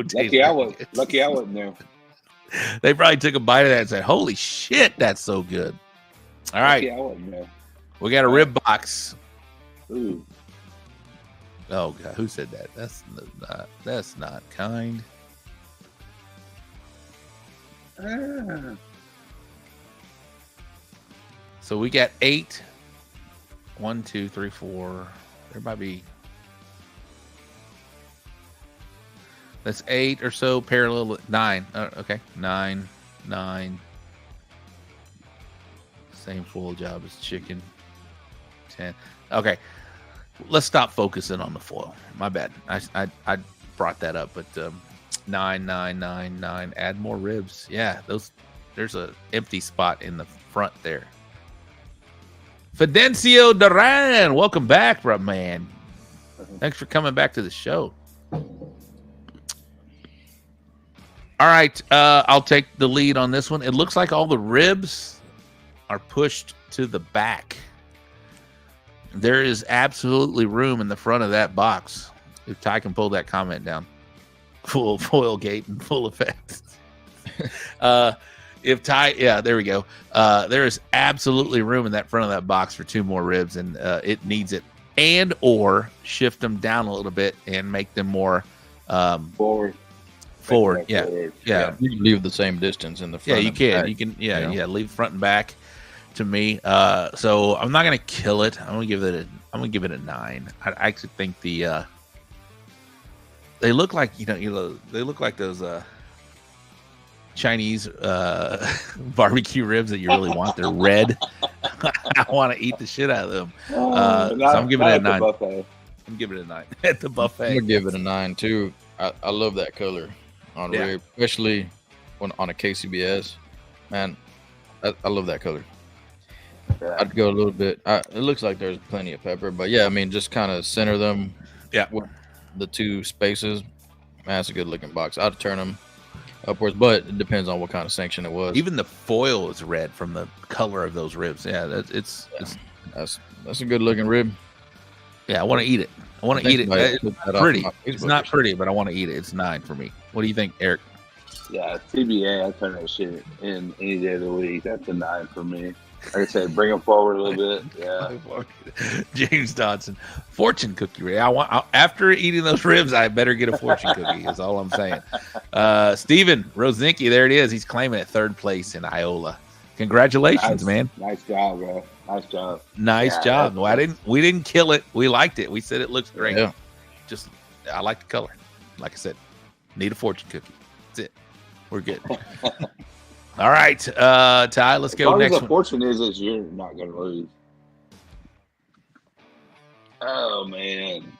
Lucky I wasn't there.
They probably took a bite of that and said, "Holy shit, that's so good!" All right,
Lucky I wasn't there.
We got a rib box.
Ooh.
Oh God, who said that? That's not kind. So we got 8. 1, 2, 3, 4. There might be. That's 8 or so parallel. 9. Okay, 9. Same full job as chicken. 10. Okay, let's stop focusing on the foil. My bad. I brought that up, but 9. Add more ribs. Yeah, there's a empty spot in the front there. Fidencio Duran, welcome back, bro, man. Thanks for coming back to the show. All right, I'll take the lead on this one. It looks like all the ribs are pushed to the back. There is absolutely room in the front of that box. If Ty can pull that comment down. Full foil gate and full effect. If Ty, yeah, there we go. There is absolutely room in that front of that box for 2 more ribs, and it needs it. And or shift them down a little bit and make them more
forward.
Yeah.
You can leave the same distance in the front.
Yeah, you can. Back, you can. Yeah. Leave front and back. To me, so I'm not gonna kill it. I'm gonna give it a 9. I actually think they look like they look like those Chinese barbecue ribs that you really want. They're red. I want to eat the shit out of them. So I'm giving it a 9. I'm giving it a 9 at the buffet.
I'm gonna give it a 9 too. I love that color on rib, especially when on a KCBS. Man, I love that color. I'd go a little bit. It looks like there's plenty of pepper, but yeah, I mean, just kind of center them.
Yeah,
with the 2 spaces. Man, that's a good looking box. I'd turn them upwards, but it depends on what kind of sanction it was.
Even the foil is red from the color of those ribs. Yeah, that's a good looking rib. Yeah, I want to eat it. I want to eat it. It's pretty. It's not pretty, but I want to eat it. It's 9 for me. What do you think, Eric?
Yeah, TBA, I turn that shit in any day of the week. That's a 9 for me. Like I said, bring them forward a little bit. Yeah.
James Dodson, fortune cookie. Ray. After eating those ribs, I better get a fortune cookie. Is all I'm saying. Steven Rosinski, there it is. He's claiming it 3rd place in Iola. Congratulations, man.
Nice job, bro. Nice job.
Nice job. Well, we didn't kill it. We liked it. We said it looks great.
Yeah.
Just I like the color. Like I said, need a fortune cookie. That's it. We're good. All right, Ty, let's go next
the
one.
fortune is you're not going to lose. Oh, man.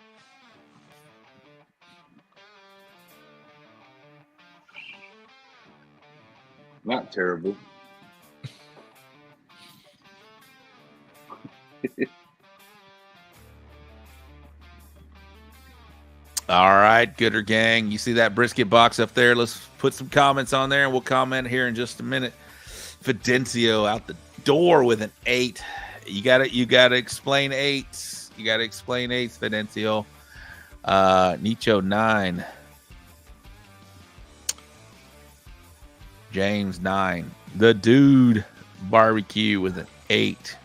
Not terrible.
All right, Gooder Gang. You see that brisket box up there? Let's put some comments on there, and we'll comment here in just a minute. Fidencio out the door with an 8. You got to explain 8s. You got to explain 8s, Fidencio. Nicho 9. James 9. The Dude Barbecue with an 8.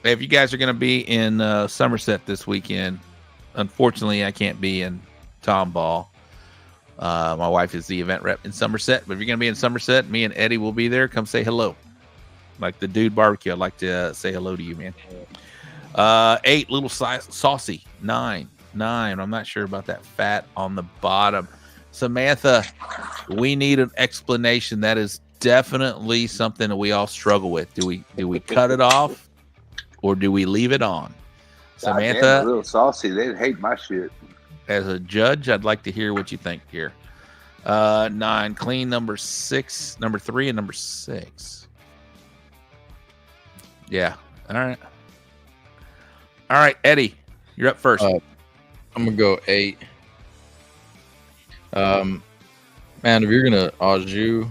Hey, if you guys are going to be in Somerset this weekend, unfortunately, I can't be in Tomball. My wife is the event rep in Somerset. But if you're going to be in Somerset, me and Eddie will be there. Come say hello. Like the Dude Barbecue, I'd like to say hello to you, man. 8, little saucy. 9. I'm not sure about that fat on the bottom. Samantha, we need an explanation. That is definitely something that we all struggle with. Do we cut it off or do we leave it on? Samantha,
damn, a little saucy. They'd hate my shit.
As a judge, I'd like to hear what you think here. 9, clean number 6, number 3, and number 6. Yeah. All right, Eddie, you're up first.
I'm gonna go 8. Man, if you're gonna au jus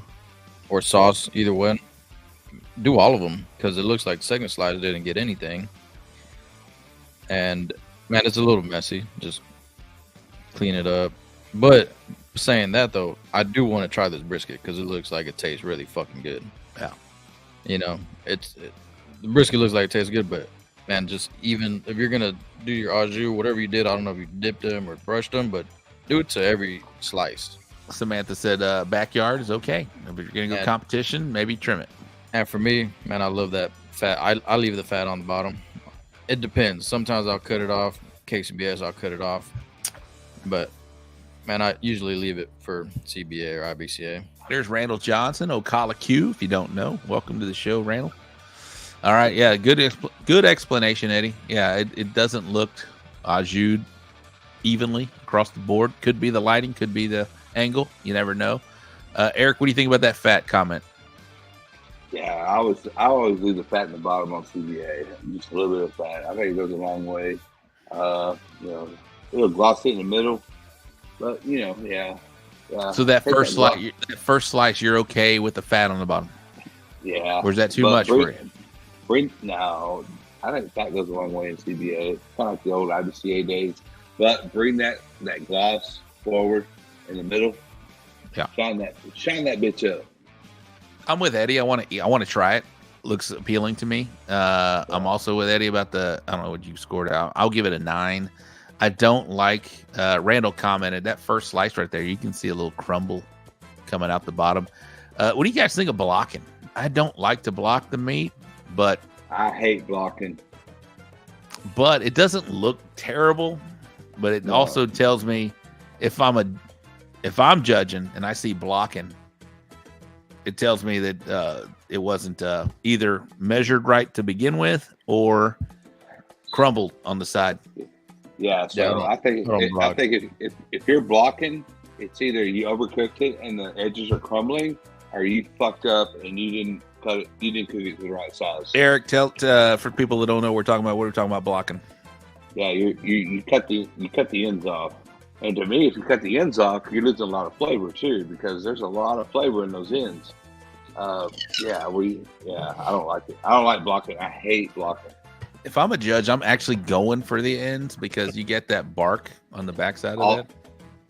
or sauce, either one, do all of them because it looks like second slice didn't get anything. And man, it's a little messy. Just clean it up. But saying that though, I do want to try this brisket because it looks like it tastes really fucking good.
Yeah.
You know, the brisket looks like it tastes good, but man, just even if you're gonna do your au jus, whatever you did, I don't know if you dipped them or brushed them, but do it to every slice.
Samantha said backyard is okay. If you're gonna go competition, maybe trim it.
And for me, man, I love that fat. I leave the fat on the bottom. It depends. Sometimes I'll cut it off. KCBS, I'll cut it off. But man, I usually leave it for CBA or IBCA.
There's Randall Johnson, Ocala Q. If you don't know, welcome to the show, Randall. All right, yeah, good explanation, Eddie. Yeah, it doesn't look au jus evenly across the board. Could be the lighting, could be the angle. You never know. Eric, what do you think about that fat comment?
Yeah, I always leave the fat in the bottom on CBA. Just a little bit of fat. I think it goes a long way. A little glossy in the middle, but yeah.
So that first slice, you're okay with the fat on the bottom?
Yeah.
Or is that too much for you?
No, I think fat goes a long way in CBA. It's kind of like the old IBCA days. But bring that gloss forward in the middle.
Yeah.
Shine that bitch up.
I'm with Eddie. I want to try it. Looks appealing to me. I'm also with Eddie about I don't know what you scored out. I'll give it a 9. I don't like, Randall commented, that first slice right there, you can see a little crumble coming out the bottom. What do you guys think of blocking? I don't like to block the meat, but
I hate blocking.
But it doesn't look terrible. But it also tells me if I'm judging and I see blocking, it tells me that it wasn't either measured right to begin with or crumbled on the side.
Yeah, so I think if you're blocking, it's either you overcooked it and the edges are crumbling, or you fucked up and you didn't cut it. You didn't cook it to the right size.
Eric, tell for people that don't know what we're talking about. What are we talking about blocking?
Yeah, you cut the ends off, and to me, if you cut the ends off, you're losing a lot of flavor too, because there's a lot of flavor in those ends. I don't like it. I don't like blocking. I hate blocking.
If I'm a judge, I'm actually going for the ends because you get that bark on the backside of that.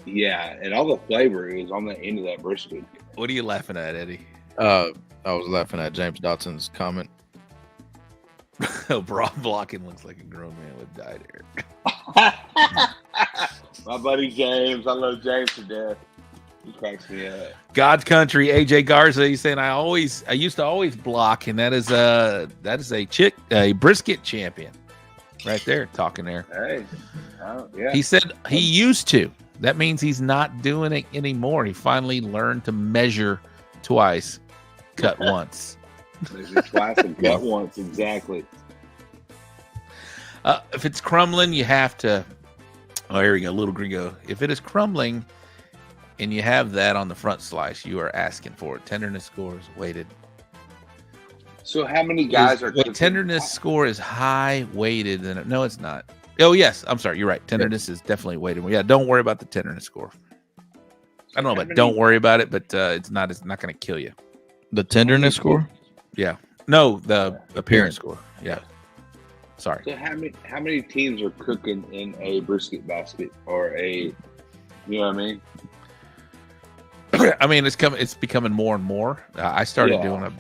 Yeah, and all the flavor is on the end of that brisket.
What are you laughing at, Eddie?
I was laughing at James Dotson's comment.
Bra blocking looks like a grown man with dyed hair.
My buddy James, I love James to death. He cracks me up.
God's country, AJ Garza. He's saying I used to always block, and that is a brisket champion, right there, talking there.
Hey, yeah.
He said he used to. That means he's not doing it anymore. He finally learned to measure twice, cut once.
Measure twice and cut once, exactly.
If it's crumbling, you have to. Oh, here we go, little gringo. If it is crumbling. And you have that on the front slice, you are asking for it. Tenderness score is weighted.
So how many guys are
cooking? Tenderness score is high weighted. No, it's not. Oh, yes. I'm sorry. You're right. Tenderness is definitely weighted. Yeah, don't worry about the tenderness score. I don't know, but don't worry about it, but it's not going to kill you.
The tenderness score?
Yeah. No, the appearance score. Yeah. Sorry.
So how many teams are cooking in a brisket basket or a, you know what I mean?
I mean, it's becoming more and more. I started doing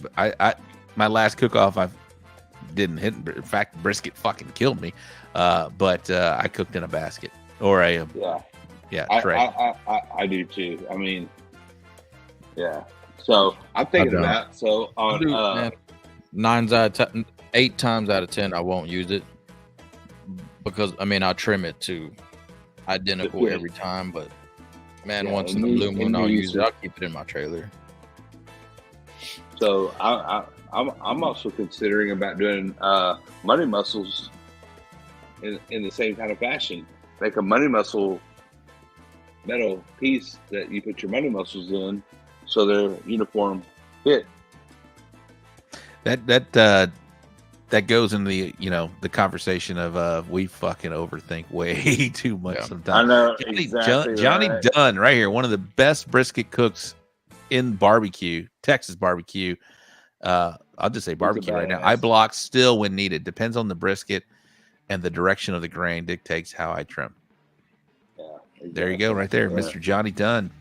my last cook-off. I didn't hit. In fact, brisket fucking killed me. But I cooked in a basket or a tray.
I do too. I mean, yeah. So I'm thinking about on
8 times out of 10 I won't use it because I trim it to identical every time, but. Man, once in the blue moon, I'll use it. I'll keep it in my trailer.
So I'm also considering about doing money mussels in the same kind of fashion. Make a money mussel metal piece that you put your money mussels in, so they're uniform fit.
That goes in the the conversation of we fucking overthink way too much sometimes.
I know
Johnny Dunn right here, one of the best brisket cooks in barbecue, Texas barbecue. I'll just say barbecue right now. I block still when needed. Depends on the brisket and the direction of the grain dictates how I trim.
Yeah, exactly.
There you go, right there, Mr. Johnny Dunn.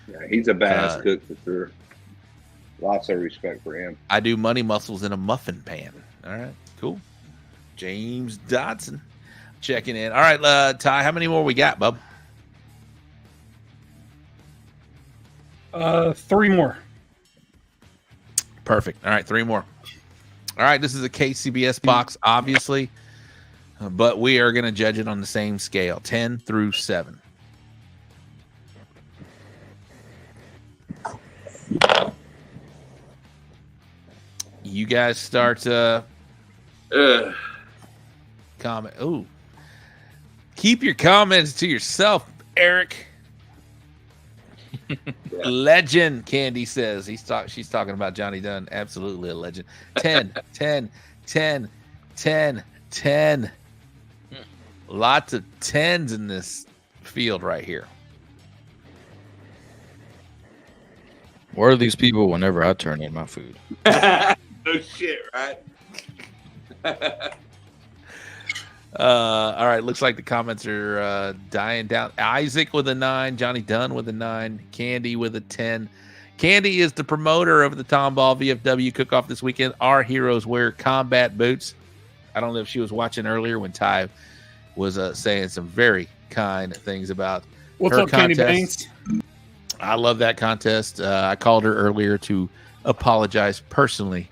Yeah, he's a badass cook for sure. Lots of respect for him.
I do money mussels in a muffin pan. All right, cool. James Dodson checking in. All right, Ty, how many more we got, bub?
3 more.
Perfect. All right, 3 more. All right, this is a KCBS box, obviously, but we are going to judge it on the same scale, 10 through 7. You guys start comment. Ooh. Keep your comments to yourself, Eric. Legend, Candy says. She's talking about Johnny Dunn. Absolutely a legend. 10, 10, 10, 10, 10. Lots of 10s in this field right here.
Where are these people whenever I turn in my food?
No shit, right?
All right, looks like the comments are dying down. Isaac with a 9, Johnny Dunn with a 9, Candy with a 10. Candy is the promoter of the Tomball VFW cook-off this weekend. Our heroes wear combat boots. I don't know if she was watching earlier when Ty was saying some very kind things about
What's
her
up,
contest.
Candy Banks?
I love that contest. I called her earlier to apologize personally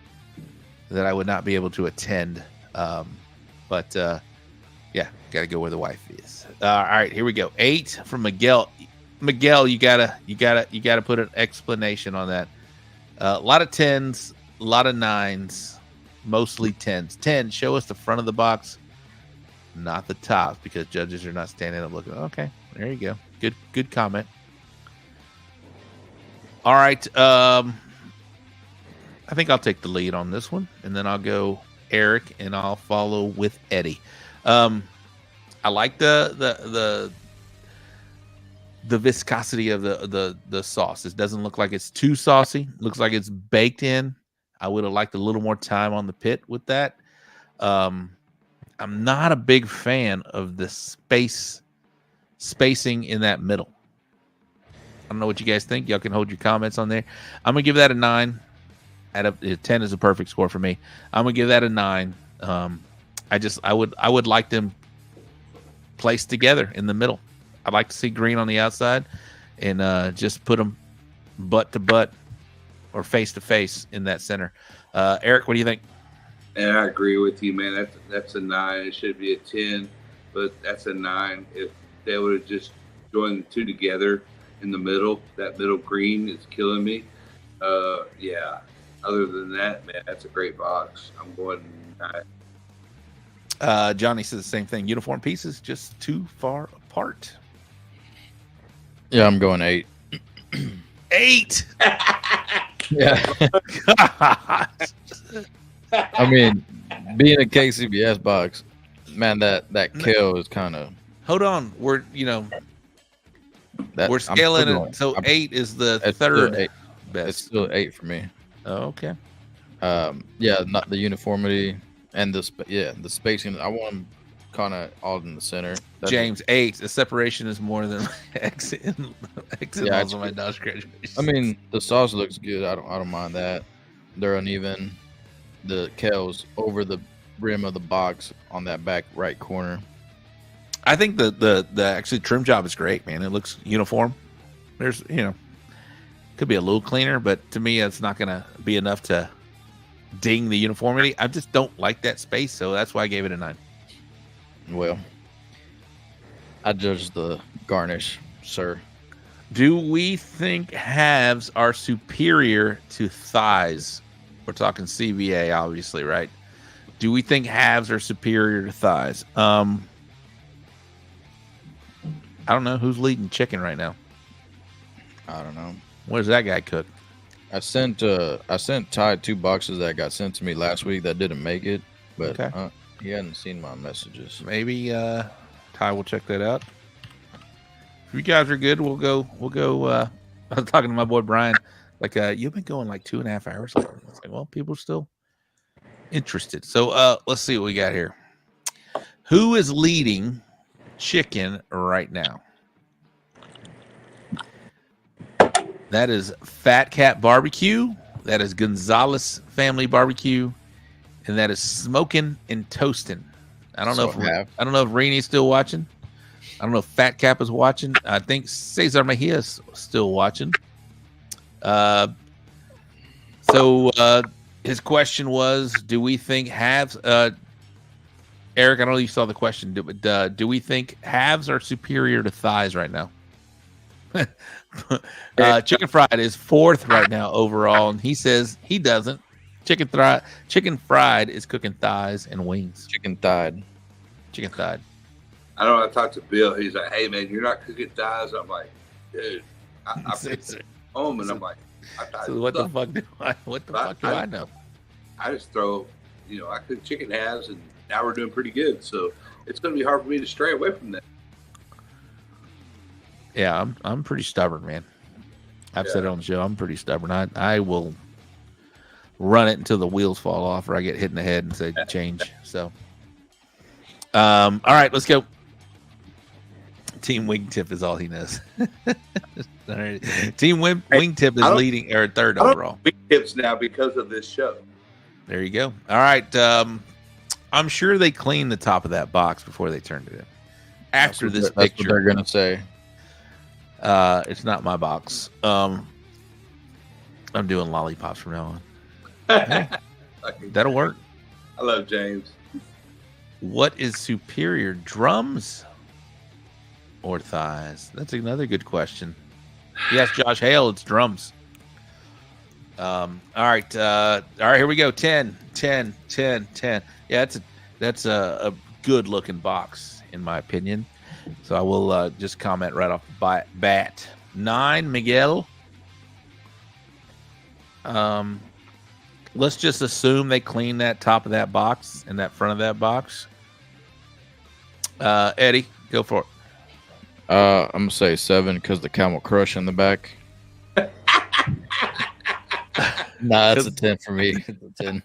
that I would not be able to attend. But yeah, got to go where the wife is. All right, here we go. 8 from Miguel. Miguel, you gotta put an explanation on that. A lot of 10s, a lot of 9s, mostly 10s. 10, show us the front of the box, not the top, because judges are not standing up looking. Okay, there you go. Good comment. All right, I think I'll take the lead on this one, and then I'll go Eric, and I'll follow with Eddie. I like the viscosity of the sauce. It doesn't look like it's too saucy. It looks like it's baked in. I would have liked a little more time on the pit with that. I'm not a big fan of the spacing in that middle. I don't know what you guys think. Y'all can hold your comments on there. I'm gonna give that a 9. Out of 10 is a perfect score for me. I'm gonna give that a 9. I would like them placed together in the middle. I'd like to see green on the outside, and just put them butt to butt or face to face in that center. Eric, what do you think?
And I agree with you, man. That's a 9. It should be a 10, but that's a 9. If they would have just joined the two together in the middle, that middle green is killing me. Yeah. Other than that, man, that's a great box. I'm going 9.
Johnny says the same thing. Uniform pieces just too far apart.
Yeah, I'm going 8.
8.
Yeah. I mean, being a KCBS box, man, that kill is kind of.
Hold on, we're scaling it. So 8 is the third best.
It's still 8 for me.
Oh, okay.
Yeah, not the uniformity and the spacing. I want them kind of all in the center.
James, 8. The separation is more than exit miles on my Dodge graduation.
I mean, the sauce looks good. I don't mind that. They're uneven. The kale's over the rim of the box on that back right corner.
I think the actually trim job is great, man. It looks uniform. There's could be a little cleaner, but to me it's not gonna be enough to ding the uniformity. I just don't like that space, so that's why I gave it a 9.
Well, I judge the garnish, sir.
Do we think halves are superior to thighs? We're talking CBA, obviously, right? Do we think halves are superior to thighs? I don't know who's leading chicken right now.
I don't know.
What does that guy cook?
I sent Ty 2 boxes that got sent to me last week that didn't make it, but
okay.
He hadn't seen my messages.
Maybe Ty will check that out. If you guys are good, we'll go. I was talking to my boy Brian. Like, you've been going like 2.5 hours. I was like, well, people are still interested. So let's see what we got here. Who is leading chicken right now? That is Fat Cat Barbecue. That is Gonzalez Family Barbecue, and that is Smoking and Toasting. I don't know if Rainey's still watching. I don't know if Fat Cap is watching. I think Cesar Mejia is still watching. So his question was, do we think halves? Eric, I don't know if you saw the question. Do we think halves are superior to thighs right now? Chicken Fried is 4th right now overall, and he says he doesn't. Chicken Fried is cooking thighs and wings.
Chicken thighed.
I don't know. I talked to Bill. He's like, "Hey man, you're not cooking thighs." I'm like, "Dude, I home," and I'm like,
so what the fuck do I know?
I just throw, I cook chicken halves, and now we're doing pretty good. So it's going to be hard for me to stray away from that.
Yeah, I'm pretty stubborn, man. I've said it on the show. I'm pretty stubborn. I will run it until the wheels fall off or I get hit in the head and say change. So, all right, let's go. Team Wingtip is all he knows. All right. Team Wingtip is leading or 3rd overall.
Wingtips now because of this show.
There you go. All right. I'm sure they cleaned the top of that box before they turned it in. After this picture,
that's what they're gonna say.
It's not my box. I'm doing lollipops from now on. Hey, that'll work.
I love James.
What is superior, drums or thighs? That's another good question. Yes, Josh Hale, it's drums. All right, here we go. 10. Yeah, that's a good looking box in my opinion. So I will just comment right off the bat. 9, Miguel. Let's just assume they clean that top of that box and that front of that box. Eddie, go for it.
I'm gonna say 7 because the Camel Crush in the back. Nah, it's a 10 for me. It's a 10.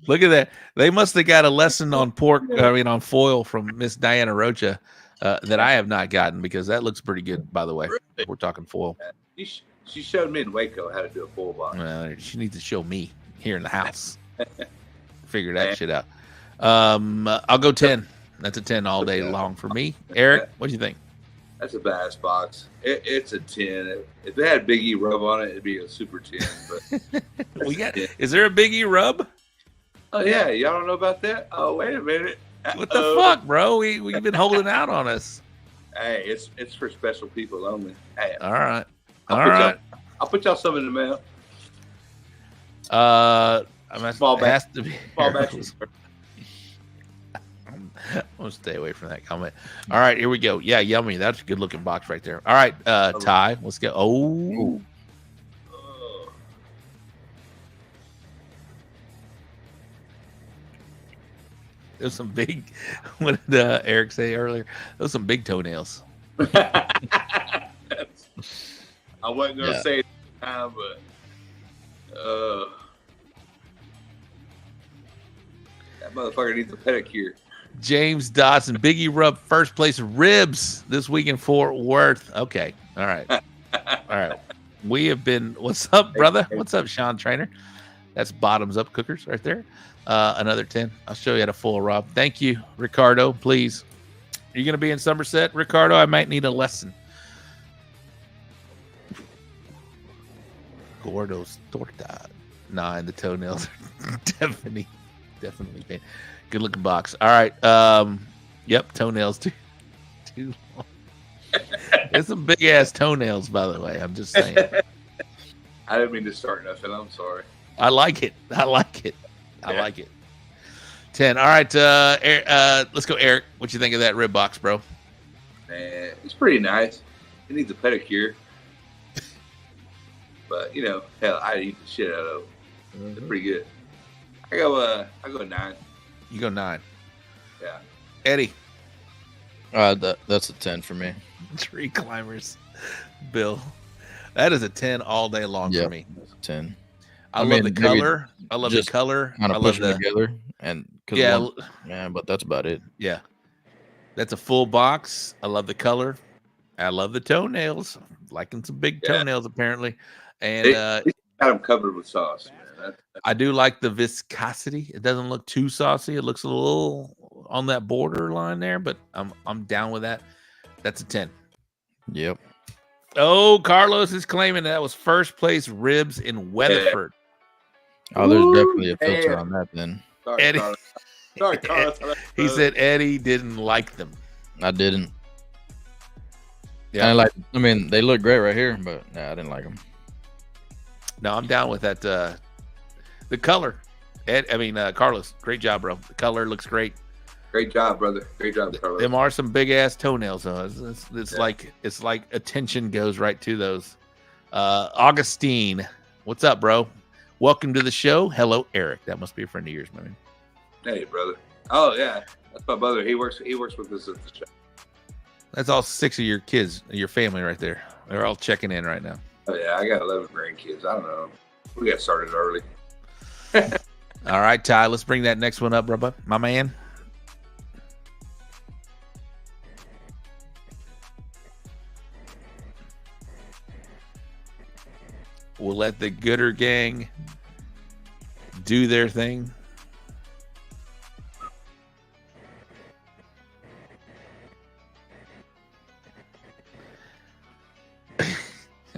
Look at that. They must have got a lesson on on foil from Miss Diana Rocha that I have not gotten, because that looks pretty good, by the way.
Really?
We're talking foil.
She showed me in Waco how to do a foil box.
She needs to show me here in the house. Figure that shit out. I'll go 10. That's a 10 all day long for me. Eric, what do you think?
That's a badass box. It's a 10. If they had Big E rub on it, it'd be a super 10. But
is there a Big E rub?
Oh yeah, y'all don't know about that? Oh, wait a minute.
What the fuck, bro? We've been holding out on us.
Hey, it's for special people only. Hey,
all right.
I'll put y'all some in the mail.
Small batch.
Small batches.
I'm gonna stay away from that comment. All right, here we go. Yeah, yummy. That's a good looking box right there. All right, Ty, let's go. Oh. There's some big. What did Eric say earlier? Those some big toenails.
I wasn't gonna say it time, but that motherfucker needs a pedicure.
James Dodson, Biggie Rub, first place ribs this week in Fort Worth. Okay, all right, all right. We have been. What's up, brother? What's up, Sean Trainer? That's bottoms up cookers right there. Another 10. I'll show you how to full Rob. Thank you, Ricardo. Please, are you going to be in Somerset, Ricardo? I might need a lesson. Gordo's torta. 9. The toenails are definitely pain. Good looking box. All right. Yep. Toenails too long. There's some big ass toenails, by the way. I'm just saying.
I didn't mean to start nothing. I'm sorry.
I like it. I like it. 10. All right. Let's go, Eric. What you think of that rib box, bro?
Man, it's pretty nice. It needs a pedicure. But hell, I eat the shit out of them. They're pretty good. I go 9.
You go 9.
Yeah.
Eddie.
That's a 10 for me.
Tree climbers. Bill. That is a 10 all day long for me.
10.
I love the color. I love the color.
Kind
I
of
love
pushing together, and but that's about it.
Yeah, that's a full box. I love the color. I love the toenails. Liking some big toenails apparently, and
got them covered with sauce. Man.
I do like the viscosity. It doesn't look too saucy. It looks a little on that borderline there, but I'm down with that. That's a 10.
Yep.
Oh, Carlos is claiming that was first place ribs in Weatherford.
Oh, there's definitely a filter on that then.
Sorry,
Eddie.
Sorry, Carlos.
He said Eddie didn't like them.
I didn't.
Yeah,
I mean, they look great right here, but I didn't like them.
No, I'm down with that. The color, Carlos, great job, bro. The color looks great.
Great job, brother. Great job, Carlos.
Them are some big ass toenails, though. It's like attention goes right to those. Augustine, what's up, bro? Welcome to the show. Hello, Eric. That must be a friend of yours, man.
Hey, brother. Oh yeah, that's my brother. He works with us at the show.
That's all 6 of your kids, your family, right there. They're all checking in right now.
Oh yeah, I got 11 grandkids. I don't know. We got started early.
All right, Ty. Let's bring that next one up, bro. My man. We'll let the Gooder gang do their thing.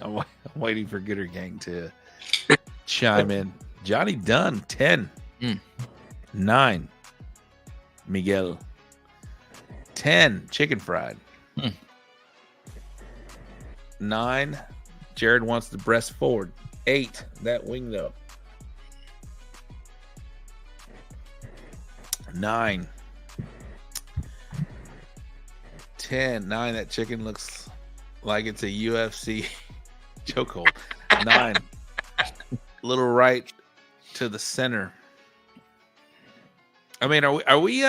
I'm waiting for Gooder gang to chime in. Johnny Dunn, 10. 9. Miguel. 10. Chicken fried. 9. Jared wants the breast forward. 8. That wing though. 9. 10. 9. That chicken looks like it's a UFC chokehold. 9. Little right to the center. I mean, are we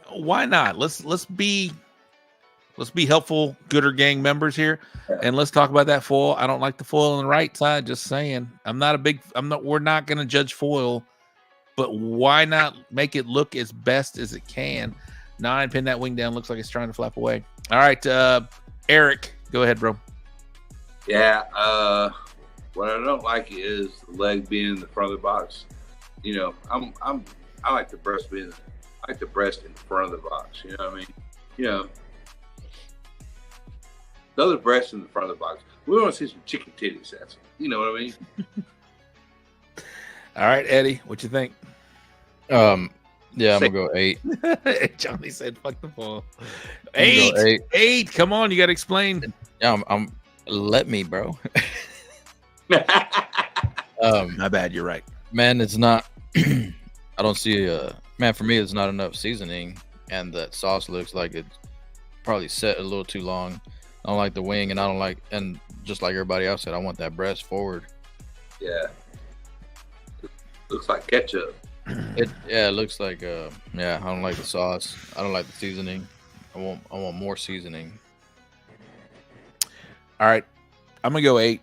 why not? Let's be helpful Gooder gang members here, and let's talk about that foil. I don't like the foil on the right side. Just saying, we're not going to judge foil but why not make it look as best as it can? 9, pin that wing down. Looks like it's trying to flap away. All right, Eric, go ahead, bro.
Yeah, what I don't like is the leg being in the front of the box. You know, I like the breast in front of the box. You know what I mean? You know, the other breast in the front of the box. We want to see some chicken titties. That's, you know what I mean?
All right, Eddie, what you think?
Yeah, I'm gonna go 8.
Johnny said, "Fuck the ball." 8. 8. Come on, you got to explain.
Yeah, I'm. Let me, bro.
My bad. You're right,
man. It's not. I don't see man. For me, it's not enough seasoning, and that sauce looks like it's probably set a little too long. I don't like the wing, and I don't like, and just like everybody else said, I want that breast forward.
Yeah, looks like ketchup.
It looks like I don't like the sauce. I don't like the seasoning. I want more seasoning.
All right, I'm gonna go 8.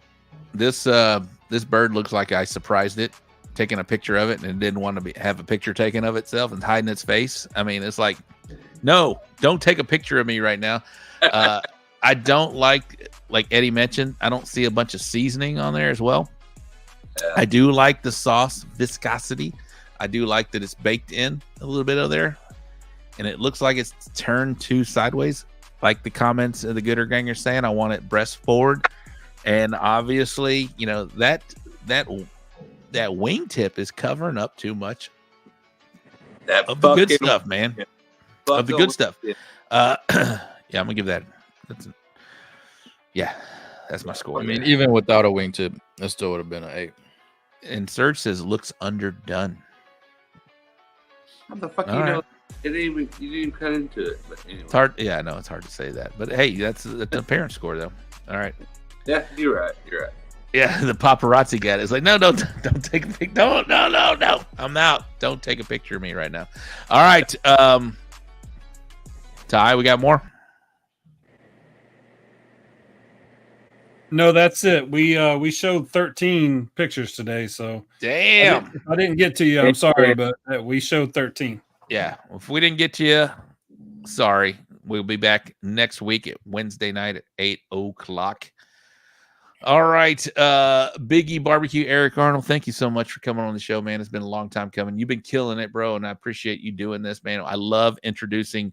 This bird looks like I surprised it, taking a picture of it, and it didn't want to have a picture taken of itself and hiding its face. I mean, it's like, no, don't take a picture of me right now. I don't like Eddie mentioned, I don't see a bunch of seasoning on there as well. I do like the sauce viscosity. I do like that it's baked in a little bit of there, and it looks like it's turned to sideways, like the comments of the Gooder Gang are saying. I want it breast forward, and obviously, you know, that wingtip is covering up too much of the good stuff, man. Of the good stuff. Yeah, I'm gonna give that. That's my score.
I mean, even without a wingtip, that still would have been an 8.
And Serge says looks underdone.
What the fuck you know? You didn't even cut into it. But anyway.
It's hard. Yeah, I know it's hard to say that, but hey, that's a parent score though. All right.
Yeah, you're right.
Yeah, the paparazzi guy is like, no, don't take a pic. No. I'm out. Don't take a picture of me right now. All right. Ty, we got more.
No, that's it. We showed 13 pictures today, so
damn.
I didn't get to you. I'm sorry, but we showed 13.
Yeah, if we didn't get to you, sorry. We'll be back next week at Wednesday night at 8:00. All right, Biggie Barbecue, Eric Arnold, thank you so much for coming on the show, man. It's been a long time coming. You've been killing it, bro, and I appreciate you doing this, man. I love introducing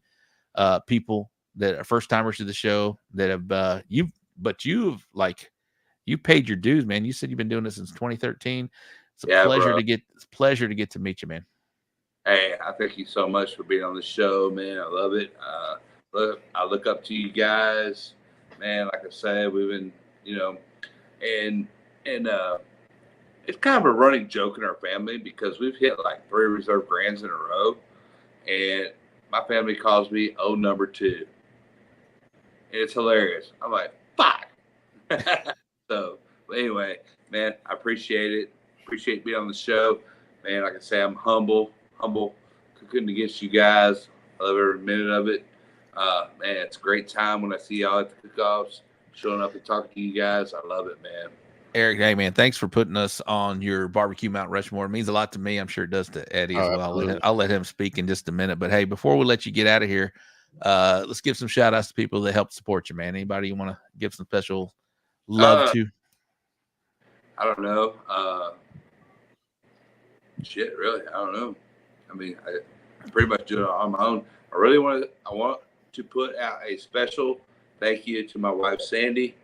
people that are first timers to the show that have you've paid your dues, man. You said you've been doing this since 2013. It's a pleasure to get to meet you, man.
Hey, I thank you so much for being on the show, man. I love it. I look up to you guys, man. Like I said, we've been, you know, and it's kind of a running joke in our family because we've hit like 3 reserve grands in a row, and my family calls me number 2. And it's hilarious. I'm like, fuck. So, but anyway, man, I appreciate it. Appreciate being on the show, man. Like I say, I'm humble cooking against you guys. I love every minute of it. Man, it's a great time when I see y'all at the cook-offs, showing up and talking to you guys. I love it, man.
Eric, hey, man, thanks for putting us on your barbecue Mount Rushmore. It means a lot to me. I'm sure it does to Eddie as well. I'll let him speak in just a minute. But, hey, before we let you get out of here, let's give some shout-outs to people that help support you, man. Anybody you want to give some special love to?
I don't know. Shit, really, I don't know. I mean, I pretty much do it on my own. I want to put out a special thank you to my wife, Sandy.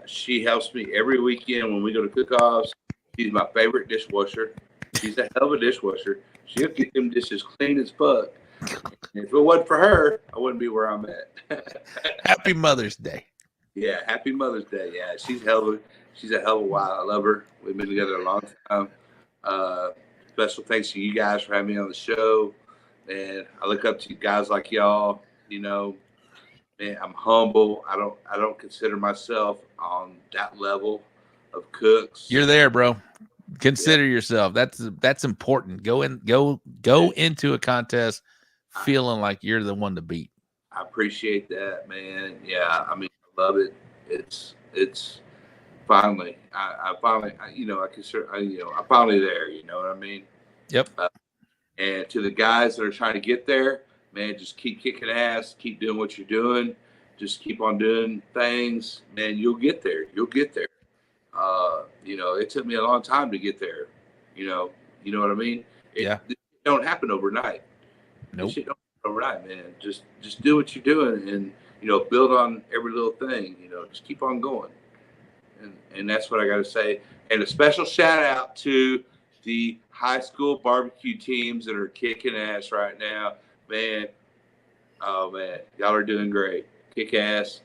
She helps me every weekend when we go to cook-offs. She's my favorite dishwasher. She's a hell of a dishwasher. She'll keep them dishes clean as fuck. And if it wasn't for her, I wouldn't be where I'm at.
Happy Mother's Day.
Yeah, happy Mother's Day. Yeah, she's a hell of a while. I love her. We've been together a long time. Special thanks to you guys for having me on the show. And I look up to you guys like y'all. You know, man, I'm humble. I don't consider myself on that level of cooks.
You're there, bro. Consider yourself. That's important. Go into a contest feeling like you're the one to beat.
I appreciate that, man. Yeah, I mean, I love it. It's finally, I'm finally there. You know what I mean?
Yep.
And to the guys that are trying to get there, man, just keep kicking ass, keep doing what you're doing, just keep on doing things, man. You'll get there. You'll get there. It took me a long time to get there. You know what I mean? It don't happen overnight.
Nope.
This shit don't happen overnight, man. Just do what you're doing, and build on every little thing. Just keep on going. And that's what I got to say. And a special shout out to the high school barbecue teams that are kicking ass right now, man. Oh man, y'all are doing great. Kick ass.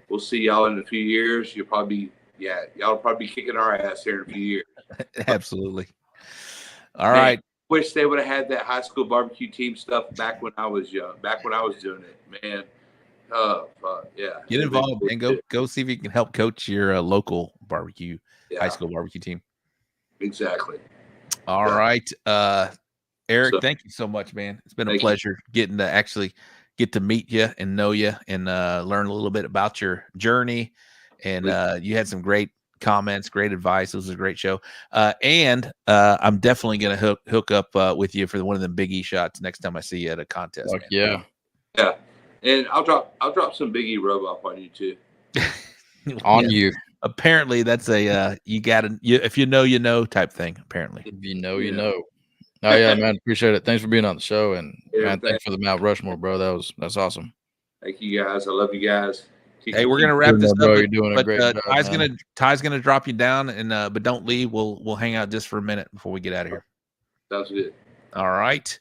We'll see y'all in a few years. Y'all will probably be kicking our ass here in a few years.
Absolutely. All right.
Wish they would have had that high school barbecue team stuff back when I was young. Back when I was doing it, man. Yeah.
Get involved and go see if you can help coach your local barbecue, high school barbecue team.
Exactly.
All right. Eric, thank you so much, man. It's been a pleasure getting to actually get to meet you and know you and learn a little bit about your journey. And you had some great comments, great advice. It was a great show. And I'm definitely going to hook up with you for one of them Big E shots next time I see you at a contest.
Yeah.
Yeah. And I'll drop some Big E rub off on you too.
You.
Apparently that's a if you know type thing, apparently.
If you know, you know. Oh yeah, man, appreciate it. Thanks for being on the show, and man, thanks for the Mount Rushmore, bro. That's awesome.
Thank you guys. I love you guys.
Hey, we're gonna wrap this up.
You're doing a great job,
Ty's gonna drop you down, and but don't leave. We'll hang out just for a minute before we get out of here.
Sounds good.
All right.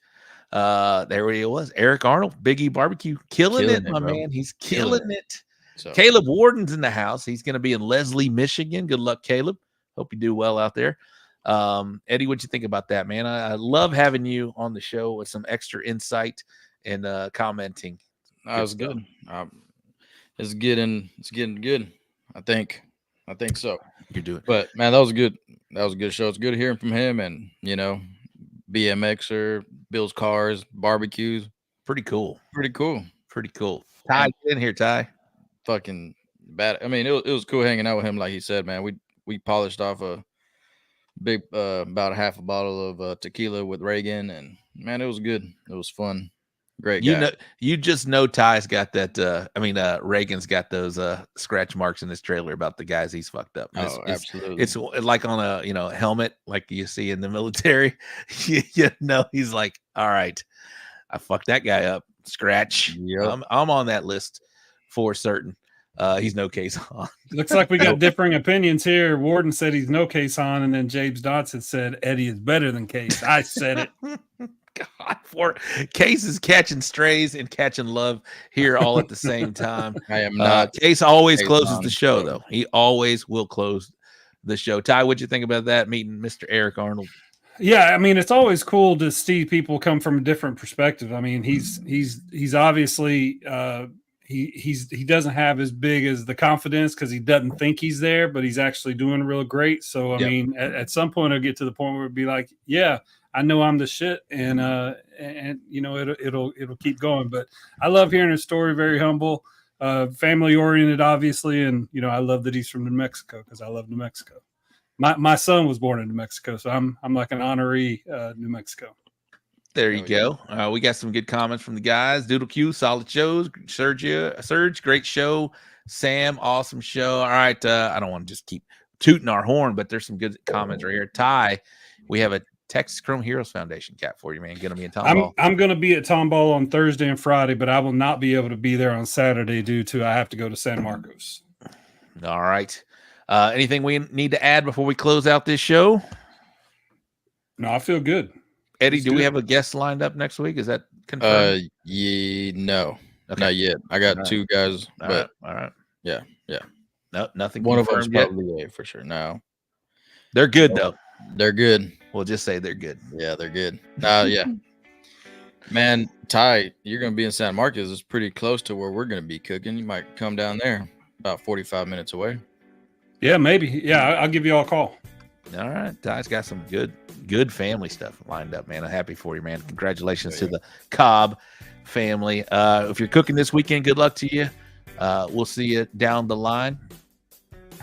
There he was, Eric Arnold, Big E Barbecue, killing it, my man. He's killing it. So. Caleb Warden's in the house. He's going to be in Leslie, Michigan. Good luck, Caleb. Hope you do well out there. Eddie, what'd you think about that, man? I love having you on the show with some extra insight and commenting.
That was good. It's getting good. I think so.
You're doing.
But man, that was good. That was a good show. It's good hearing from him, and BMXer, builds cars, barbecues.
Pretty cool.
Ty,
get in here, Ty.
Fucking bad. I mean, it was cool hanging out with him. Like he said, man, we polished off a big about a half a bottle of tequila with Reagan, and man, it was good. It was fun. Great guy.
You just know Ty's got that. Reagan's got those scratch marks in his trailer about the guys he's fucked up.
Absolutely.
It's like on a helmet like you see in the military. He's like, all right, I fucked that guy up. Scratch.
Yep.
I'm on that list for certain. He's no case on.
Looks like we got differing opinions here. Warden said he's no case on, and then James Dotson said Eddie is better than Case. I said it.
God, for Case is catching strays and catching love here all at the same time.
I am not.
Case always closes the show, though. He always will close the show. Ty, what'd you think about that meeting Mr. Eric Arnold?
Yeah, I mean, it's always cool to see people come from a different perspective. I mean, he's obviously he doesn't have as big as the confidence because he doesn't think he's there, but he's actually doing real great. So I mean, at some point it'll get to the point where it'll be like, yeah, I know I'm the shit, and it'll keep going. But I love hearing his story. Very humble, family oriented, obviously, and I love that he's from New Mexico because I love New Mexico. My son was born in New Mexico, so I'm like an honoree New Mexico.
There you go. We got some good comments from the guys. Doodle Q, solid shows. Serge, great show. Sam, awesome show. All right, I don't want to just keep tooting our horn, but there's some good comments right here. Ty, we have a Texas Chrome Heroes Foundation cap for you, man. Going to be in Tomball.
I'm going to be at Tomball on Thursday and Friday, but I will not be able to be there on Saturday due to I have to go to San Marcos.
All right. Anything we need to add before we close out this show?
No, I feel good.
Eddie, do we have a guest lined up next week? Is that confirmed?
No, okay. Not yet. I got two guys, but
all right.
Yeah.
No, nothing.
One of them's probably a for sure. No,
they're good though.
They're good.
We'll just say they're good.
Yeah, they're good. Yeah. Man, Ty, you're going to be in San Marcos. It's pretty close to where we're going to be cooking. You might come down there, about 45 minutes away.
Yeah, maybe. Yeah, I'll give you all a call.
All right. Ty's got some good family stuff lined up, man. I'm happy for you, man. Congratulations to the Cobb family. If you're cooking this weekend, good luck to you. We'll see you down the line.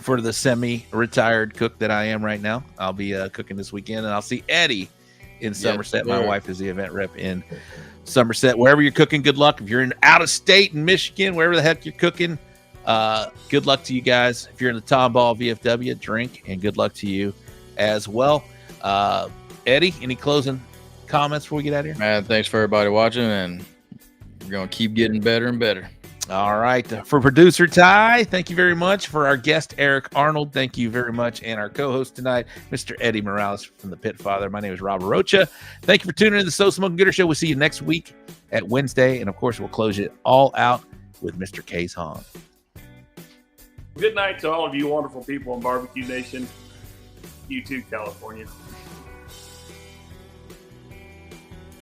For the semi-retired cook that I am right now, I'll be cooking this weekend, and I'll see Eddie in Somerset. My wife is the event rep in Somerset. Wherever you're cooking, good luck. If you're in out of state in Michigan, wherever the heck you're cooking, good luck to you guys. If you're in the Tomball VFW, drink, and good luck to you as well. Eddie, any closing comments before we get out of here?
Man, thanks for everybody watching, and we're going to keep getting better and better.
All right. For producer Ty, thank you very much. For our guest, Eric Arnold, thank you very much. And our co-host tonight, Mr. Eddy Morales from the Pitfather. My name is Rob Rocha. Thank you for tuning in to the So Smoking Gooder Show. We'll see you next week at Wednesday. And, of course, we'll close it all out with Mr. K's Hong.
Good night to all of you wonderful people in Barbecue Nation. You too, California.